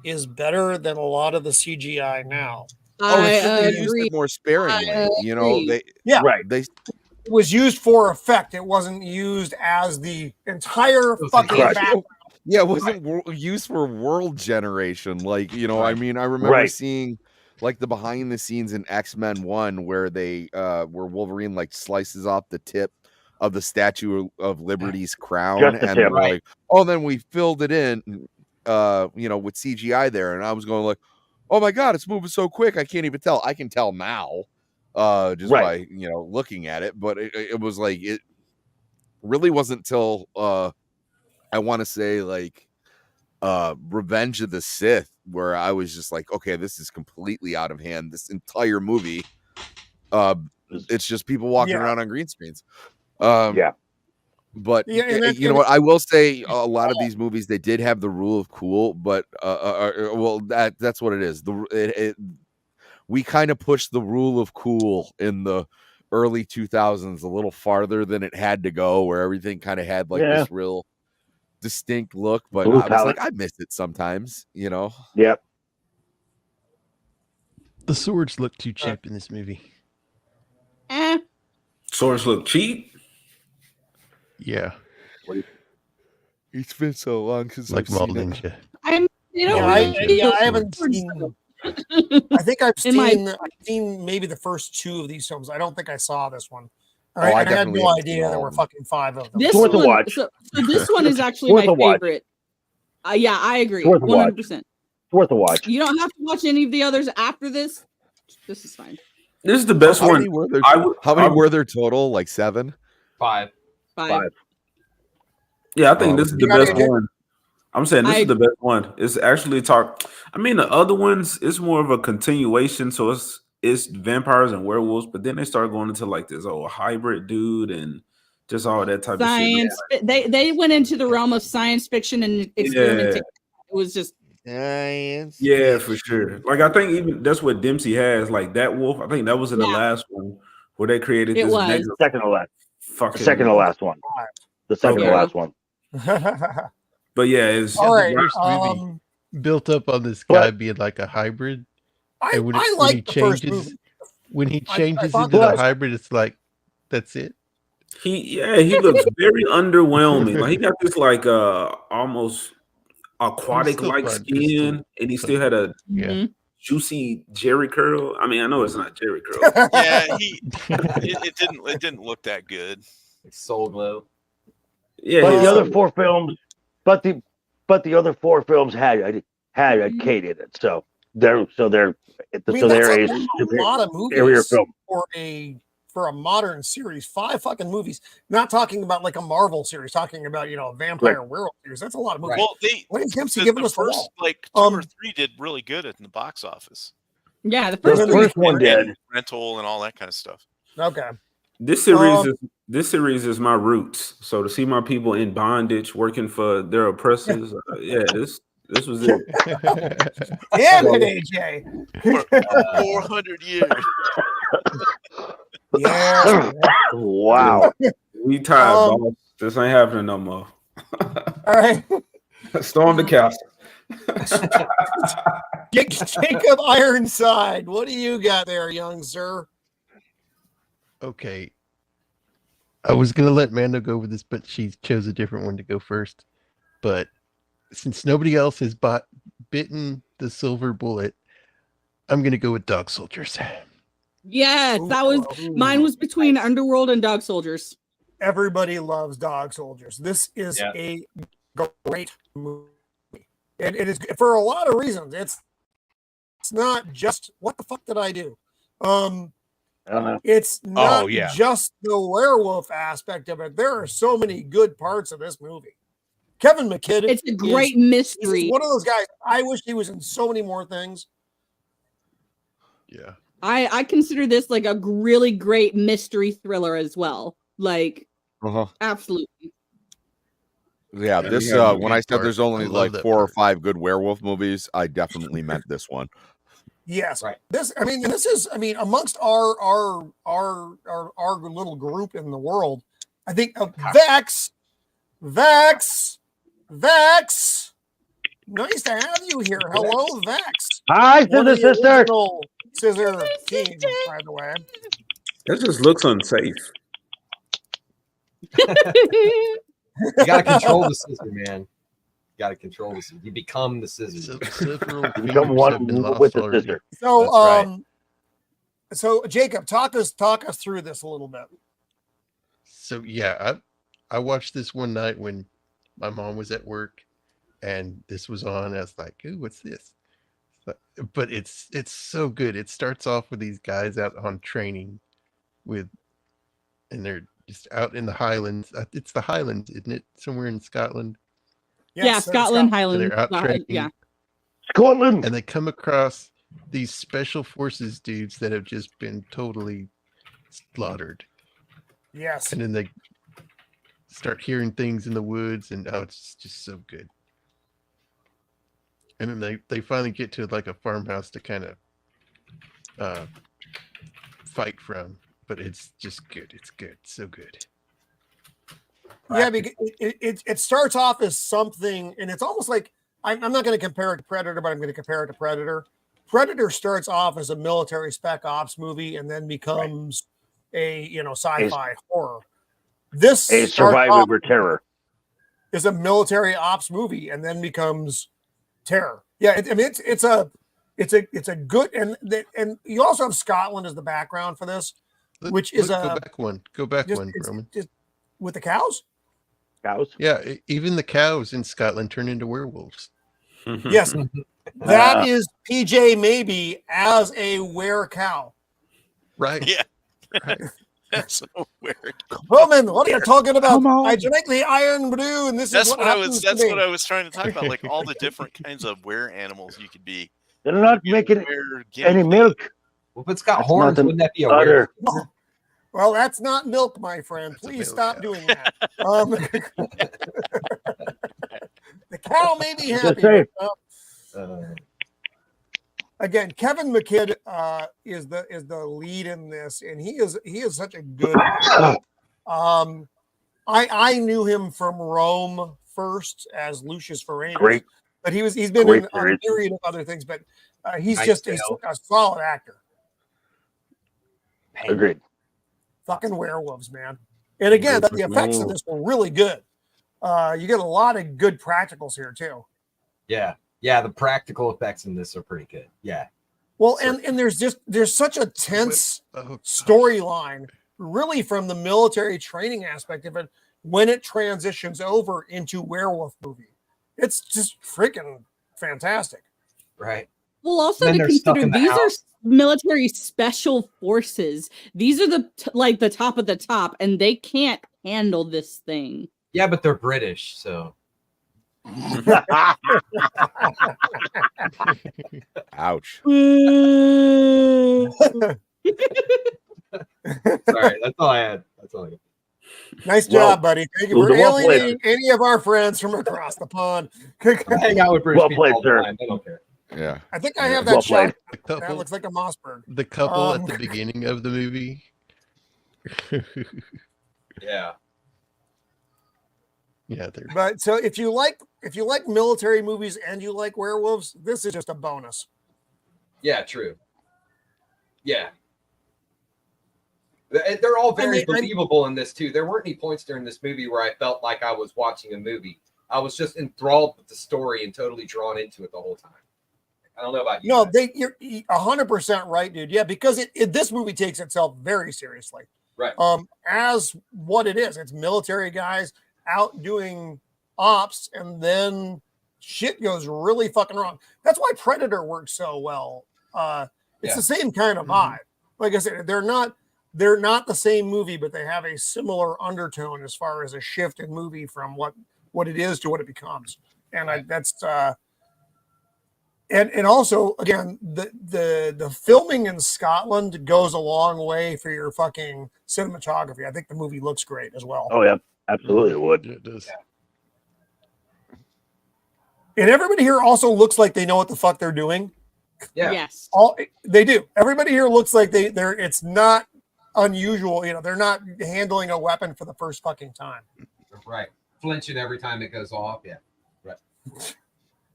is better than a lot of the CGI now. I it's just they used agree. it more sparingly. You know, agree. they Yeah. Right. they It was used for effect. It wasn't used as the entire was fucking correct. background. yeah, it wasn't used for world generation. Like, you know, I mean, I remember Right. seeing like the behind the scenes in X-Men 1 where they where Wolverine like slices off the tip of the Statue of Liberty's crown, Just the and tip. they're like, oh, then we filled it in you know, with CGI there, and I was going like, oh my god, it's moving so quick, I can't even tell. I can tell now just by, Right. you know, looking at it, but it was like, it really wasn't till I want to say like Revenge of the Sith where I was just like, okay, this is completely out of hand. This entire movie it's just people walking Yeah. around on green screens. Yeah. But Yeah, and that's you know gonna- what, I will say a lot of these movies, they did have the rule of cool, but well, that's what it is. We kind of pushed the rule of cool in the early 2000s a little farther than it had to go, where everything kind of had like Yeah. this real distinct look, but Blue I was palette. like, I miss it sometimes, you know. Yep. The swords look too cheap in this movie. Swords look cheap. Yeah, It's been so long since like I've seen Mall it. Ninja. I'm you know I haven't seen. I think I've In my- seen maybe the first two of these films. I don't think I saw this one. Oh, I I had definitely no haven't seen idea there all were of them. fucking 5 of them. This Worth a one, watch. so this one is actually Worth my a watch. favorite. Yeah, I agree. Worth a watch. 100%. It's worth a watch. You don't have to watch any of the others after this. This is fine. This is the best How one. many were there? I would- How many I would- were there total? Like 7? 5. Five. Yeah, I think this is the You got best it, one. I'm saying this I- is the best one. It's actually talk. I mean, the other ones, it's more of a continuation. So it's vampires and werewolves, but then they start going into like this old hybrid dude and just all that type Science. of shit. They went into the realm of science fiction and experimentation. It was just Science. Yeah, for sure. Like I think even that's what Dempsey has. Like that wolf. I think that was in the Yeah. last one where they created It this was. negative Second to last. The fucking second to last one. The second to Yeah. last one. But yeah, it's all right. First movie built up on this guy being like a hybrid. And when he changes, when he changes into the hybrid, it's like, that's it. He looks very underwhelming. Like he got this like almost aquatic like skin, and he still had a juicy Jerry curl. I mean, I know it's not Jerry curl. Yeah, it didn't look that good. Like Soul Glow. Yeah, but the other four films, but the other four films had Kate in it, so they're a lot of movies film for a modern series. 5 fucking movies. Not talking about like a Marvel series, talking about a vampire werewolf series. That's a lot of movies. Well, when is Dempsey giving us first like 2 or 3 did really good in the box office. Yeah, the first one did. Rental and all that kind of stuff. Okay. This series is my roots. So to see my people in bondage working for their oppressors, this was it. Damn it, AJ. For 400 years. Yeah. Wow. We tired, boss. This ain't happening no more. All right. Storm the castle. Jacob Ironside, what do you got there, young sir? Okay. I was going to let Mando go with this, but she chose a different one to go first. But since nobody else has bitten the silver bullet, I'm going to go with Dog Soldiers. Yes, mine was between Underworld and Dog Soldiers. Everybody loves Dog Soldiers. This is a great movie. And it is for a lot of reasons. It's not just what the fuck did I do? It's not just the werewolf aspect of it. There are so many good parts of this movie. Kevin McKidd. It's a great mystery. He's one of those guys. I wish he was in so many more things. Yeah. I consider this like a really great mystery thriller as well. Like, absolutely. Yeah, this when I said there's only like 4 or 5 good werewolf movies, I definitely meant this one. Yes, right. This is amongst our little group in the world. I think Vex. Nice to have you here. Hello, Vex. Hi, sister. Scissor team, by the way. That just looks unsafe. You gotta control the scissor, man. You gotta control the scissor. You become the scissor. You become one with the scissor. So, so Jacob, talk us through this a little bit. So yeah, I watched this one night when my mom was at work, and this was on. I was like, "Ooh, what's this?" But it's so good. It starts off with these guys out on training, and they're just out in the Highlands. It's the Highlands, isn't it? Somewhere in Scotland. Yes, Scotland, Highlands. They're out training. Yeah, Scotland. And they come across these special forces dudes that have just been totally slaughtered. Yes. And then they start hearing things in the woods, and it's just so good. And then they finally get to like a farmhouse to kind of fight from, but it's just good. It's good, so good. Yeah, because it starts off as something, and it's almost like I'm not going to compare it to Predator, but I'm going to compare it to Predator. Predator starts off as a military spec ops movie and then becomes a sci-fi horror. This a survivor terror is a military ops movie and then becomes terror. Yeah, it's a good, and you also have Scotland as the background for this, which is go back one, Roman. Just with the cows. Yeah, even the cows in Scotland turn into werewolves. Yes, that is PJ maybe as a were-cow. Right. Yeah. Right. That's so weird. Roman, what are you talking about? I drink the iron brew, and that's what I was trying to talk about. Like all the different kinds of were animals you could be. They're not making any milk. Well, if it's got horns, wouldn't that be a were? Well, that's not milk, my friend. Please stop doing that. The cow may be happy. Again, Kevin McKidd is the lead in this, and he is such a good actor. I knew him from Rome first as Lucius Foramus. Great. But he's been Great in a series. myriad of other things, but he's Nice just Tale. a solid actor. Agreed. Fucking werewolves, man. And again, the effects in this were really good. You get a lot of good practicals here too. Yeah. Yeah, the practical effects in this are pretty good. Yeah. Well, and there's such a tense storyline, really, from the military training aspect of it when it transitions over into werewolf movie. It's just freaking fantastic. Right. Well, also Then to they're stuck consider, in the these are house. military special forces. These are the top of the top, and they can't handle this thing. Yeah, but they're British, so Ouch. sorry, that's all I had. That's all I got. Nice Well, job, buddy. Thank you it was for a well played. alienating any of our friends from across the pond. I hang out with British Well people played, all the sir. time. They don't care. Yeah. I think I have that Well shot. played. The That couple, looks like a Mossberg. the couple at Um, the beginning of the movie. Yeah. Yeah, they're But so if you like military movies and you like werewolves, this is just a bonus. Yeah, true. Yeah. They're all very believable in this too. There weren't any points during this movie where I felt like I was watching a movie. I was just enthralled with the story and totally drawn into it the whole time. I don't know about you. No, guys. you're 100% right, dude. Yeah, because this movie takes itself very seriously. Right. As what it is. It's military guys out doing ops, and then shit goes really fucking wrong. That's why Predator works so well. It's the same kind of vibe. Like I said, they're not the same movie, but they have a similar undertone as far as a shift in movie from what it is to what it becomes. And and also, again, the filming in Scotland goes a long way for your fucking cinematography. I think the movie looks great as well. Oh yeah, absolutely it would. it does. And everybody here also looks like they know what the fuck they're doing. Yeah. Yes. They do. Everybody here looks like they're. It's not unusual. You know, they're not handling a weapon for the first fucking time. Right. Flinching every time it goes off. Yeah. Right.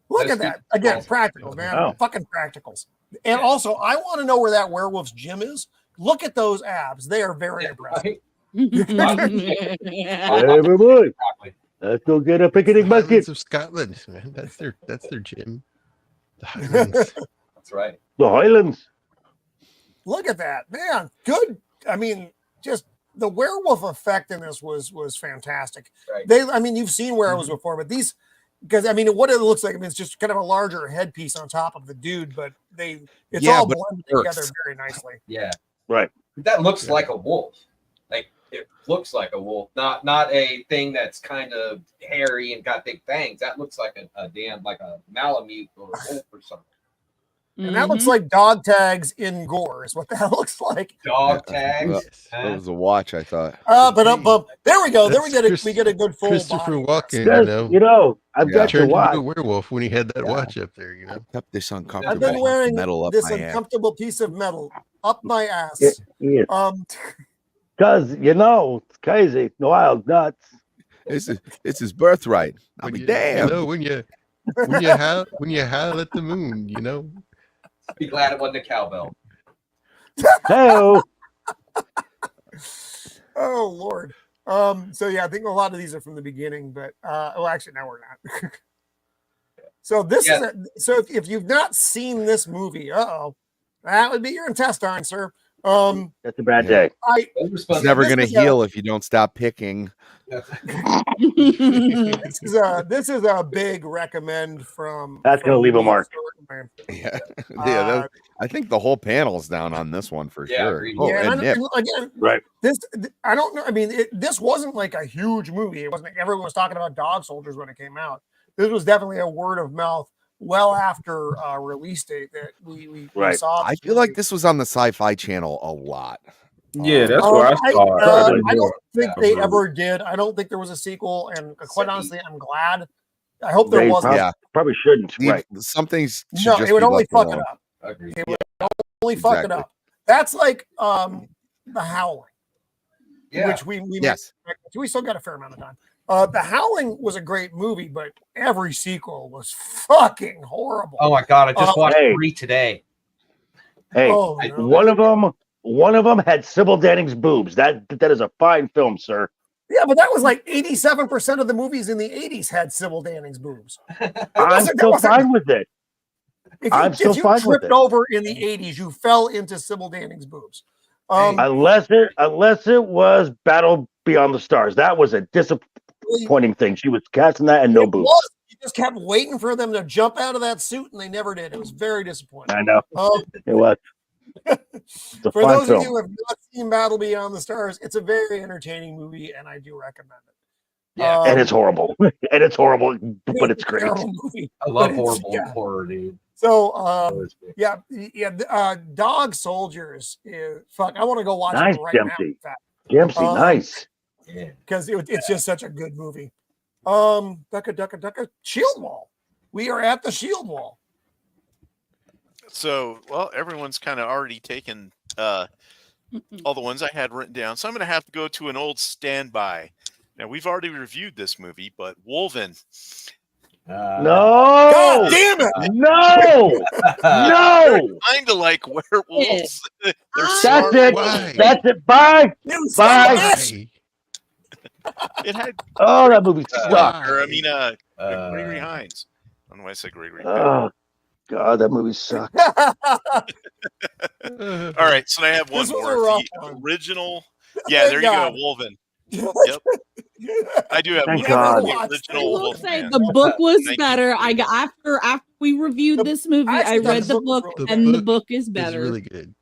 Look Those at that people- again. Practicals, man. Oh. Fucking practicals. And also, I want to know where that werewolf's gym is. Look at those abs. They are very impressive. Right? Hey, boy, let's go get a picnic Highlands basket. of Scotland, man. That's their gym. The Highlands. That's right. The Highlands. Look at that, man. Good. I mean, just the werewolf effect in this was fantastic. Right. I mean, you've seen werewolves before, but these, because I mean, what it looks like, I mean, it's just kind of a larger headpiece on top of the dude, but it's all but blended it works. together very nicely. Yeah. Right. That looks like a wolf. Like it looks like a wolf, not a thing that's kind of hairy and got big fangs. That looks like a damn like a Malamute or a wolf or something. And that looks like dog tags in gore, is what that looks like. Dog tags. That was a watch, I thought. There we go. There we That's get a good full Christopher body. Walken, You know, I've got to turned watch. into a werewolf when he had that watch up there. You know, Kept this uncomfortable. I've been wearing metal up this my ass. uncomfortable piece of metal up my ass. Yeah. Because it's crazy, the wild nuts. It's his birthright. I'll be damned. You know, when you howl at the moon, you know. Be glad it wasn't a cowbell. Hello. Oh Lord. So yeah, I think a lot of these are from the beginning, but well, actually, no, we're not. So this is if you've not seen this movie, that would be your intestine, sir. That's a bad day. It's never going to heal if you don't stop picking. This is a big recommend from. That's going to leave a mark. Yeah, I think the whole panel's down on this one for sure. agreed. Oh, Yeah, and Nip. again, Right. I don't know. I mean, this wasn't like a huge movie. It wasn't. Everyone was talking about Dog Soldiers when it came out. This was definitely a word of mouth. Well after release date that we saw. I feel like this was on the Sci-Fi Channel a lot. Yeah, that's where I saw it. I don't think they ever did. I don't think there was a sequel, and quite honestly, I'm glad. I hope there wasn't. Probably shouldn't. Right. Some things should No, just it would be only left fuck alone. it up. Agreed. It would only fuck it up. That's like the Howling, Yeah. which we Yes. we still got a fair amount of time. The Howling was a great movie, but every sequel was fucking horrible. Oh my god, I just watched 3 today. Hey, Oh, no. one of them had Sybil Danning's boobs. That is a fine film, sir. Yeah, but that was like 87% of the movies in the 80s had Sybil Danning's boobs. I'm still fine with it. If you tripped over in the 80s, you fell into Sybil Danning's boobs. Unless it was Battle Beyond the Stars. That was a disappointing thing. She was casting that and no boobs. You just kept waiting for them to jump out of that suit, and they never did. It was very disappointing. I know. It was. For those of you who have not seen Battle Beyond the Stars, it's a very entertaining movie, and I do recommend it. Yeah, and it's horrible. But it's great. Movie, I love horror, dude. So, Dog Soldiers. Fuck, I want to go watch it right Dempsey. now. Dempsey, nice. Because it's just such a good movie. Ducka, Shield Wall. We are at the Shield Wall. So, well, everyone's kind of already taken all the ones I had written down. So I'm going to have to go to an old standby. Now, we've already reviewed this movie, but Wolfman. No! God damn it! No! No! Kind of like werewolves. That's it. Why? That's it. Bye. Bye. It had. Oh, that movie sucked. Gregory Hines. I don't know why I said Gregory. Oh, God, that movie sucked. All right, so I have one more. The original. Yeah, there you go, Wolfman. Yep. I do have one. The original I will Wolfman. say the book was better. After we reviewed this movie, I read the book, and the book is better. It's really good.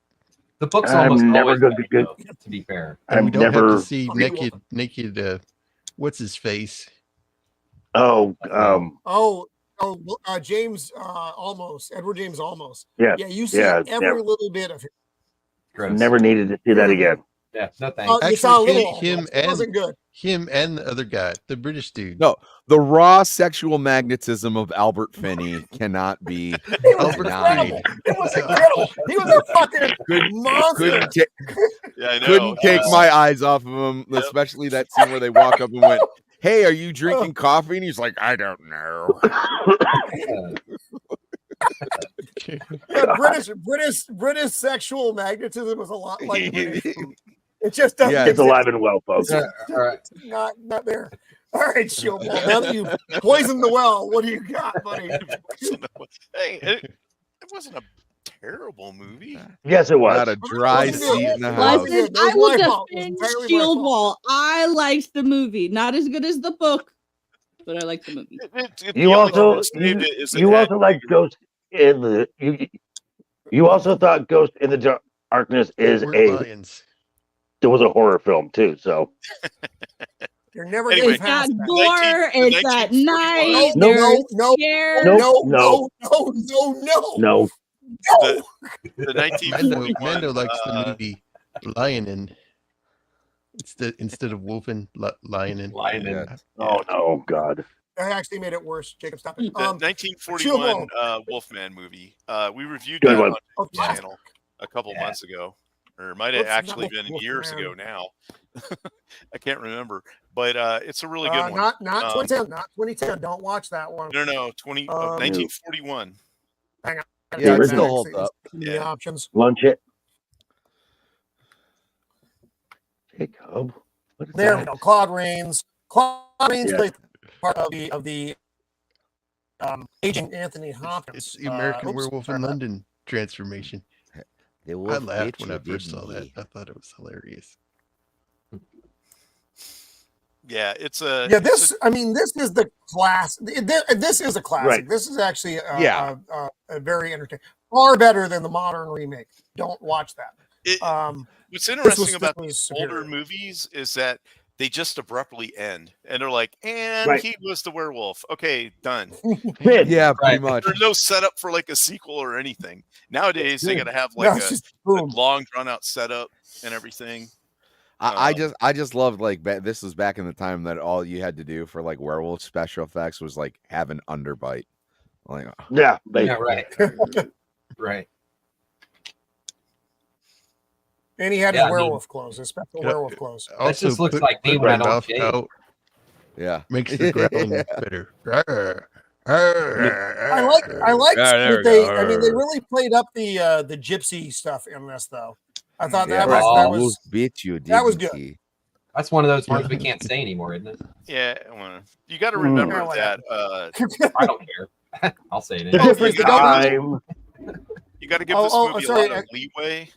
The book's almost never always going to be good. though, to be fair. And we don't have to see naked. What's his face? James Almost. Edward James Almost. Yeah. Yeah, you see every little bit of him. Never needed to see that again. Yeah, no thanks. You saw a Actually, little. him It wasn't good. Him and the other guy, the British dude. No, the raw sexual magnetism of Albert Finney cannot be It was denied. incredible. It was incredible. He was a fucking monster. Couldn't take my eyes off of him, especially that scene where they walk up and went, "Hey, are you drinking coffee?" And he's like, "I don't know." British sexual magnetism is a lot like British food. It just doesn't. Yeah, it's alive and well, folks. All right. Not there. All right, Shield Ball. Now that you've poisoned the well, what do you got, buddy? Hey, it wasn't a terrible movie. Yes, it was. Not a dry seat in the house. Listen, I will defend Shield Wall. I liked the movie. Not as good as the book, but I liked the movie. You also like Ghost in the. You also thought Ghost in the Darkness is There was a horror film too, so. You're never It's got gore. It's at night. No. The 1941. Mando likes the movie Lionin. Instead of Wolfen, Lionin. Yeah. Oh no, God! I actually made it worse. Jacob, stop it. The 1941 Wolfman movie. We reviewed that on the channel a couple months ago. Or it might have actually been years ago now. I can't remember, but it's a really good one. Not 2010. Not 2010. Don't watch that one. No, 1941. Hang on. Yeah, it still holds up. The options. Lunch it. Jacob. There we go. Claude Rains. Claude Rains plays part of the aging Anthony Hopkins. It's the American Werewolf in London transformation. I laughed when I first saw that. I thought it was hilarious. Yeah, it's a. Yeah, this is the class. This is a classic. Right. This is actually a very entertaining. Far better than the modern remake. Don't watch that. What's interesting about these older movies is that they just abruptly end, and they're like, "And he was the werewolf." Okay, done. Yeah, pretty much. There's no setup for like a sequel or anything. Nowadays, they got to have like a long, drawn-out setup and everything. I just loved this was back in the time that all you had to do for like werewolf special effects was like have an underbite. Like, right. And he had his werewolf clothes, his special werewolf clothes. That just looks like me when I don't shave. Yeah, makes the growling better. I like that they. I mean, they really played up the gypsy stuff in this, though. I thought that was good. That's one of those words we can't say anymore, isn't it? Yeah, well, you got to remember that. I don't care. I'll say it. The different time. You got to give this movie a lot of leeway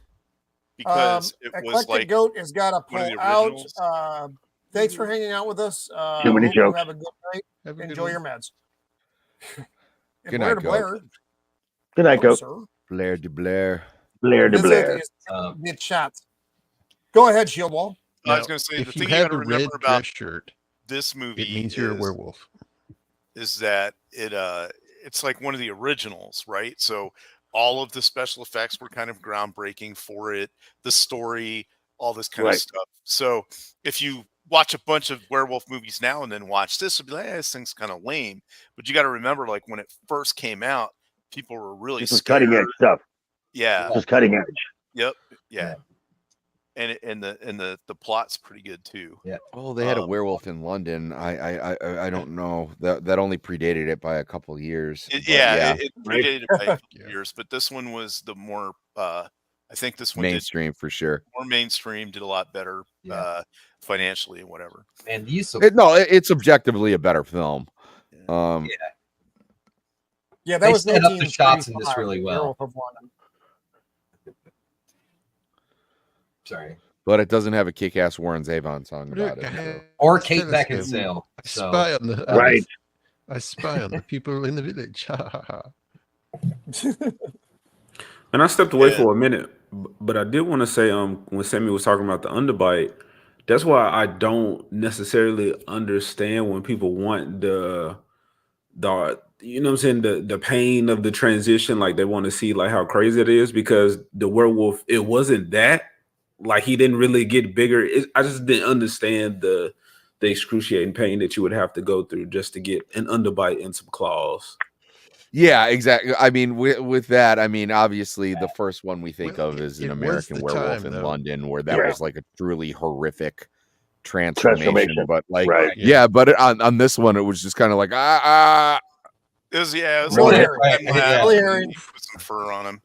because it was Eclectic like Goat has got to one of pull the out. originals. Thanks for hanging out with us. Too many Hope you jokes. Have a good night. Enjoy your meds. Good night, Blair. Good night, Goat. Blair de Blair. Blair de Blair. Get shot. Go ahead, Shield Wall. I was going to say, the if you thing you have got to the red remember about dress shirt, this movie it means you're a werewolf. Is that it's like one of the originals, right? So all of the special effects were kind of groundbreaking for it, the story, all this kind of stuff. So if you watch a bunch of werewolf movies now and then watch this, you'll be like, this thing's kind of lame. But you got to remember, like when it first came out, people were really scared. Cutting edge stuff. Yeah, just cutting edge. Yep. Yeah. And the plot's pretty good too. Yeah. Oh, they had a Werewolf in London. I don't know, that only predated it by a couple of years. It predated it by a couple years, but this one was the more I think this one mainstream for sure. More mainstream, did a lot better financially and whatever. And use it's objectively a better film. Yeah, that they was set up the shots in this 1935, really well. Werewolf of London. Sorry. But it doesn't have a kick-ass Warren Zevon song about it. So. Or Kate Beckinsale. I spy on the right. I spy on the people in the village. And I stepped away for a minute, but I did want to say, when Sammy was talking about the underbite, that's why I don't necessarily understand when people want the you know what I'm saying, the pain of the transition, like they want to see like how crazy it is, because the werewolf, it wasn't that. Like he didn't really get bigger. I just didn't understand the excruciating pain that you would have to go through just to get an underbite and some claws. Yeah, exactly. I mean, with that, I mean, obviously the first one we think of is an American Werewolf in London, where that was like a truly horrific transformation. But like, but on this one, it was just kind of like It was it was really with some fur on him.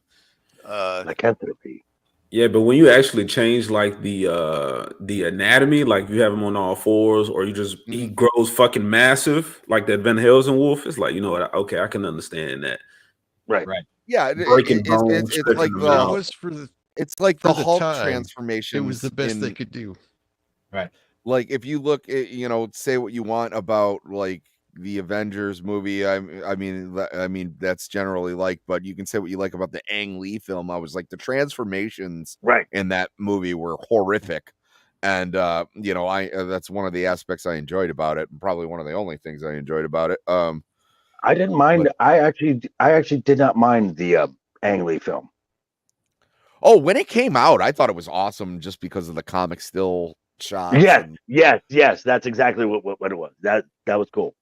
Lycanthropy. Yeah, but when you actually change like the anatomy, like you have him on all fours, or you just he grows fucking massive, like that Van Helsing wolf, it's like, you know what? Okay, I can understand that. Right. Yeah, Breaking bones, it's like it's like the Hulk transformation. It was the best they could do. Right. Like if you look at, say what you want about like the Avengers movie, I mean that's generally like, but you can say what you like about the Ang Lee film. I was like, the transformations in that movie were horrific, and that's one of the aspects I enjoyed about it, and probably one of the only things I enjoyed about it. I didn't mind. I actually did not mind the Ang Lee film. Oh, when it came out, I thought it was awesome just because of the comic still shots. Yes. That's exactly what it was. That was cool.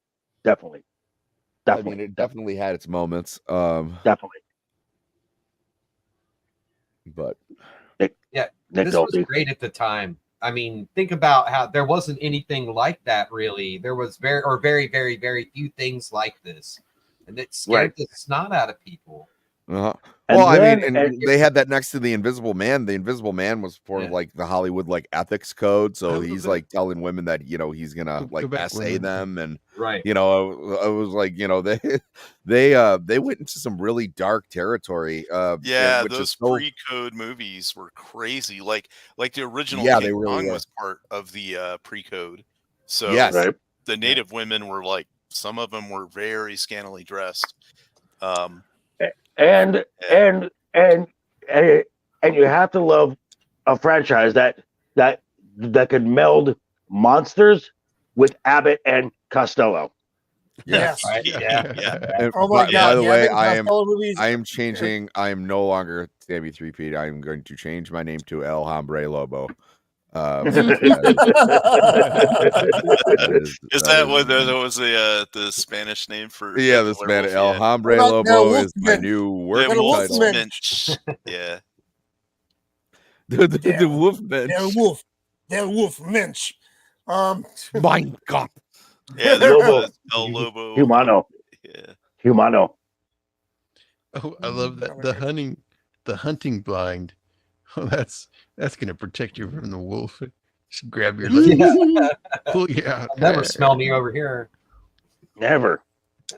Definitely. I mean, it definitely had its moments. Definitely. But this was great at the time. I mean, think about how there wasn't anything like that really. There was very, very, very few things like this, and it scared the snot out of people. Well, and they had that next to the Invisible Man. The Invisible Man was for like the Hollywood like ethics code. So he's like telling women that he's gonna like essay them, and I was like, they went into some really dark territory. Those pre-code movies were crazy. Like the original King Kong was part of the pre-code. So the native women were like, some of them were very scantily dressed. And you have to love a franchise that could meld monsters with Abbott and Costello. Yes. And oh my God! By the way, I movies. am changing. I am no longer Sammy 3P. I am going to change my name to El Hombre Lobo. Is that what that was the Spanish name for? Yeah, the Spanish El Hombre Lobo is my new work title. Yeah, the Wolfman. Der Wolfmensch. Mein Gott. Yeah, there Lobo. was El Lobo. Humano. Yeah. Humano. Oh, I love that the hunting blind. Oh, that's gonna protect you from the wolf. Just grab your leg, pull you out. Never smell me over here. Never.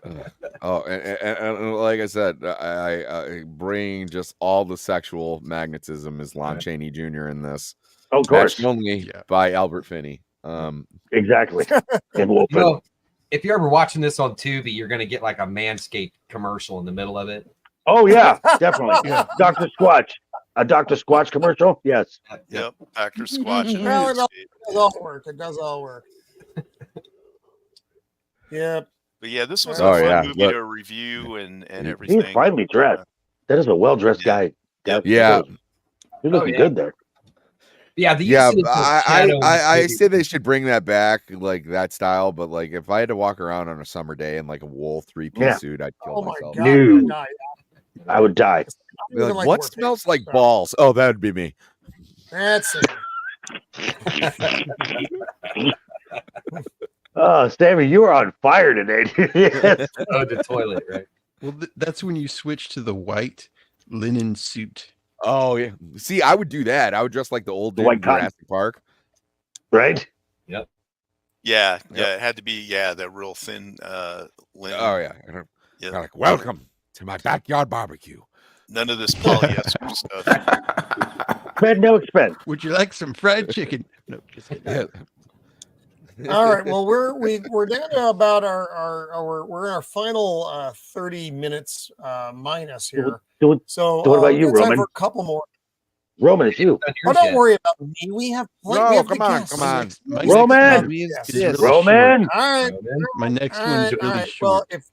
And like I said, I bring just all the sexual magnetism is Lon Chaney Jr. in this. Oh, of course. Matched only by Albert Finney. Exactly. And You know, if you're ever watching this on Tubi, you're going to get like a Manscaped commercial in the middle of it. Oh yeah, definitely. Dr. Squatch. A Dr. Squatch commercial? Yes. Yep. Dr. Squatch. And Well, it Manscaped. does all work. It does all work. Yep. But yeah, this was Oh, a fun yeah, movie look. to review and everything. He's finely dressed. That is a well-dressed guy. Yep. Yeah. You're looking good there. Yeah, the Yeah, use of the shadow I say they should bring that back, like that style. But like, if I had to walk around on a summer day in like a wool 3-piece suit, I'd kill Oh my myself. god. No. I'd die. I would die. Be like, Like what we're smells fake like stuff. balls? Oh, that would be me. That's it. Oh, Sammy, you are on fire today. Yes. Oh, the toilet, right? Well, that's when you switch to the white linen suit. Oh yeah. See, I would do that. I would dress like the old dude White in cotton. Jurassic Park. Right? Yep. Yeah. Yeah. It had to be, that real thin linen. Oh yeah. Yeah. They're like, welcome to my backyard barbecue. None of this polyester stuff. Man, no expense. Would you like some fried chicken? No, just kidding. All right. Well, we're down to about we're in our final 30 minutes minus here. So what about you, we have time Roman? for a couple more. Roman, it's you. Oh, don't worry about me. We have we No, have come the on, guests. come on. My Roman! next Yes. one is really Roman! All right. short. My next All one's right, really all right. short. Well, if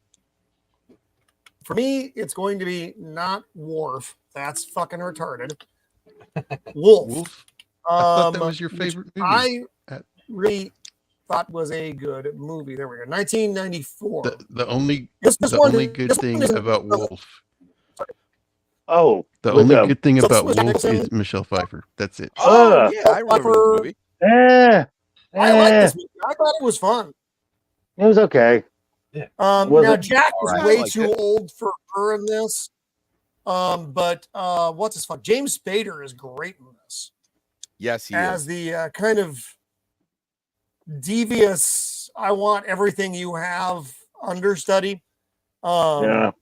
for me, it's going to be not Worf. That's fucking retarded. Wolf. Wolf. I thought that Um, was your which favorite movie. I really thought was a good movie. There we go. 1994. The only This one- only good this one thing is- about Wolf. Oh. The with, only good thing so about this was Wolf Nixon. is Michelle Pfeiffer. That's it. Oh yeah, I remember the movie. I I like this movie. I thought it was fun. It was okay. Now Was it? Jack was Alright, way I liked too it. old for her in this. But what's his fuck? James Spader is great in this Yes, he as is. the kind of devious. I want everything you have understudy. Yeah.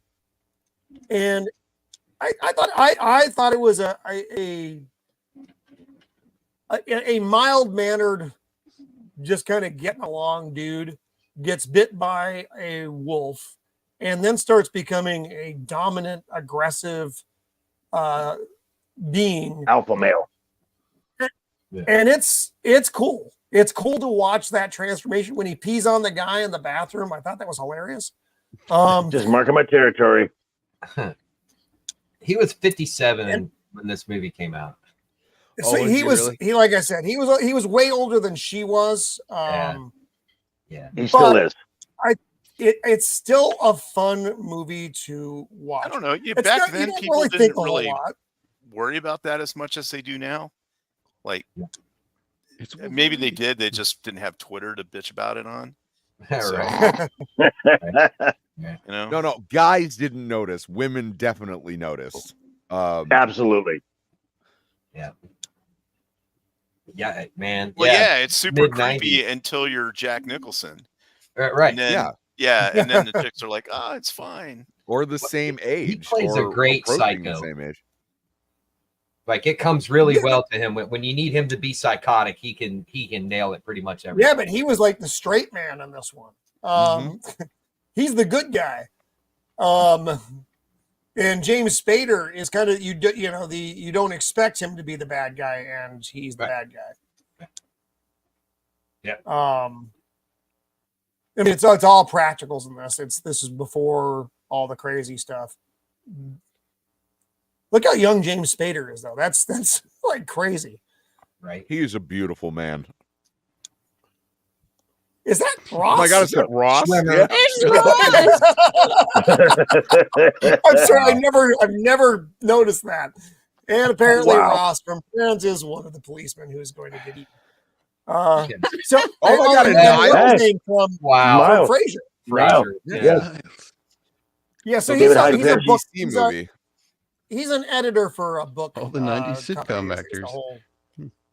And I thought it was a mild mannered, just kind of getting along dude gets bit by a wolf and then starts becoming a dominant, aggressive being. Alpha male. And it's cool. It's cool to watch that transformation when he pees on the guy in the bathroom. I thought that was hilarious. Just marking my territory. He was 57 when this movie came out. So Oh, he was really? he like I said, he was way older than she was. Yeah. He still But is. It's still a fun movie to watch. I don't know. Yeah, It's back not- you then, don't people really didn't think a whole really lot. worry about that as much as they do now. Like, It's maybe they did. They just didn't have Twitter to bitch about it on. So, Right. you know? No, guys didn't notice. Women definitely noticed. Absolutely. Yeah, man. Well, yeah, it's super Mid-nineties. creepy until you're Jack Nicholson. Right. And then, Yeah. yeah, and then the chicks are like, "Oh, it's fine." Or the same age. plays a or great approaching the psycho. same age. Like it comes really well to him when you need him to be psychotic. He can nail it pretty much every. Yeah, but he was like the straight man in this one. He's the good guy. And James Spader is kind of you don't expect him to be the bad guy, and he's the bad guy. Yeah. I mean, it's all practicals in this. This is before all the crazy stuff. Look how young James Spader is, though. That's like crazy. Right. He is a beautiful man. Is that Ross? Oh my God, is that Ross? Schwimmer. Yeah. I'm sorry, I've never noticed that. And apparently Wow. Ross from Friends is one of the policemen who's going to get eaten. So Oh my God, and Niles. what's his name from Miles. Frasier. Frasier. Yes. Yeah, so David he's Hyde a book NBC movie. he's an editor for a book. All the 90s company. sitcom It's a actors. whole-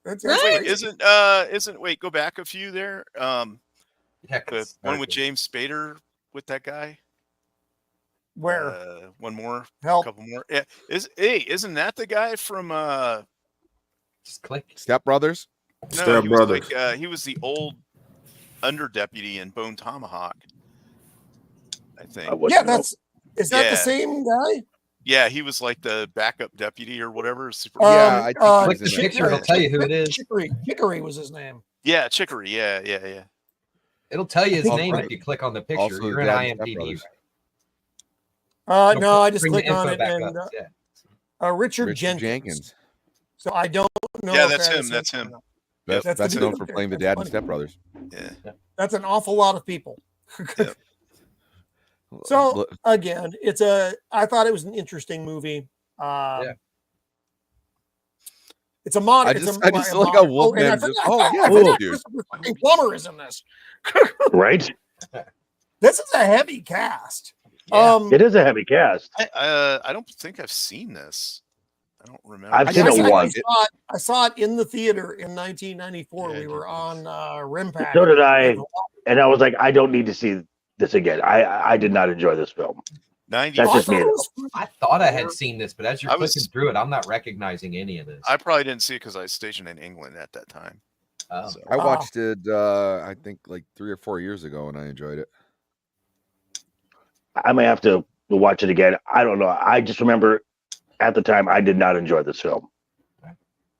it's Right? crazy. Isn't wait, go back a few there. The one with James Spader with that guy. Where? One more, Help. couple more. Yeah, isn't that the guy from Just click. Step Brothers. No, Step he Brothers. was like he was the old under deputy in Bone Tomahawk. I think. Yeah, is that the Yeah. same guy? Yeah, he was like the backup deputy or whatever. Super. Yeah, I think he Click was the in that. picture, it'll tell you who it is. Chicory was his name. Yeah, Chicory. Yeah. It'll tell you his Also- name if you click on the picture. also You're the in dad in Step IMDb. Brothers. It'll No, I just bring the click on info it back and up. Yeah. Richard Jenkins. So I don't know. Yeah, if that's that him. is That's him. That's That's the known dude for there. playing the That's dad in funny. Step Brothers. Yeah. That's an awful lot of people. Yep. So again, I thought it was an interesting movie. It's a modern. I just like how Wolfman just. Oh yeah, this dude. Christopher fucking Plummer is in this. Right? This is a heavy cast. Yeah. It is a heavy cast. I don't think I've seen this. I don't remember. I've seen it once. I saw it in the theater in 1994. Yeah, we were on Rimpack. So did I, and I was like, I don't need to see this again. I did not enjoy this film. 90. That's just me. I thought I had seen this, but as you're I clicking was- through it, I'm not recognizing any of this. I probably didn't see it because I was stationed in England at that time. Oh. So, I watched it. I think like 3 or 4 years ago, and I enjoyed it. I may have to watch it again. I don't know. I just remember at the time I did not enjoy this film.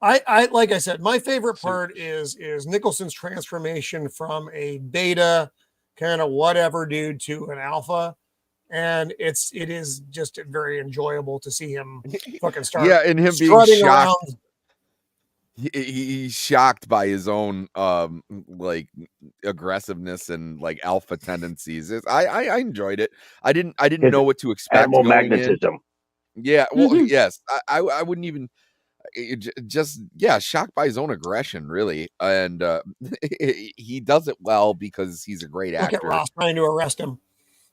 I like I said, my favorite part is Nicholson's transformation from a beta kind of whatever dude to an alpha. And it is just very enjoyable to see him fucking start. Yeah, and him being strutting shocked. around. He's shocked by his own like aggressiveness and like alpha tendencies. I enjoyed it. I didn't know what to expect. Animal going in. magnetism. Yeah, well, yes. I wouldn't even just shocked by his own aggression, really, and he does it well because he's a great Look actor. at Ross trying to arrest him.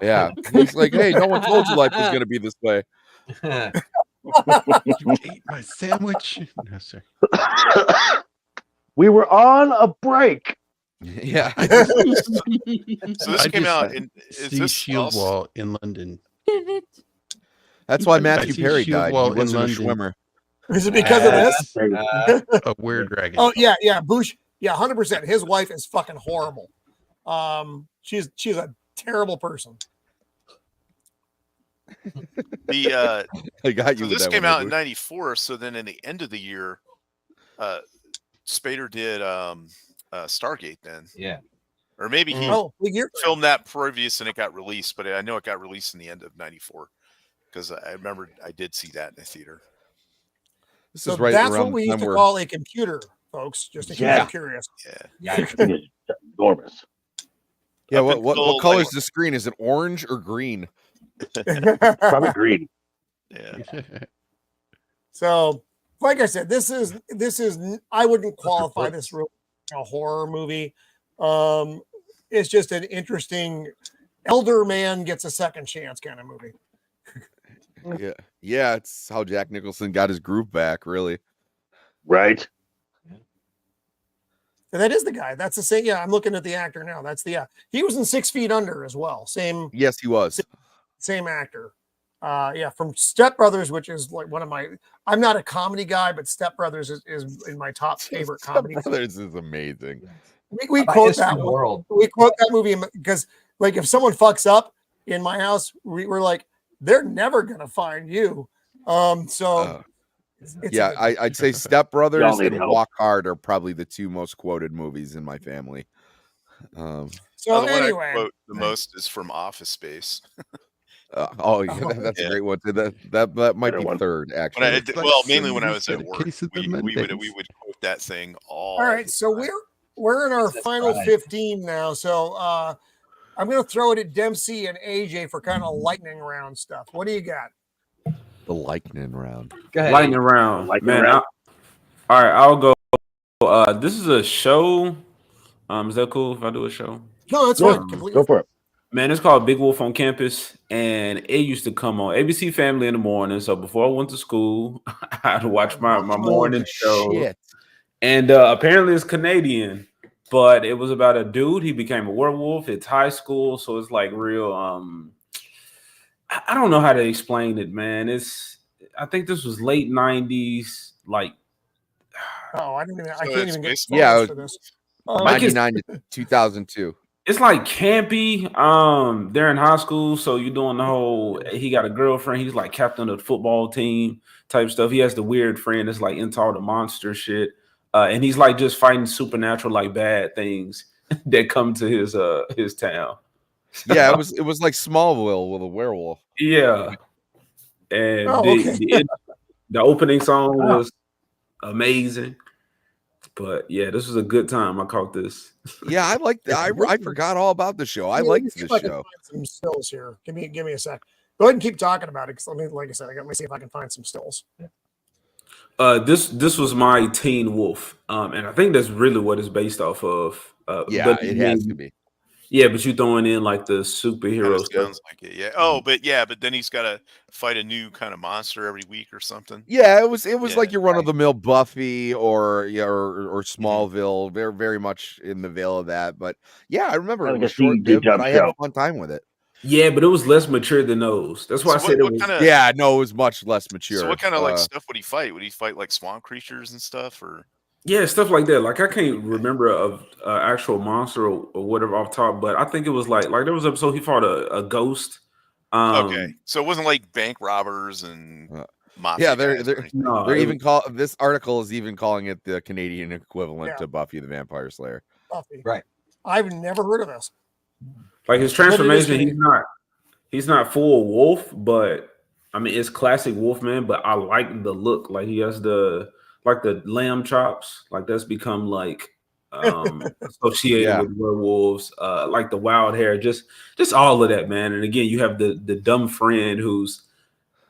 Yeah, he's like, hey, no one told you life was going to be this way. You ate my sandwich. No, sir. We were on a break. Yeah. so this I came just out in is See this Shield also- Wall in London. That's why I Matthew see Perry Shield died. He Wall in wasn't a London. swimmer. Is it because of this? A were-dragon. Oh yeah, Bush. Yeah, 100%. His wife is fucking horrible. She's a terrible person. The I got you. so with this that came one, out in Luke. '94. So then, in the end of the year, Spader did Stargate. Then, Yeah. or maybe he Oh, big year. filmed that previous and it got released. But I know it got released in the end of '94 because I remember I did see that in the theater. This So is right that's around what we the used time to where call a computer, folks. Just in case Yeah. you're curious. Yeah, This thing is enormous. yeah. Up What until, color is like- the screen? Is it orange or green? Probably green. yeah. So, like I said, this is I wouldn't qualify this really a horror movie. It's just an interesting elder man gets a second chance kind of movie. Yeah. It's how Jack Nicholson got his groove back. Really. Right? And that is the guy. That's the same. Yeah, I'm looking at the actor now. That's the he was in 6 Feet Under as well. Same Yes, he was. same actor. From Step Brothers, which is like one of my. I'm not a comedy guy, but Step Brothers is in my top favorite comedies. Brothers is amazing. We About quote History that of the one. world. We quote that movie because, like, if someone fucks up in my house, we're like, they're never gonna find you. So it's Yeah, I'd say Step Y'all Brothers need and help. Walk Hard are probably the two most quoted movies in my family. so the one anyway. I quote the most is from Office Space. That's Yeah. a great one. That might Better be one. third, When I actually. did, well, mainly when I was Said at a work, case of the we would Mondays. quote that thing all. All right, so we're in our That's final right. 15 now. So I'm gonna throw it at Dempsey and AJ for kind of lightning round stuff. What do you got? The lightning round. Go ahead. Lightning round. Lightning Man, round. all right, I'll go. This is a show Is that cool if I do a show? No, that's fine. Completely. Go for it. Man, it's called Big Wolf on Campus, and it used to come on ABC Family in the morning. So before I went to school, I had to watch my morning show. Shit. And apparently it's Canadian, but it was about a dude. He became a werewolf. It's high school, so it's like real. I don't know how to explain it, man. I think this was late 90s, like. Oh, I can't even get for this. 99 to 2002. It's like campy. They're in high school, so you're doing the whole. He got a girlfriend. He's like captain of the football team type stuff. He has the weird friend that's like into all the monster shit, and he's like just fighting supernatural like bad things that come to his town. Yeah, it was like Smallville with a werewolf. Yeah, and the opening song was amazing. But yeah, this was a good time. I caught this. Yeah, I like that. I forgot all about the show. I liked this show. Find some stills here. Give me a sec. Go ahead and keep talking about it. Because like I said, let me see if I can find some stills. This was my Teen Wolf, and I think that's really what it's based off of. Yeah, it has to be. Yeah, but you throwing in like the superhero stuff. Sounds like it, yeah. Oh, but then he's got to fight a new kind of monster every week or something. Yeah, it was like your run of the mill Buffy or Smallville. Very very much in the veil of that. But yeah, I remember it was short lived, but I had a fun time with it. Yeah, but it was less mature than those. That's why I said it was. Yeah, no, it was much less mature. So what kind of like stuff would he fight? Would he fight like swamp creatures and stuff, or? Yeah, stuff like that. Like I can't remember of actual monster or whatever off top, but I think it was like there was an episode he fought a ghost. Okay, so it wasn't like bank robbers and mafia. Yeah, they're even this article is even calling it the Canadian equivalent to Buffy the Vampire Slayer. Buffy, right? I've never heard of this. Like his transformation, he's not full wolf, but I mean it's classic Wolfman. But I like the look. Like he has the lamb chops. Like that's become like associated with werewolves. Like the wild hair, just all of that, man. And again, you have the dumb friend who's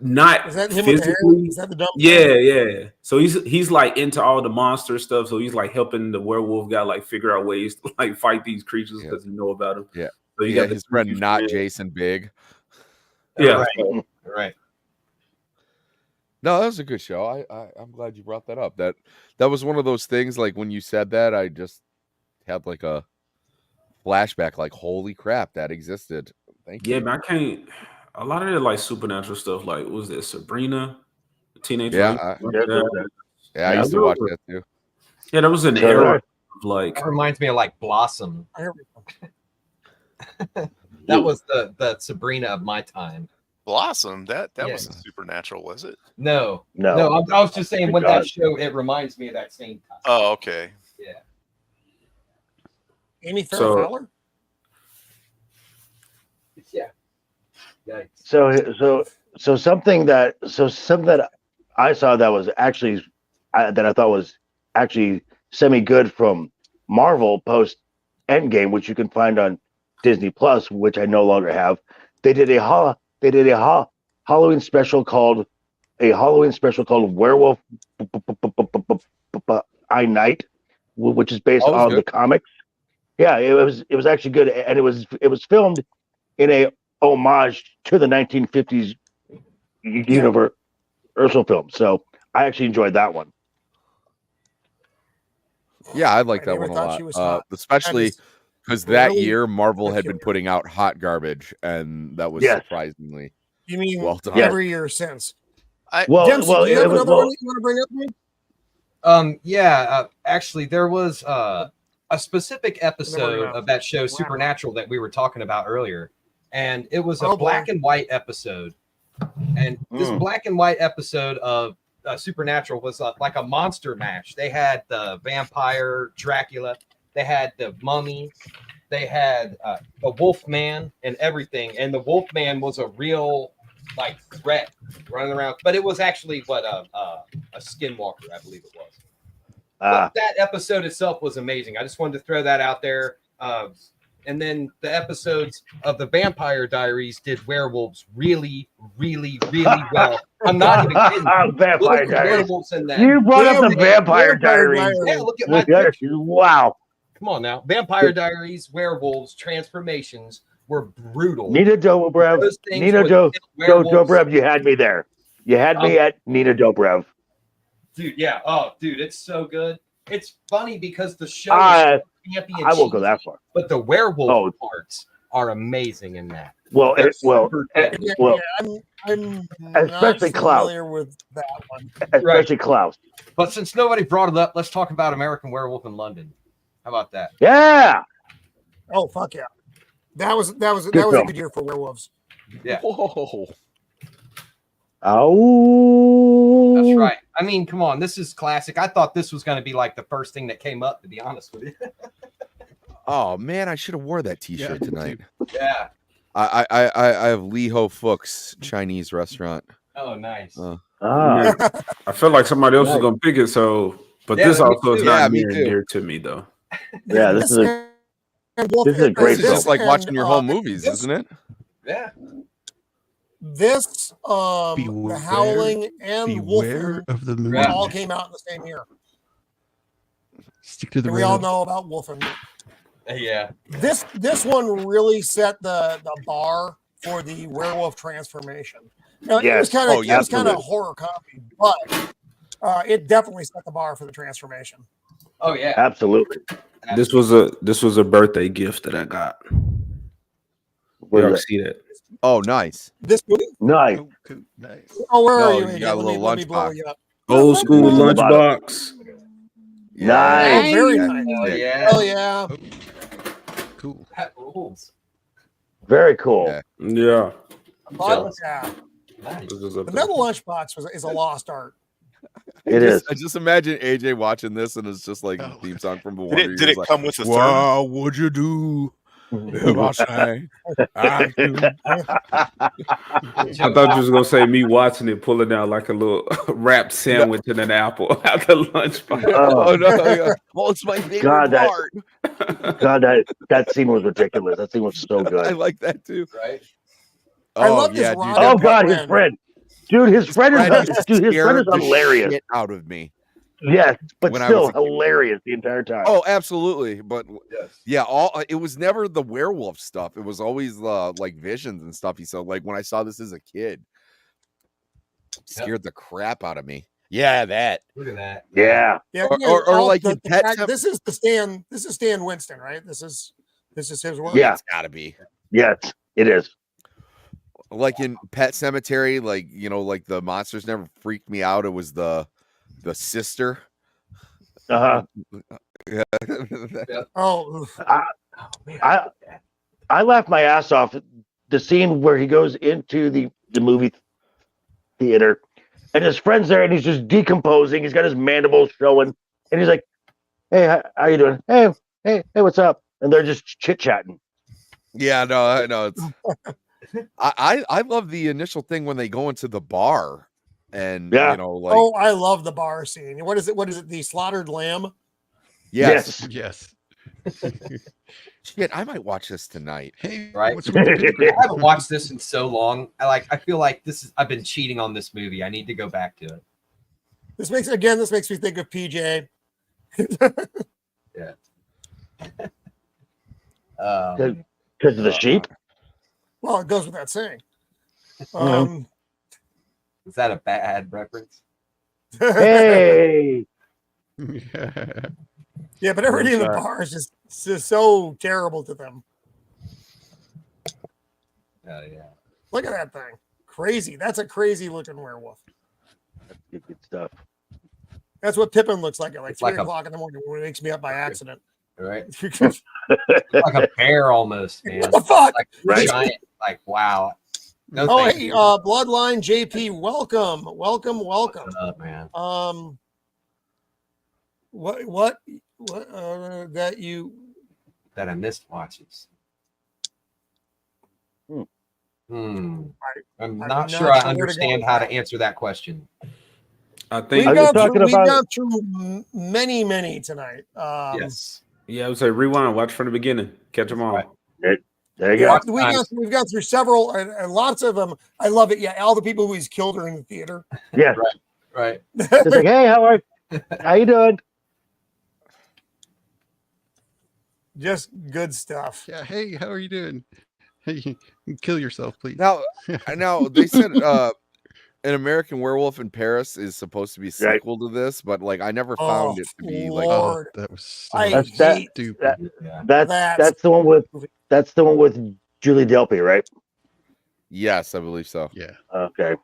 not is that him physically. With the hair? Is that the dumb friend? Yeah. So he's like into all the monster stuff. So he's like helping the werewolf guy like figure out ways to like fight these creatures because you know about them. Yeah. So you got his friend, not Jason Big. Yeah. Right. No, that was a good show. I'm glad you brought that up. That was one of those things. Like when you said that, I just had like a flashback. Like, holy crap, that existed. Thank you. Yeah, but I can't. A lot of it like supernatural stuff. Like, what was it Sabrina, Teenage? I used to watch that too. Yeah, that was an era of like. That reminds me of like Blossom. That was the Sabrina of my time. Blossom, that wasn't supernatural, was it? No. I was just saying when that show, it reminds me of that same time. Oh, okay. Yeah. Amy Farrah Fowler? Yeah. Yikes. So something that I saw that was actually that I thought was actually semi good from Marvel post Endgame, which you can find on Disney Plus, which I no longer have. They did a Halloween special called Werewolf I Night, which is based on the comics. Yeah, it was actually good, and it was filmed in a homage to the 1950s Universal film. So I actually enjoyed that one. Yeah, I like that one a lot, especially because that year Marvel had been putting out hot garbage, and that was surprisingly. You mean every year since? Dempsey, do you have another one that you want to bring up, man? Actually, there was a specific episode of that show, Supernatural, that we were talking about earlier, and it was a black and white episode. And this black and white episode of Supernatural was like a monster mash. They had the vampire Dracula, they had the mummy, they had the Wolfman and everything. And the Wolfman was a real like threat running around, but it was actually a skinwalker, I believe it was. But that episode itself was amazing. I just wanted to throw that out there. And then the episodes of the Vampire Diaries did werewolves really, really, really well. I'm not even kidding. Vampire Diaries. Werewolves in that. You brought up the Vampire Diaries. Yeah, look at my picture. Wow. Come on now. Vampire Diaries, werewolves, transformations were brutal. Nina Dobrev. Those things Nina would kill werewolves. Dobrev, you had me there. You had me at Nina Dobrev. Dude, yeah. Oh, dude, it's so good. It's funny because the show is campy and I won't go cheesy, that far. but the werewolf parts are amazing in that. Well, I'm especially not Klaus. familiar with that one. Especially Klaus. But since nobody brought it up, let's talk about American Werewolf in London. How about that? Yeah. Oh fuck yeah. That was a film. good year for werewolves. Yeah. Whoa. Oh. That's right. I mean, come on, this is classic. I thought this was going to be like the first thing that came up, to be honest with you. Oh man, I should have wore that T-shirt tonight. Yeah. I have Lee Ho Fook's Chinese restaurant. Oh, nice. I feel like somebody else is gonna pick it. So, but this also is not near and dear to me though. Yeah, this is a great. It's just like watching your home movies, isn't it? Yeah. This, the Howling and Wolfman of the movie. all came out in the same year. Stick to the And we all know about Wolfman. Yeah. This one really set the bar for the werewolf transformation. Now, it was kind of a horror comedy, but it definitely set the bar for the transformation. Oh yeah, absolutely. This was a birthday gift that I got. Y'all see that? Oh, nice. This movie? Nice. Nice. Oh, where are No, you? you AJ? got a little let me blow lunchbox. you up. Old school lunchbox. Nice. Oh, very nice. Oh yeah. Oh yeah. Cool. That rules. Very cool. Yeah. But, yeah. Nice. The metal lunchbox is a lost art. It is. I just imagine AJ watching this and it's just like the theme song from the Wonder Did it Years, come with a third? What would you do if I sang? I do? I thought you was gonna say me watching it, pulling out like a little wrapped sandwich and an apple out the lunchbox. Oh no! Yeah. Well, it's my favorite part. That scene was ridiculous. That scene was so good. I like that too. Right. I Oh love this yeah, dude. Ron Oh Howard God, his friend. friend. Dude, his friend is scared the hilarious. shit out of me. Yes, but When I still was a kid. hilarious the entire time. Oh, absolutely. But Yes. yeah, it was never the werewolf stuff. It was always like visions and stuff. He said, like when I saw this as a kid, scared the crap out of me. Yeah, that. Look at that. Yeah. Yeah, Or like in Pet Sem- this is Stan Winston, right? This is his work. Yeah. It's gotta be. Yes, it is. Like in Pet Cemetery, like like the monsters never freaked me out. It was the sister. Uh-huh. Yeah. Oh, I laughed my ass off at the scene where he goes into the movie theater and his friend's there and he's just decomposing. He's got his mandibles showing and he's like, "Hey, how you doing? Hey, what's up?" And they're just chit-chatting. Yeah, no, I know. It's I love the initial thing when they go into the bar and Yeah. like oh, I love the bar scene. What is it? The slaughtered lamb? yes. Yes. Shit, I might watch this tonight. Hey, Right. what's with the pentagram? I haven't watched this in so long. I feel like I've been cheating on this movie. I need to go back to it. This makes me think of PJ. Yeah. Because of the sheep? Well, it goes without saying. Is that a bad reference? Hey. Yeah, but everybody in the bar is just so terrible to them. Oh yeah. Look at that thing. Crazy. That's a crazy looking werewolf. Good stuff. That's what Pippin looks like at like It's 3 like a- o'clock in the morning when he wakes me up by accident. Right. What Like a bear almost, man. the fuck? Like Right. giant. Like wow. No, Oh, thank hey, you. Bloodline JP, welcome. What's up, man? What that you That I missed watches. I'm I'm not not sure sure I where to go understand with how to that. answer that question. I we've think. Are you gone talking about- through many tonight. Yes. Yeah, I would say rewind, watch from the beginning, catch them all. Right. There you go. We've gone through several and lots of them. I love it. Yeah, all the people who he's killed are in the theater. Yeah. Right. It's like, hey, how you doing? Just good stuff. Yeah. Hey, how are you doing? Hey, kill yourself, please. Now they said An American Werewolf in Paris is supposed to be a Right. sequel to this, but like I never Oh, found it to be like. Lord. that was so I That's that- hate stupid. That's the one with Julie Delpy, right? Yes, I believe so. Yeah. Okay.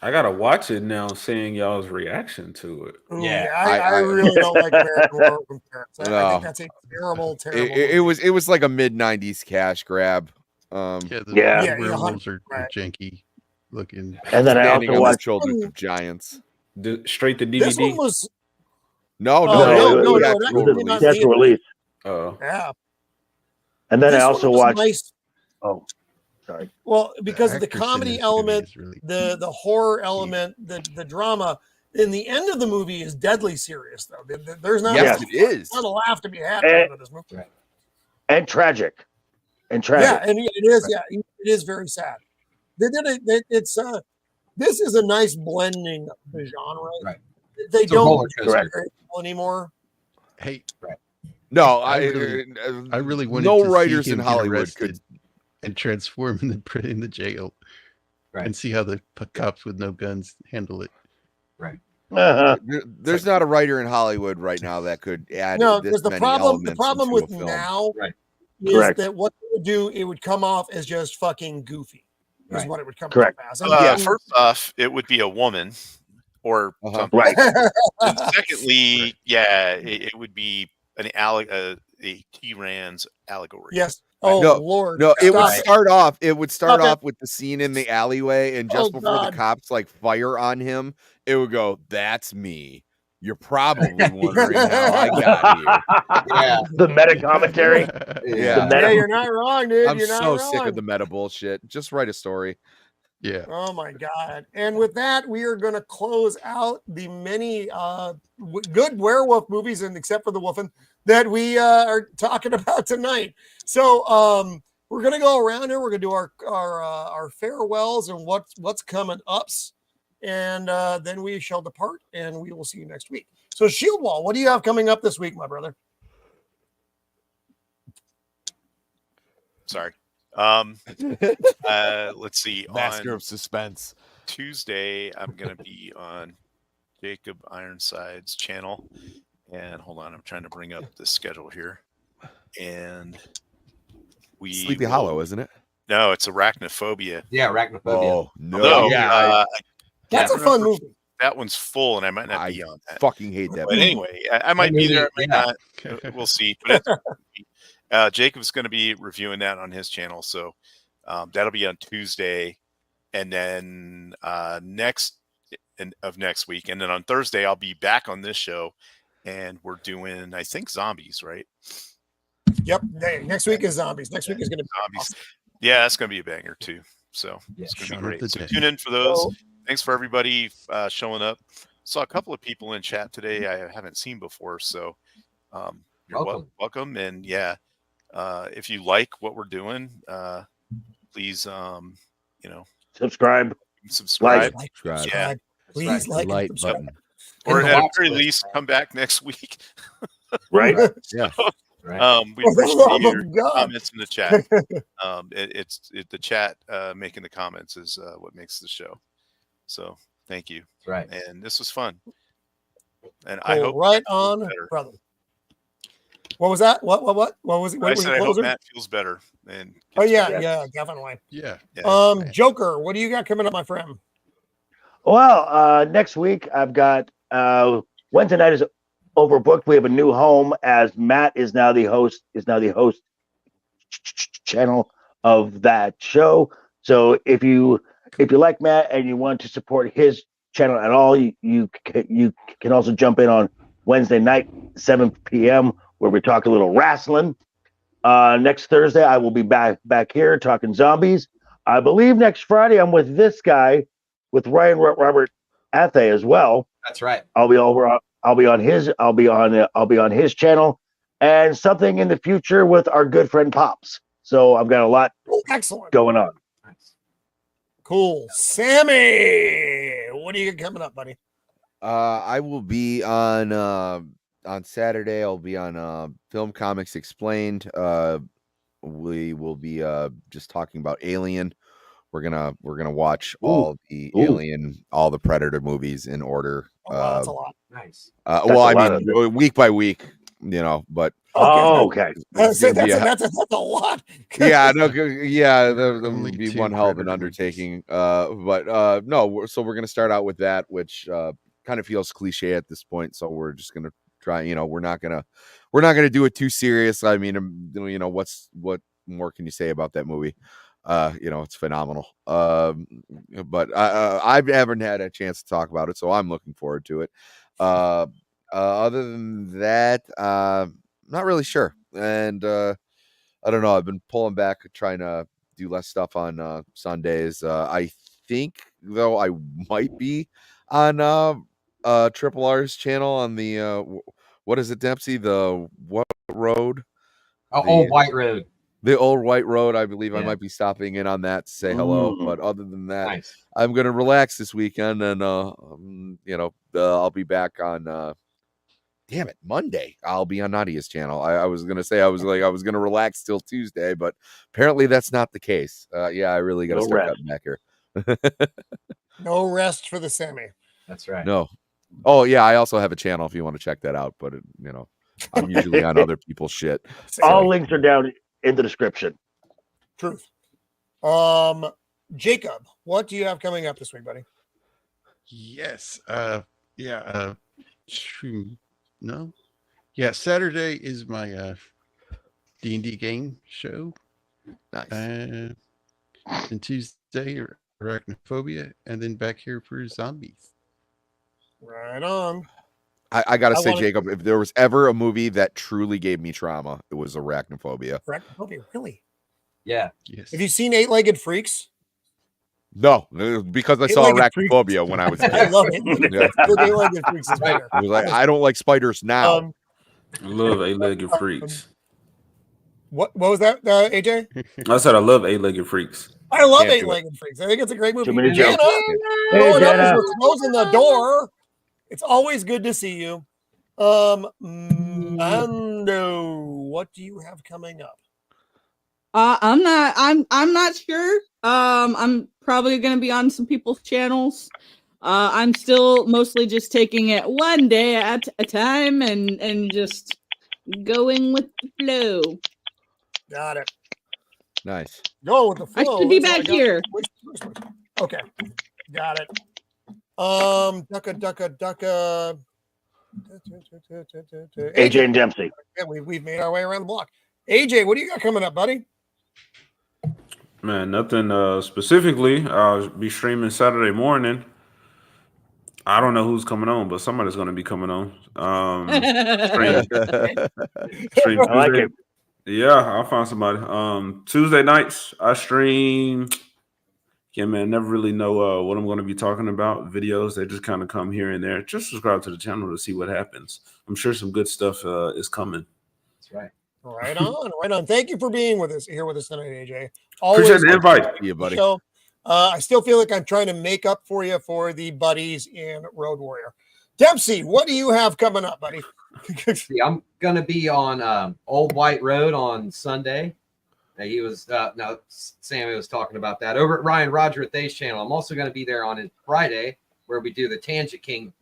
I gotta watch it now, seeing y'all's reaction to it. Ooh, Yeah. I really don't like American Werewolf in Paris. I No. think that's a terrible. It was like a mid '90s cash grab. Yeah. Yeah. The werewolves are right. janky looking. And then I Standing also on the watched. shoulders of giants. Straight to This one DVD. was No, no, the that actual came release. out That's theater. release. Oh, Yeah. And then This I one also was watched. nice. Oh, sorry. Well, because of the actors in comedy this movie element, is really the horror element, the drama. In the end of the movie is deadly serious, though. There's not Yes, a, it is. not a laugh to be had And- out of this movie. And tragic. Yeah, and it is. Yeah, it is very sad. They did it. It's this is a nice blending of the genre. Right. They It's a roller don't coaster. do it anymore. Hey, No, I really wanted no to writers see him in get Hollywood arrested and transform in the jail, Right. and see how the cops with no guns handle it. Uh-huh. There's not a writer in Hollywood right now that could add No, this because the many problem elements with into a film. now Right. is Correct. that what they would do, it would come off as just fucking goofy. Is Right. what it would come Correct. off as. And- First off, it would be a woman or something. Right. And secondly, yeah, it would be a T-Ran's allegory. Yes. Oh No, Lord. No, it would Stop start off. It would start Stop it. off with the scene in the alleyway, and just Oh, before the God. cops like fire on him, it would go, "That's me." You're probably wondering how I got here. Yeah. The meta commentary. Yeah. The meta- Yeah, you're not wrong, dude. I'm You're not so wrong. sick of the meta bullshit. Just write a story. Yeah. Oh my God. And with that, we are going to close out the many good werewolf movies, and except for the Wolfman, that we are talking about tonight. So we're going to go around here. We're going to do our farewells and what's coming ups. And then we shall depart, and we will see you next week. So Shield Wall, what do you have coming up this week, my brother? Sorry. Let's see. Master On of suspense. Tuesday, I'm going to be on Jacob Ironside's channel. And hold on, I'm trying to bring up the schedule here. And we Sleepy Hollow, isn't it? No, it's Arachnophobia. Yeah, Arachnophobia. Oh no! Although, Yeah, That's I a fun remember movie. That one's full, and I might not be I on that. fucking hate that. But movie. anyway, I might be there, I might Yeah. not. We'll see. But it's, Jacob's going to be reviewing that on his channel, so that'll be on Tuesday, and then next week, and then on Thursday I'll be back on this show, and we're doing, I think, zombies, right? Yep. Hey, next week is zombies. Next week is going to be Zombies. Yeah, that's going to be a banger too. So Yeah, it's going to Shaun be of great. the So Dead. tune in for those. So- Thanks for everybody showing up. Saw a couple of people in chat today I haven't seen before, so you're welcome. And yeah, if you like what we're doing, please Subscribe. subscribe. Like, Subscribe. Yeah. please like and Light subscribe. button. Or And the at the watch very list. least, come back next week. Right. Yeah. Right. We For the appreciate love your of God. comments in the chat. The chat making the comments is what makes the show. So thank you. Right. And this was fun. And I Cool. hope Right Matt feels on, better. brother. What was that? What was it? I What was said it? I hope Closer? Matt feels better. And Oh gets yeah, better. yeah, definitely. Yeah. Yeah. Joker, what do you got coming up, my friend? Well, next week I've got Wednesday night is overbooked. We have a new home as Matt is now the host. Channel of that show. So if you like Matt and you want to support his channel at all, you can also jump in on Wednesday night 7 p.m. where we talk a little wrestling. Next Thursday I will be back here talking zombies. I believe next Friday I'm with this guy, with Ryan Robert Athay as well. That's right. I'll be on his channel, and something in the future with our good friend Pops. So I've got a lot Excellent. going on. Nice. Cool. Sammy, what do you got coming up, buddy? I will be on on Saturday, I'll be on Film Comics Explained. We will be just talking about Alien. We're gonna watch all the Alien, all the Predator movies in order. Oh, wow, that's a lot. Nice. Well, I mean, week by week, but okay. That's a lot. Yeah, no, yeah, that would be one hell of an undertaking. But no, so we're gonna start out with that, which kind of feels cliche at this point. So we're just gonna try. We're not gonna do it too serious. I mean, what more can you say about that movie? It's phenomenal. But I haven't had a chance to talk about it, so I'm looking forward to it. Other than that, not really sure. And I don't know. I've been pulling back, trying to do less stuff on Sundays. I think though I might be on Triple R's channel on the what is it, Dempsey? The what road? Old White Road. The Old White Road. I believe I Yeah. might be stopping in on that to say hello. But other than that, Nice. I'm gonna relax this weekend, and I'll be back on. Damn it, Monday. I'll be on Nadia's channel. I was gonna say I was gonna relax till Tuesday, but apparently that's not the case. Yeah, I really gotta start cutting back here. No rest for the semi. That's right. No. Oh yeah, I also have a channel if you want to check that out, but I'm usually on other people's shit. All links are down in the description. Truth. Jacob, what do you have coming up this week, buddy? Yes. No. Yeah, Saturday is my D&D game show. Nice. And Tuesday, Arachnophobia, and then back here for zombies. Right on. I gotta say, Jacob, if there was ever a movie that truly gave me trauma, it was Arachnophobia. Arachnophobia, really? Yeah. Yes. Have you seen 8-Legged Freaks? No, because I saw Arachnophobia when I was a kid. I love it. Yeah. 8-Legged Freaks is better. I was like, I don't like spiders now. I love 8-Legged Freaks. What was that, AJ? I said I love 8-Legged Freaks. I love 8-Legged Freaks. I think it's a great movie. Too many Jana, jokes. going up as we're closing the door. It's always good to see you. Mando, what do you have coming up? I'm not sure. I'm probably gonna be on some people's channels. I'm still mostly just taking it one day at a time and just going with the flow. Got it. Nice. Go with the flow. I should be That's all back I got. here. Okay. Got it. Ducka. AJ and Dempsey. Yeah, we've made our way around the block. AJ, what do you got coming up, buddy? Man, nothing specifically. I'll be streaming Saturday morning. I don't know who's coming on, but somebody's going to be coming on. Stream I like it. Yeah, I'll find somebody. Tuesday nights, I stream. Yeah, man, never really know what I'm going to be talking about. Videos, they just kind of come here and there. Just subscribe to the channel to see what happens. I'm sure some good stuff is coming. That's right. Right on. Thank you for being with us here with us tonight, AJ. Always Appreciate the invite. Yeah, buddy. Show. I still feel like I'm trying to make up for you for the buddies in Road Warrior. Dempsey, what do you have coming up, buddy? See, I'm gonna be on Old White Road on Sunday. He was Sammy was talking about that over at Ryan Roger at Thay's channel. I'm also gonna be there on his Friday where we do the Tangent King.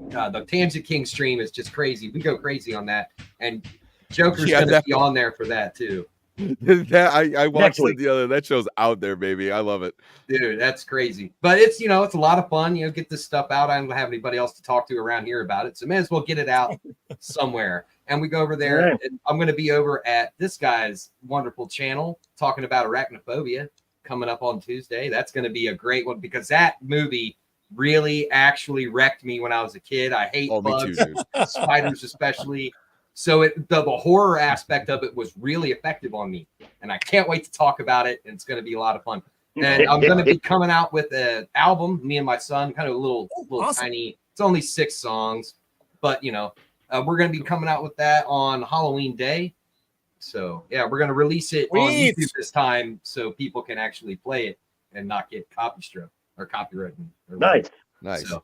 The Tangent King stream is just crazy. We go crazy on that, and Joker's gonna be on there for that too. I watched it the other. That show's out there, baby. I love it, dude. That's crazy. But it's it's a lot of fun. Get this stuff out. I don't have anybody else to talk to around here about it, so may as well get it out somewhere. And we go over there. Right. And I'm going to be over at this guy's wonderful channel talking about Arachnophobia coming up on Tuesday. That's going to be a great one because that movie really actually wrecked me when I was a kid. I hate bugs, spiders especially. So the horror aspect of it was really effective on me, and I can't wait to talk about it. And it's going to be a lot of fun. And I'm going to be coming out with an album, me and my son, kind of a little awesome. Tiny. It's only 6 songs, but we're going to be coming out with that on Halloween Day. So yeah, we're going to release it on YouTube this time, so people can actually play it and not get copy struck or copyrighted. Nice. So,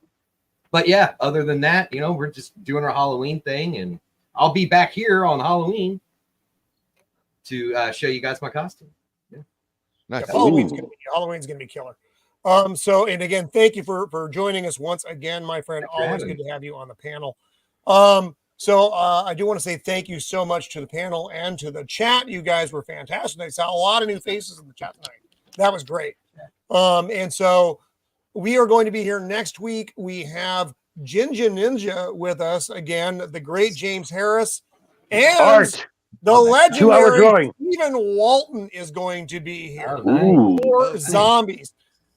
But yeah, other than that, we're just doing our Halloween thing, and I'll be back here on Halloween to show you guys my costume. Yeah. Nice. Yeah, Halloween's gonna be killer. So, and again, thank you for joining us once again, my friend. Always good to have you on the panel. So I do want to say thank you so much to the panel and to the chat. You guys were fantastic. I saw a lot of new faces in the chat tonight. That was great. And so we are going to be here next week. We have Jinja Ninja with us again, the great James Harris, and Art. the legendary 2 hour drawing. Stephen Walton is going to be here Ooh. for zombies.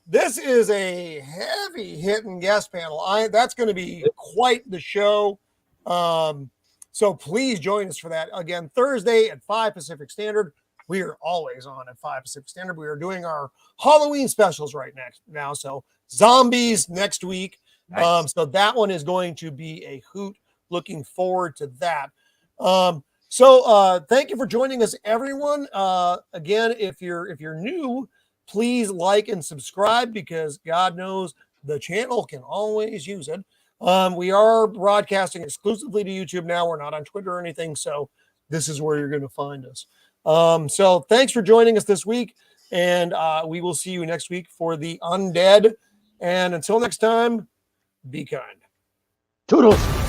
This is a heavy hitting guest panel. That's going to be quite the show. So please join us for that. Again, Thursday at 5 Pacific Standard. We are always on at 5 Pacific Standard. We are doing our Halloween specials right now. So zombies next week. Nice. So that one is going to be a hoot. Looking forward to that. So thank you for joining us, everyone. Again, if you're new, please like and subscribe, because God knows the channel can always use it. We are broadcasting exclusively to YouTube now. We're not on Twitter or anything, so this is where you're going to find us. So thanks for joining us this week, and we will see you next week for the Undead. And until next time, be kind. Toodles.